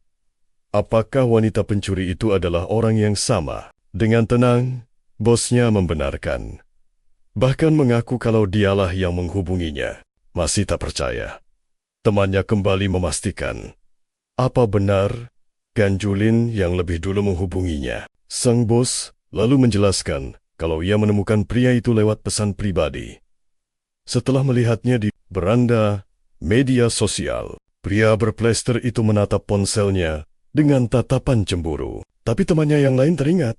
apakah wanita pencuri itu adalah orang yang sama? Dengan tenang, bosnya membenarkan. Bahkan mengaku kalau dialah yang menghubunginya. Masih tak percaya. Temannya kembali memastikan, apa benar Ganjulin yang lebih dulu menghubunginya? Sang bos lalu menjelaskan kalau ia menemukan pria itu lewat pesan pribadi. Setelah melihatnya di beranda media sosial, pria berplester itu menatap ponselnya dengan tatapan cemburu. Tapi temannya yang lain teringat.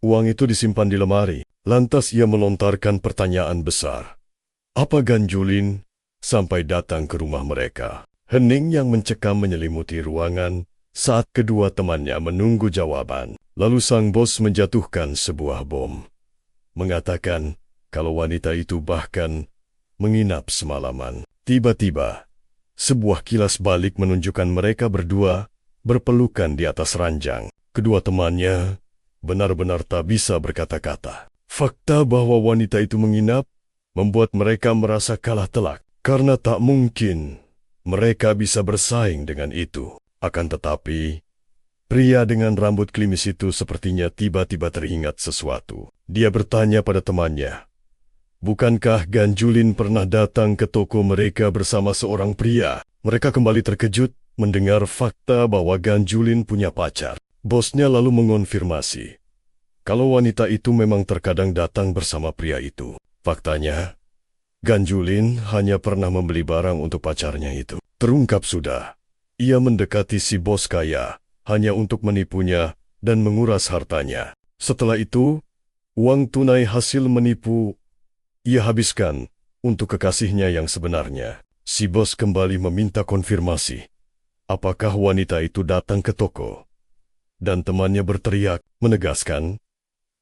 Uang itu disimpan di lemari. Lantas ia melontarkan pertanyaan besar. Apa Ganjulin sampai datang ke rumah mereka? Hening yang mencekam menyelimuti ruangan saat kedua temannya menunggu jawaban. Lalu sang bos menjatuhkan sebuah bom. Mengatakan kalau wanita itu bahkan menginap semalaman. Tiba-tiba, sebuah kilas balik menunjukkan mereka berdua berpelukan di atas ranjang. Kedua temannya benar-benar tak bisa berkata-kata. Fakta bahwa wanita itu menginap membuat mereka merasa kalah telak, karena tak mungkin mereka bisa bersaing dengan itu. Akan tetapi, pria dengan rambut klimis itu sepertinya tiba-tiba teringat sesuatu. Dia bertanya pada temannya, bukankah Ganjulin pernah datang ke toko mereka bersama seorang pria? Mereka kembali terkejut mendengar fakta bahwa Ganjulin punya pacar. Bosnya lalu mengonfirmasi kalau wanita itu memang terkadang datang bersama pria itu. Faktanya, Ganjulin hanya pernah membeli barang untuk pacarnya itu. Terungkap sudah, ia mendekati si bos kaya hanya untuk menipunya dan menguras hartanya. Setelah itu, uang tunai hasil menipu ia habiskan untuk kekasihnya yang sebenarnya. Si bos kembali meminta konfirmasi. Apakah wanita itu datang ke toko? Dan temannya berteriak, menegaskan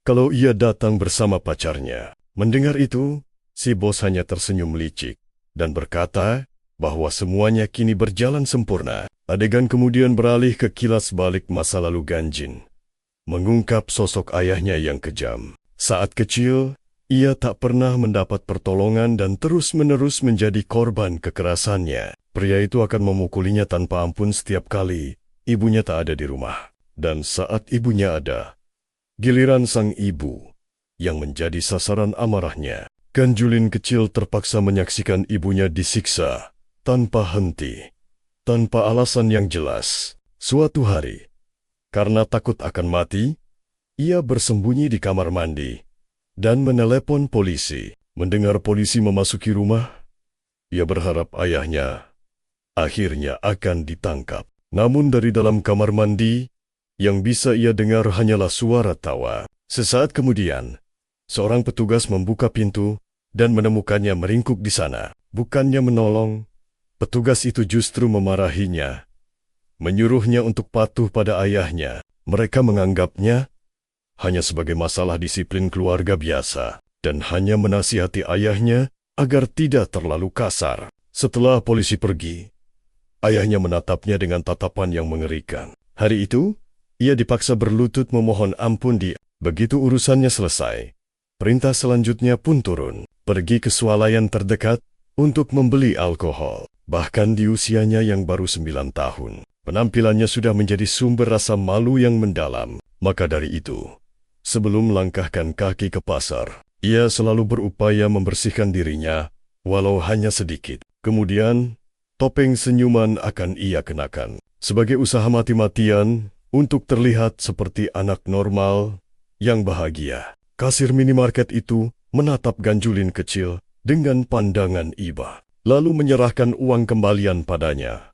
kalau ia datang bersama pacarnya. Mendengar itu, si bos hanya tersenyum licik dan berkata bahwa semuanya kini berjalan sempurna. Adegan kemudian beralih ke kilas balik masa lalu Ganjin, mengungkap sosok ayahnya yang kejam. Saat kecil, ia tak pernah mendapat pertolongan dan terus-menerus menjadi korban kekerasannya. Pria itu akan memukulinya tanpa ampun setiap kali ibunya tak ada di rumah. Dan saat ibunya ada, giliran sang ibu yang menjadi sasaran amarahnya. Ganjulin kecil terpaksa menyaksikan ibunya disiksa tanpa henti, tanpa alasan yang jelas. Suatu hari, karena takut akan mati, ia bersembunyi di kamar mandi dan menelepon polisi. Mendengar polisi memasuki rumah, ia berharap ayahnya akhirnya akan ditangkap. Namun dari dalam kamar mandi, yang bisa ia dengar hanyalah suara tawa. Sesaat kemudian, seorang petugas membuka pintu dan menemukannya meringkuk di sana. Bukannya menolong, petugas itu justru memarahinya, menyuruhnya untuk patuh pada ayahnya. Mereka menganggapnya hanya sebagai masalah disiplin keluarga biasa dan hanya menasihati ayahnya agar tidak terlalu kasar. Setelah polisi pergi, ayahnya menatapnya dengan tatapan yang mengerikan. Hari itu, ia dipaksa berlutut memohon ampun dia. Begitu urusannya selesai, perintah selanjutnya pun turun, pergi ke swalayan terdekat untuk membeli alkohol. Bahkan di usianya yang baru 9 tahun, penampilannya sudah menjadi sumber rasa malu yang mendalam. Maka dari itu, sebelum melangkahkan kaki ke pasar, ia selalu berupaya membersihkan dirinya, walau hanya sedikit. Kemudian, topeng senyuman akan ia kenakan, sebagai usaha mati-matian untuk terlihat seperti anak normal yang bahagia. Kasir minimarket itu menatap Ganjulin kecil dengan pandangan iba, lalu menyerahkan uang kembalian padanya,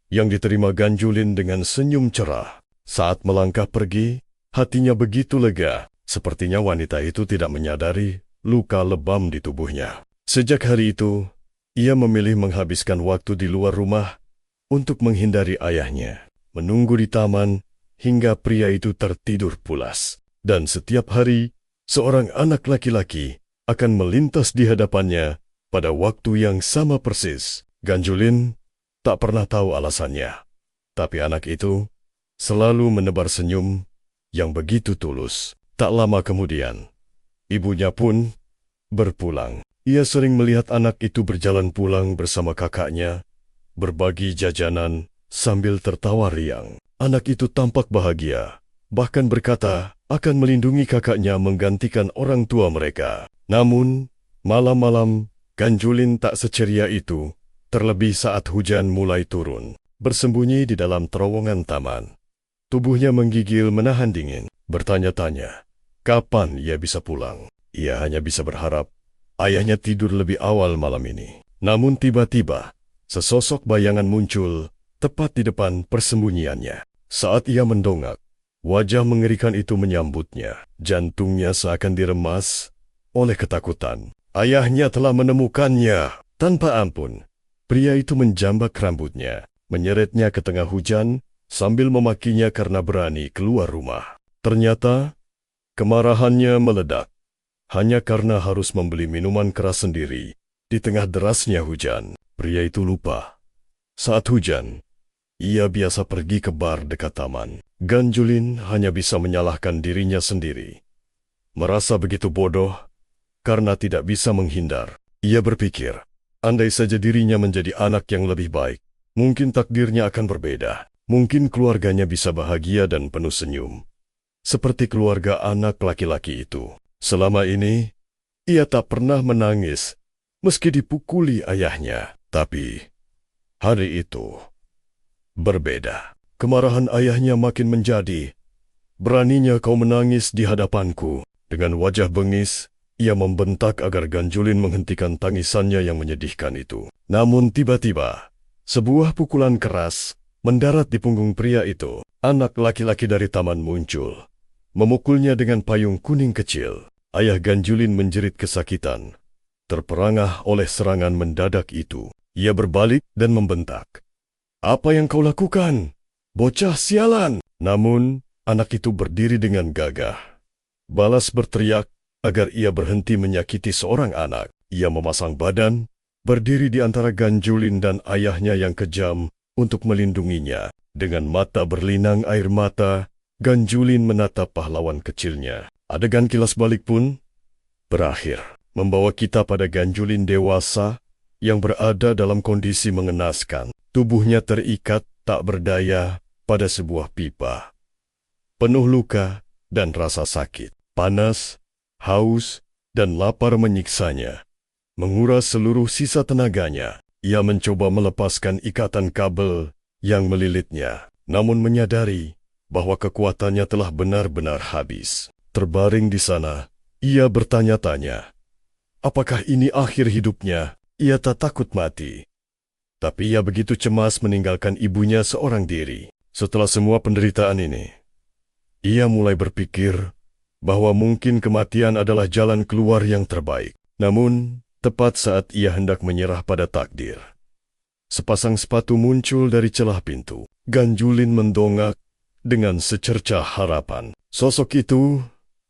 yang diterima Ganjulin dengan senyum cerah. Saat melangkah pergi, hatinya begitu lega, sepertinya wanita itu tidak menyadari luka lebam di tubuhnya. Sejak hari itu, ia memilih menghabiskan waktu di luar rumah untuk menghindari ayahnya, menunggu di taman hingga pria itu tertidur pulas. Dan setiap hari, seorang anak laki-laki akan melintas di hadapannya pada waktu yang sama persis. Ganjulin tak pernah tahu alasannya, tapi anak itu selalu menebar senyum yang begitu tulus. Tak lama kemudian, ibunya pun berpulang. Ia sering melihat anak itu berjalan pulang bersama kakaknya, berbagi jajanan sambil tertawa riang. Anak itu tampak bahagia, bahkan berkata akan melindungi kakaknya menggantikan orang tua mereka. Namun, malam-malam, Ganjulin tak seceria itu, terlebih saat hujan mulai turun. Bersembunyi di dalam terowongan taman, tubuhnya menggigil menahan dingin, bertanya-tanya, kapan ia bisa pulang? Ia hanya bisa berharap ayahnya tidur lebih awal malam ini. Namun tiba-tiba, sesosok bayangan muncul tepat di depan persembunyiannya. Saat ia mendongak, wajah mengerikan itu menyambutnya. Jantungnya seakan diremas oleh ketakutan. Ayahnya telah menemukannya. Tanpa ampun, pria itu menjambak rambutnya, menyeretnya ke tengah hujan, sambil memakinya karena berani keluar rumah. Ternyata, kemarahannya meledak, hanya karena harus membeli minuman keras sendiri. Di tengah derasnya hujan, pria itu lupa. Saat hujan, ia biasa pergi ke bar dekat taman. Ganjulin hanya bisa menyalahkan dirinya sendiri. Merasa begitu bodoh karena tidak bisa menghindar. Ia berpikir, andai saja dirinya menjadi anak yang lebih baik, mungkin takdirnya akan berbeda. Mungkin keluarganya bisa bahagia dan penuh senyum, seperti keluarga anak laki-laki itu. Selama ini, ia tak pernah menangis meski dipukuli ayahnya. Tapi, hari itu berbeda. Kemarahan ayahnya makin menjadi. Beraninya kau menangis di hadapanku. Dengan wajah bengis, ia membentak agar Ganjulin menghentikan tangisannya yang menyedihkan itu. Namun tiba-tiba, sebuah pukulan keras mendarat di punggung pria itu. Anak laki-laki dari taman muncul, memukulnya dengan payung kuning kecil. Ayah Ganjulin menjerit kesakitan, terperangah oleh serangan mendadak itu. Ia berbalik dan membentak, "Apa yang kau lakukan? Bocah sialan!" Namun, anak itu berdiri dengan gagah, balas berteriak agar ia berhenti menyakiti seorang anak. Ia memasang badan, berdiri di antara Ganjulin dan ayahnya yang kejam untuk melindunginya. Dengan mata berlinang air mata, Ganjulin menatap pahlawan kecilnya. Adegan kilas balik pun berakhir, membawa kita pada Ganjulin dewasa yang berada dalam kondisi mengenaskan. Tubuhnya terikat tak berdaya pada sebuah pipa. penuh luka dan rasa sakit. Panas, haus, dan lapar menyiksanya. Menguras seluruh sisa tenaganya, ia mencoba melepaskan ikatan kabel yang melilitnya, namun menyadari bahwa kekuatannya telah benar-benar habis. Terbaring di sana, ia bertanya-tanya, apakah ini akhir hidupnya? Ia tak takut mati. Tapi ia begitu cemas meninggalkan ibunya seorang diri. Setelah semua penderitaan ini, ia mulai berpikir bahwa mungkin kematian adalah jalan keluar yang terbaik. Namun, tepat saat ia hendak menyerah pada takdir, sepasang sepatu muncul dari celah pintu. Ganjulin mendongak dengan secercah harapan. Sosok itu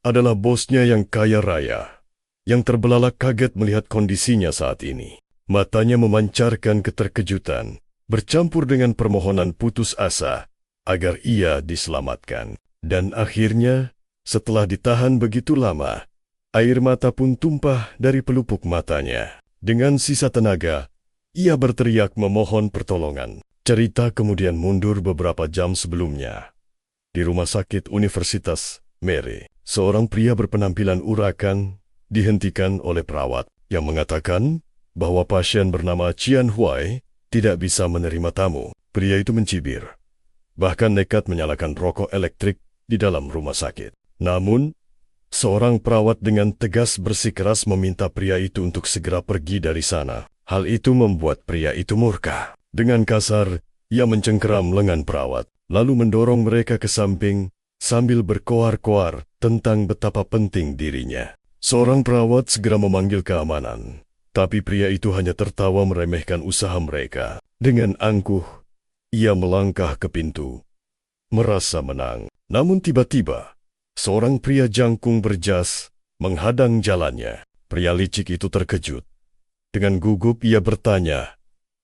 adalah bosnya yang kaya raya, yang terbelalak kaget melihat kondisinya saat ini. Matanya memancarkan keterkejutan, bercampur dengan permohonan putus asa agar ia diselamatkan. Dan akhirnya, setelah ditahan begitu lama, air mata pun tumpah dari pelupuk matanya. Dengan sisa tenaga, ia berteriak memohon pertolongan. Cerita kemudian mundur beberapa jam sebelumnya. Di rumah sakit Universitas Mary, seorang pria berpenampilan urakan dihentikan oleh perawat yang mengatakan bahwa pasien bernama Qian Huai tidak bisa menerima tamu. Pria itu mencibir, bahkan nekat menyalakan rokok elektrik di dalam rumah sakit. Namun, seorang perawat dengan tegas bersikeras meminta pria itu untuk segera pergi dari sana. Hal itu membuat pria itu murka. Dengan kasar, ia mencengkeram lengan perawat, lalu mendorong mereka ke samping sambil berkoar-koar tentang betapa penting dirinya. Seorang perawat segera memanggil keamanan, tapi pria itu hanya tertawa meremehkan usaha mereka. Dengan angkuh, ia melangkah ke pintu, merasa menang. Namun tiba-tiba, seorang pria jangkung berjas menghadang jalannya. Pria licik itu terkejut. Dengan gugup ia bertanya,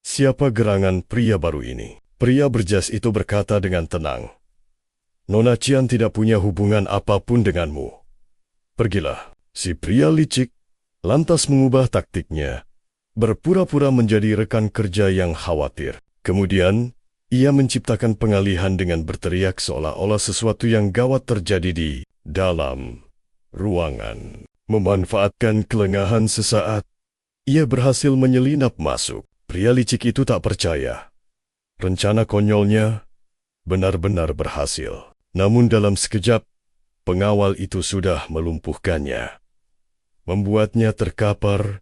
siapa gerangan pria baru ini? Pria berjas itu berkata dengan tenang, Nona Qian tidak punya hubungan apapun denganmu. Pergilah. Si pria licik lantas mengubah taktiknya, berpura-pura menjadi rekan kerja yang khawatir. Kemudian, ia menciptakan pengalihan dengan berteriak seolah-olah sesuatu yang gawat terjadi di dalam ruangan. Memanfaatkan kelengahan sesaat, ia berhasil menyelinap masuk. Pria licik itu tak percaya. Rencana konyolnya benar-benar berhasil. Namun dalam sekejap, pengawal itu sudah melumpuhkannya, membuatnya terkapar,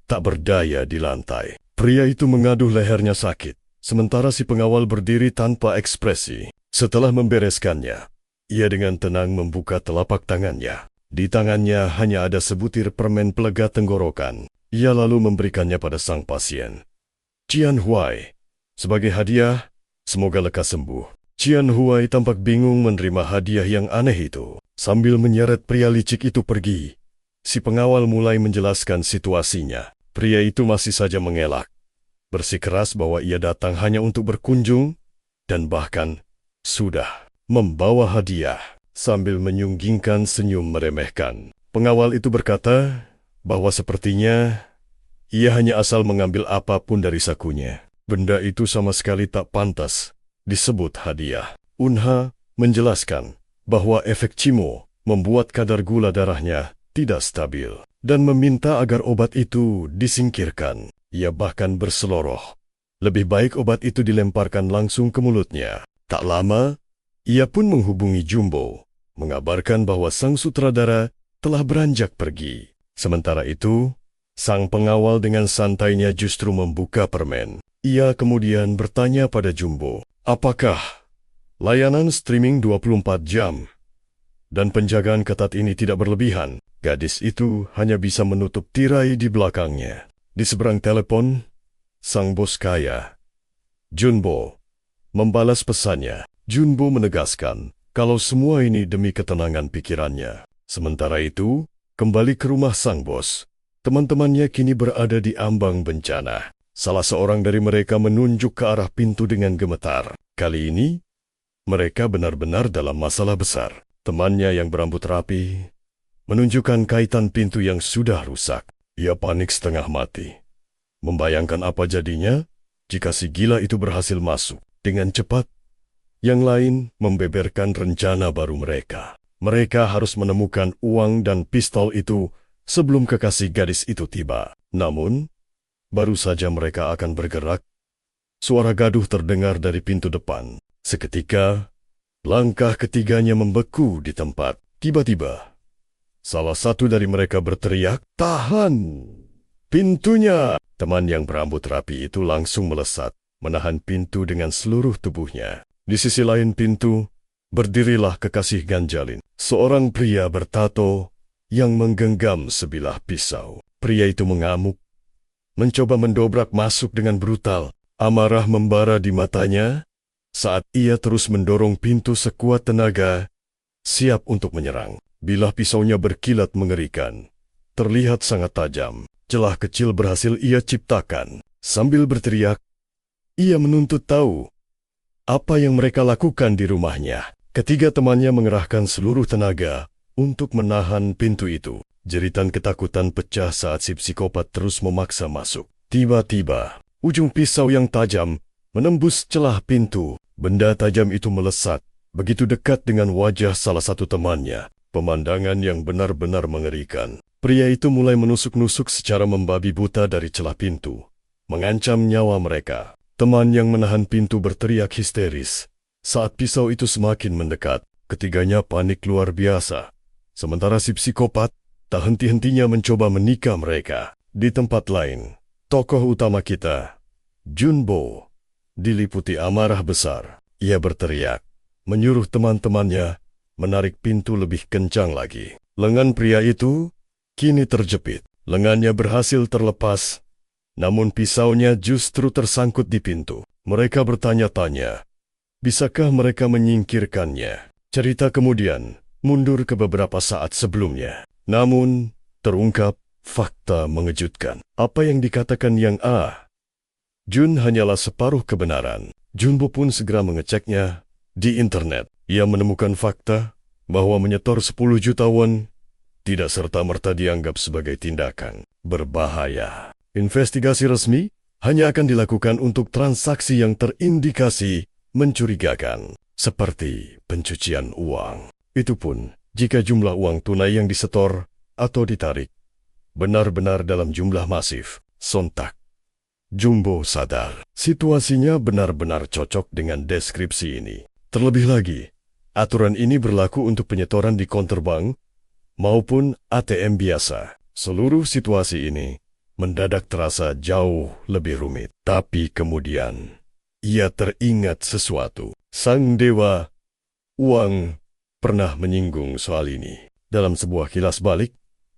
tak berdaya di lantai. Pria itu mengaduh lehernya sakit, sementara si pengawal berdiri tanpa ekspresi. Setelah membereskannya, ia dengan tenang membuka telapak tangannya. Di tangannya hanya ada sebutir permen pelega tenggorokan. Ia lalu memberikannya pada sang pasien. Qian Huai, sebagai hadiah, semoga lekas sembuh. Qian Huai tampak bingung menerima hadiah yang aneh itu. Sambil menyeret pria licik itu pergi, si pengawal mulai menjelaskan situasinya. Pria itu masih saja mengelak, bersikeras bahwa ia datang hanya untuk berkunjung, dan bahkan sudah membawa hadiah. Sambil menyunggingkan senyum meremehkan, pengawal itu berkata bahwa sepertinya ia hanya asal mengambil apapun dari sakunya. Benda itu sama sekali tak pantas disebut hadiah. Unha menjelaskan bahwa efek cimo membuat kadar gula darahnya tidak stabil, dan meminta agar obat itu disingkirkan. Ia bahkan berseloroh, lebih baik obat itu dilemparkan langsung ke mulutnya. Tak lama, ia pun menghubungi Jumbo, mengabarkan bahwa sang sutradara telah beranjak pergi. Sementara itu, sang pengawal dengan santainya justru membuka permen. Ia kemudian bertanya pada Jumbo, apakah layanan streaming 24 jam dan penjagaan ketat ini tidak berlebihan? Gadis itu hanya bisa menutup tirai di belakangnya. Di seberang telepon, sang bos kaya, Junbo, membalas pesannya. Junbo menegaskan kalau semua ini demi ketenangan pikirannya. Sementara itu, kembali ke rumah sang bos. Teman-temannya kini berada di ambang bencana. Salah seorang dari mereka menunjuk ke arah pintu dengan gemetar. Kali ini, mereka benar-benar dalam masalah besar. Temannya yang berambut rapi menunjukkan kaitan pintu yang sudah rusak. Ia panik setengah mati, membayangkan apa jadinya jika si gila itu berhasil masuk. Dengan cepat, Yang lain membeberkan rencana baru mereka. Mereka harus menemukan uang dan pistol itu sebelum kekasih gadis itu tiba. Namun, baru saja mereka akan bergerak, suara gaduh terdengar dari pintu depan. Seketika, langkah ketiganya membeku di tempat. Tiba-tiba, salah satu dari mereka berteriak, "Tahan! Pintunya!" Teman yang berambut rapi itu langsung melesat, menahan pintu dengan seluruh tubuhnya. Di sisi lain pintu, berdirilah kekasih Ganjalin, seorang pria bertato yang menggenggam sebilah pisau. Pria itu mengamuk, mencoba mendobrak masuk dengan brutal. Amarah membara di matanya saat ia terus mendorong pintu sekuat tenaga, siap untuk menyerang. Bilah pisaunya berkilat mengerikan, terlihat sangat tajam. Celah kecil berhasil ia ciptakan. Sambil berteriak, ia menuntut tahu apa yang mereka lakukan di rumahnya. Ketiga temannya mengerahkan seluruh tenaga untuk menahan pintu itu. Jeritan ketakutan pecah saat si psikopat terus memaksa masuk. Tiba-tiba, ujung pisau yang tajam menembus celah pintu. Benda tajam itu melesat begitu dekat dengan wajah salah satu temannya. Pemandangan yang benar-benar mengerikan. Pria itu mulai menusuk-nusuk secara membabi buta dari celah pintu, mengancam nyawa mereka. Teman yang menahan pintu berteriak histeris. Saat pisau itu semakin mendekat, ketiganya panik luar biasa. Sementara si psikopat tak henti-hentinya mencoba menikah mereka. Di tempat lain, tokoh utama kita, Junbo, diliputi amarah besar. Ia berteriak, menyuruh teman-temannya menarik pintu lebih kencang lagi. Lengan pria itu kini terjepit. Lengannya berhasil terlepas, namun pisaunya justru tersangkut di pintu. Mereka bertanya-tanya, bisakah mereka menyingkirkannya? Cerita kemudian mundur ke beberapa saat sebelumnya. Namun, terungkap fakta mengejutkan. Apa yang dikatakan Yang A. Jun hanyalah separuh kebenaran. Junbo pun segera mengeceknya di internet. Ia menemukan fakta bahwa menyetor 10 juta won tidak serta-merta dianggap sebagai tindakan berbahaya. Investigasi resmi hanya akan dilakukan untuk transaksi yang terindikasi mencurigakan, seperti pencucian uang. Itu pun jika jumlah uang tunai yang disetor atau ditarik benar-benar dalam jumlah masif. Sontak, Jumbo sadar situasinya benar-benar cocok dengan deskripsi ini. Terlebih lagi, aturan ini berlaku untuk penyetoran di konter bank maupun ATM biasa. Seluruh situasi ini mendadak terasa jauh lebih rumit. Tapi kemudian, ia teringat sesuatu. Sang Dewa Uang pernah menyinggung soal ini. Dalam sebuah kilas balik,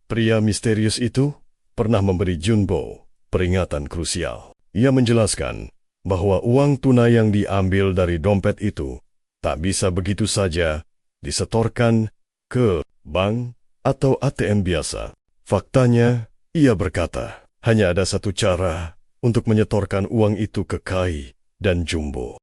pria misterius itu pernah memberi Junbo peringatan krusial. Ia menjelaskan bahwa uang tunai yang diambil dari dompet itu tak bisa begitu saja disetorkan ke bank atau ATM biasa. Faktanya, ia berkata, hanya ada satu cara untuk menyetorkan uang itu ke Kai dan Jumbo.